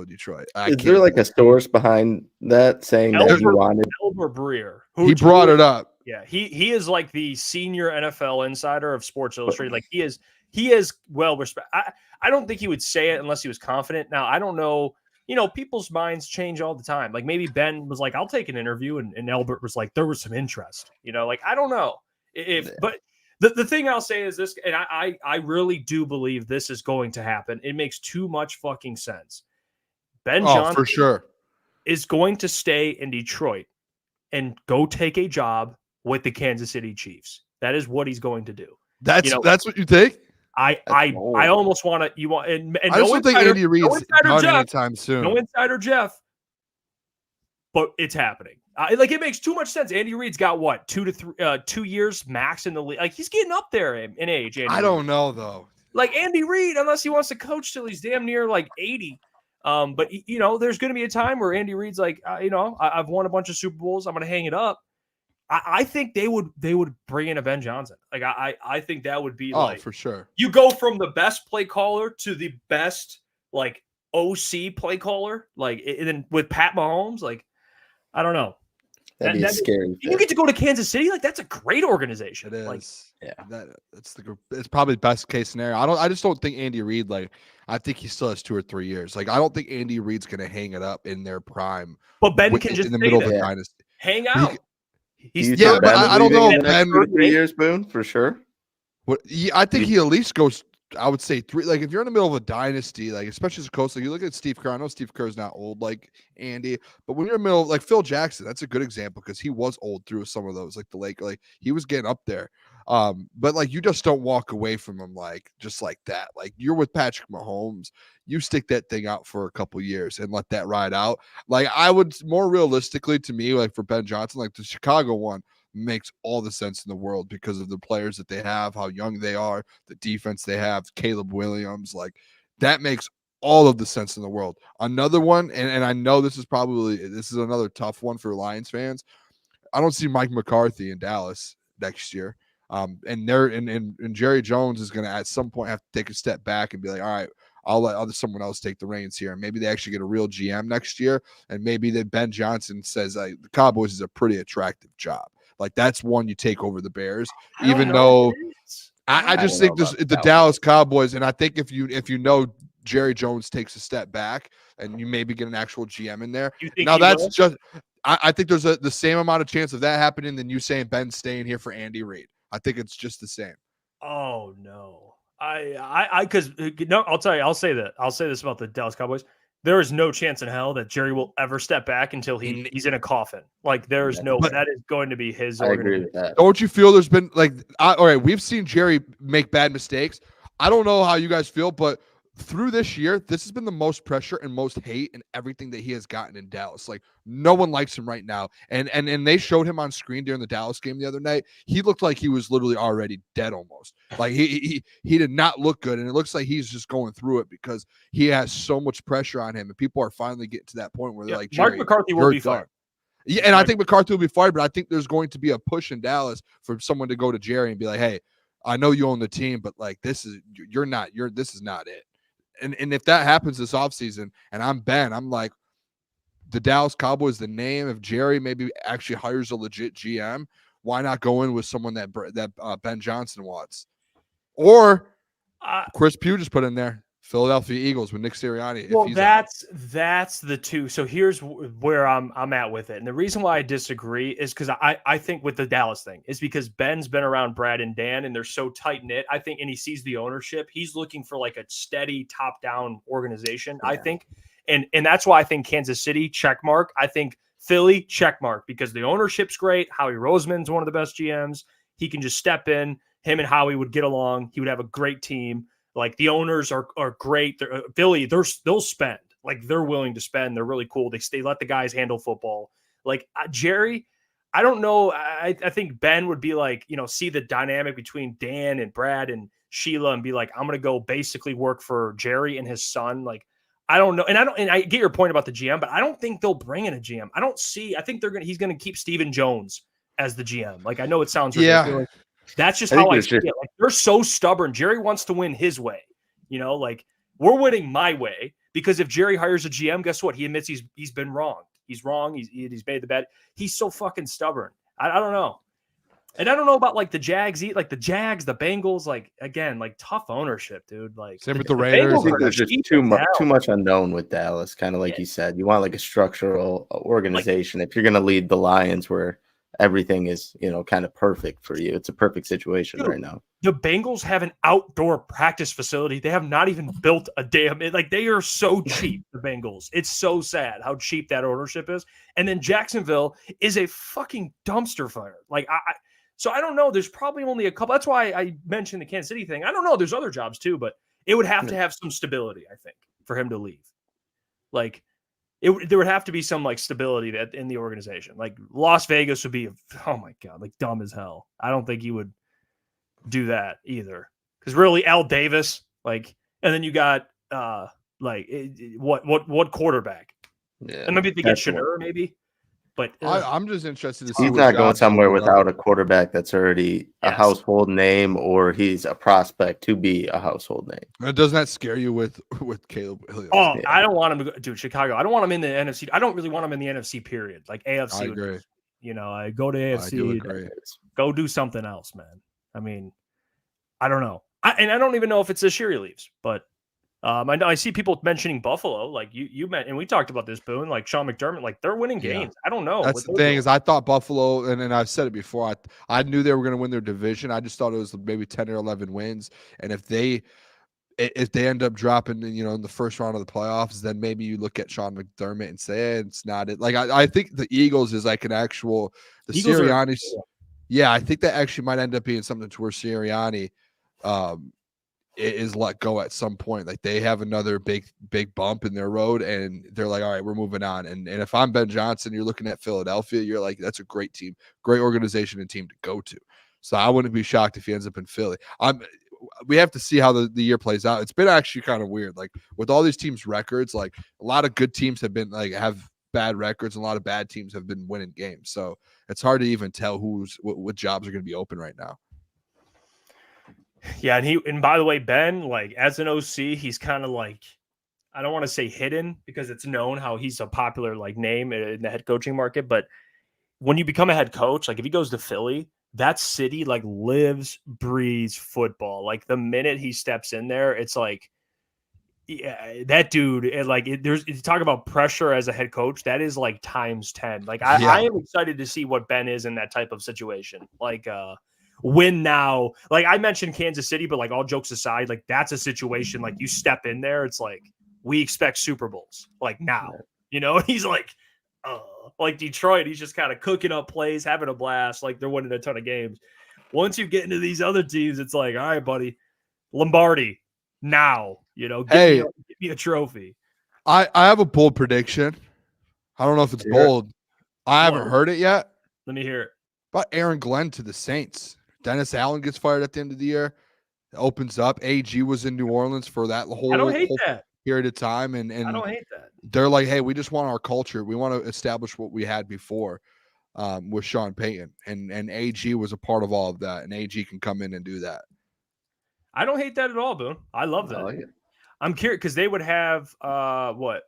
in Detroit. Is there like a source behind that saying that he wanted Albert Breer? He brought it up. Yeah, he is like the senior NFL insider of Sports Illustrated. Like he is well respected. I don't think he would say it unless he was confident. Now I don't know. People's minds change all the time. Like maybe Ben was like, "I'll take an interview," and Albert was like, "There was some interest." Like I don't know but the thing I'll say is this, and I really do believe this is going to happen. It makes too much fucking sense. Ben Johnson for sure is going to stay in Detroit and go take a job with the Kansas City Chiefs. That is what he's going to do. That's what you think? I almost want to. You want and I just don't think Andy Reid's done anytime soon. No insider Jeff, but it's happening. It makes too much sense. Andy Reid's got what 2 years max in the league. Like he's getting up there in age. I don't know though. Like Andy Reid, unless he wants to coach till he's damn near like 80. But there's going to be a time where Andy Reid's like, I've won a bunch of Super Bowls. I'm going to hang it up. I think they would bring in a Ben Johnson. Like I think that would be for sure. You go from the best play caller to the best like OC play caller, like and then with Pat Mahomes, like I don't know. That'd be scary. You get to go to Kansas City, like that's a great organization. It is. Like, yeah, it's probably the best case scenario. I just don't think Andy Reid I think he still has 2 or 3 years. Like I don't think Andy Reid's gonna hang it up in their prime. But Ben can just in the middle of a dynasty hang out. But I don't know. Ben, 3 years, Boone, for sure. I think he at least goes. I would say 3. Like if you're in the middle of a dynasty, like especially as a coach, like you look at Steve Kerr. I know Steve Kerr's not old like Andy, but when you're in the middle, like Phil Jackson, that's a good example because he was old through some of those, like the Lake, like he was getting up there. But like you just don't walk away from him just like that. Like you're with Patrick Mahomes, you stick that thing out for a couple years and let that ride out. Like I would more realistically to me, like for Ben Johnson, like the Chicago one makes all the sense in the world because of the players that they have, how young they are, the defense they have, Caleb Williams, like that makes all of the sense in the world. Another one, and I know this is another tough one for Lions fans. I don't see Mike McCarthy in Dallas next year. And Jerry Jones is going to at some point have to take a step back and be like, all right, I'll let someone else take the reins here. And maybe they actually get a real GM next year. And maybe that Ben Johnson says the Cowboys is a pretty attractive job. Like that's one you take over the Bears, even though I just think the Dallas Cowboys. And I think if you know Jerry Jones takes a step back and you maybe get an actual GM in there. Now that's just I think there's the same amount of chance of that happening than you saying Ben's staying here for Andy Reid. I think it's just the same. Oh no. Because I'll tell you, I'll say this about the Dallas Cowboys. There is no chance in hell that Jerry will ever step back until he's in a coffin. Like there is that is going to be his. I agree with that. Don't you feel there's been all right, we've seen Jerry make bad mistakes. I don't know how you guys feel, but through this year, this has been the most pressure and most hate and everything that he has gotten in Dallas. Like no one likes him right now. And they showed him on screen during the Dallas game the other night. He looked like he was literally already dead almost. Like he did not look good. And it looks like he's just going through it because he has so much pressure on him. And people are finally getting to that point where they're like, Mark McCarthy will be fired. Yeah, and I think McCarthy will be fired, but I think there's going to be a push in Dallas for someone to go to Jerry and be like, hey, I know you own the team, but like this is not it. And if that happens this offseason and I'm Ben, I'm like, the Dallas Cowboys, the name, if Jerry maybe actually hires a legit GM, why not go in with someone that Ben Johnson wants? Or Chris Pugh just put in there, Philadelphia Eagles with Nick Sirianni. Well, that's the two. So here's where I'm at with it. And the reason why I disagree is because I think with the Dallas thing is because Ben's been around Brad and Dan and they're so tight knit. I think, and he sees the ownership. He's looking for like a steady top down organization. Yeah. I think, and that's why I think Kansas City check mark. I think Philly check mark because the ownership's great. Howie Roseman's one of the best GMs. He can just step in. Him and Howie would get along. He would have a great team. Like the owners are great. Philly, they'll spend. Like they're willing to spend. They're really cool. They let the guys handle football. Like Jerry, I don't know. I think Ben would be like, see the dynamic between Dan and Brad and Sheila and be like, I'm gonna go basically work for Jerry and his son. Like I don't know, and I get your point about the GM, but I don't think they'll bring in a GM. I think he's gonna keep Stephen Jones as the GM. Like I know it sounds ridiculous. Yeah. That's just how I see it. Like they're so stubborn. Jerry wants to win his way, like We're winning my way because if Jerry hires a GM, guess what? He admits he's been wrong. He's wrong. He's made the bet. He's so fucking stubborn. I don't know. And I don't know about like the Jags, the Bengals, like again, like tough ownership, dude. Like same with the Raiders. I think there's just too much unknown with Dallas. Kind of like you said, you want like a structural organization. If you're going to lead the Lions, where everything is, kind of perfect for you, it's a perfect situation right now. The Bengals have an outdoor practice facility. They have not even built a damn. They are so cheap. The Bengals. It's so sad how cheap that ownership is. And then Jacksonville is a fucking dumpster fire. So I don't know. There's probably only a couple. That's why I mentioned the Kansas City thing. I don't know. There's other jobs too, but it would have to have some stability, I think, for him to leave. Like there would have to be some like stability in the organization. Like Las Vegas would be, oh my God, like dumb as hell. I don't think he would do that either. Because really, Al Davis, and then you got what quarterback? Yeah, and maybe if they get Shedeur, maybe. But I'm just interested to see. He's not going somewhere without a quarterback that's already a household name, or he's a prospect to be a household name. Doesn't that scare you with Caleb Williams? Oh, yeah. I don't want him to go, dude. Chicago. I don't want him in the NFC. I don't really want him in the NFC. Period. Like AFC. I agree. I go to AFC. Go do something else, man. I mean, I don't know. I don't even know if it's this year he leaves, but. I see people mentioning Buffalo, like you meant, and we talked about this, Boone, like Sean McDermott, like they're winning games. I don't know. That's the thing is I thought Buffalo, and I've said it before, I knew they were going to win their division. I just thought it was maybe 10 or 11 wins. And if they end up dropping, in the first round of the playoffs, then maybe you look at Sean McDermott and say, it's not it. Like, I think the Eagles is like an actual, the Sirianni. Yeah, I think that actually might end up being something to where Sirianni, is let go at some point. Like they have another big bump in their road and they're like, all right, we're moving on. And if I'm Ben Johnson, you're looking at Philadelphia, you're like, that's a great team, great organization and team to go to. So I wouldn't be shocked if he ends up in Philly. We have to see how the year plays out. It's been actually kind of weird. Like with all these teams' records, like a lot of good teams have been have bad records and a lot of bad teams have been winning games. So it's hard to even tell what jobs are going to be open right now. Yeah, and by the way, Ben, like as an OC, he's kind of like, I don't want to say hidden because it's known how he's a popular like name in the head coaching market. But when you become a head coach, like if he goes to Philly, that city like lives, breathes football. Like the minute he steps in there, it's like, yeah, that dude, there's you talk about pressure as a head coach, that is like times 10. Like I am excited to see what Ben is in that type of situation. Like win now. Like I mentioned Kansas City, but like all jokes aside, like that's a situation like you step in there, it's like we expect Super Bowls like now. He's like Detroit, he's just kind of cooking up plays, having a blast, like they're winning a ton of games. Once you get into these other teams, it's like, all right, buddy, Lombardi now, give me a trophy. I have a bold prediction. I don't know if it's bold. I haven't heard it yet. Let me hear it. About Aaron Glenn to the Saints. Dennis Allen gets fired at the end of the year. It opens up. AG was in New Orleans for that whole period of time. And I don't hate that. They're like, hey, we just want our culture. We want to establish what we had before with Sean Payton. And AG was a part of all of that. And AG can come in and do that. I don't hate that at all, Boone. I love that. I'm curious because they would have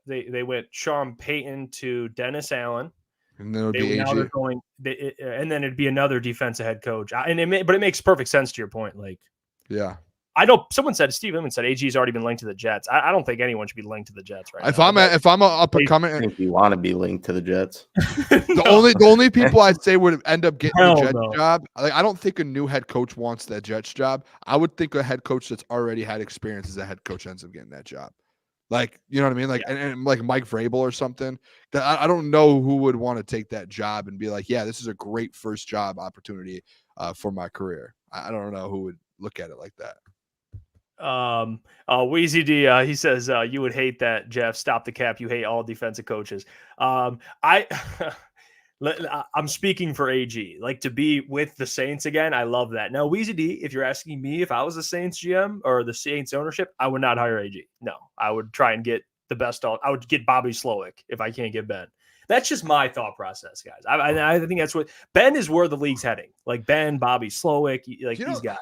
they went Sean Payton to Dennis Allen. And then and then it'd be another defensive head coach. But it makes perfect sense to your point. Like, yeah, I know someone said Steve Emmons said AG's already been linked to the Jets. I don't think anyone should be linked to the Jets right now. If I'm a up and coming, if you want to be linked to the Jets, the only people I'd say would end up getting the Jets job. Like, I don't think a new head coach wants that Jets job. I would think a head coach that's already had experience as a head coach ends up getting that job. Like, you know what I mean? Like, and like Mike Vrabel or something. I don't know who would want to take that job and be like, yeah, this is a great first job opportunity for my career. I don't know who would look at it like that. Weezy D, he says, you would hate that, Jeff. Stop the cap. You hate all defensive coaches. I'm speaking for AG, like to be with the Saints again. I love that. Now, Weezy D, if you're asking me if I was the Saints GM or the Saints ownership, I would not hire AG. No, I would try and get the best. I would get Bobby Slowick if I can't get Ben. That's just my thought process, guys. I think that's what Ben is where the league's heading. Like Ben, Bobby Slowick, like these guys.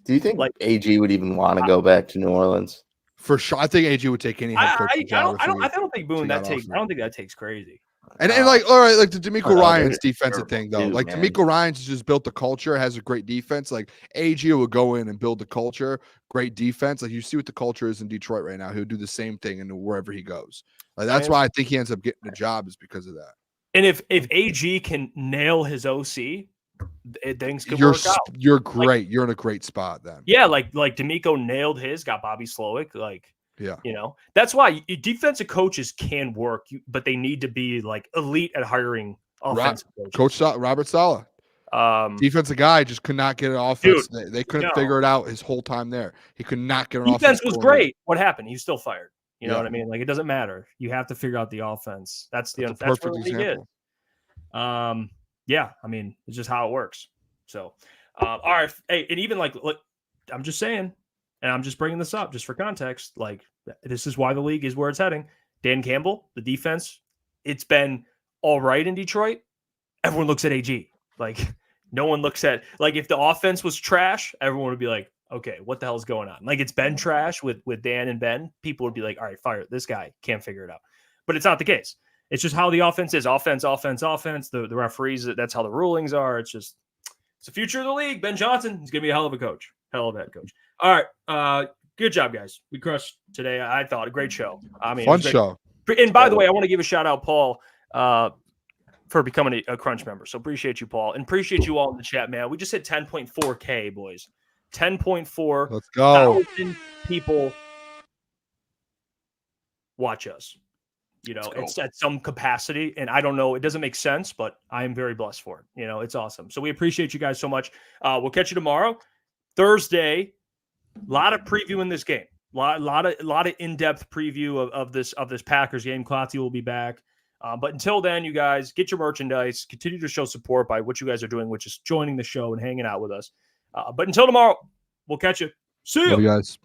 Do you think like AG would even want to go back to New Orleans? For sure. I think AG would take any head coach I job. don't think Boone got that takes. offered. I don't think that takes crazy. And like, all right, like the D'Amico no, Ryans they're defensive thing, though. terrible, Like, man. D'Amico Ryans just built the culture, has a great defense. Like, AG would go in and build the culture, great defense. Like, you see what the culture is in Detroit right now. He would do the same thing in wherever he goes. Like, that's why I think he ends up getting the job, is because of that. And if AG can nail his OC, things could You're work out. You're great. You're in a great spot then. Yeah, like D'Amico nailed his, got Bobby Slowick. Like, Yeah. you know, that's why defensive coaches can work, but they need to be like elite at hiring offensive coaches. Robert Saleh, defensive guy, just could not get an offense. They couldn't figure it out his whole time there. He could not get an offense. Defense was great. What happened? He was still fired. You know what I mean? Like, it doesn't matter. You have to figure out the offense. That's the perfect example. Yeah, I mean, it's just how it works. So, all right. Hey, and even like, look, I'm just saying, and I'm just bringing this up just for context. Like, this is why the league is where it's heading. Dan Campbell, the defense, it's been all right in Detroit. Everyone looks at AG. Like, no one looks at, like, if the offense was trash, everyone would be like, okay, what the hell is going on? Like, it's been trash with Dan and Ben. People would be like, all right, fire this guy. Can't figure it out. But it's not the case. It's just how the offense is. Offense. The referees, that's how the rulings are. It's just, it's the future of the league. Ben Johnson, he's going to be a hell of a coach. Hell of a head coach. All right. Good job, guys. We crushed today. I thought a great show. I mean, fun show. And by the way, I want to give a shout out, Paul, for becoming a Crunch member. So appreciate you, Paul. And appreciate you all in the chat, man. We just hit 10.4K, boys. 10.4 Let's go. thousand people watch us. You know, it's at some capacity, and I don't know, it doesn't make sense, but I am very blessed for it. You know, it's awesome. So we appreciate you guys so much. We'll catch you tomorrow, Thursday. A lot of preview in this game. A lot of in-depth preview of this Packers game. Klotz will be back. But until then, you guys get your merchandise. Continue to show support by what you guys are doing, which is joining the show and hanging out with us. But until tomorrow, we'll catch you. See you. Love you guys.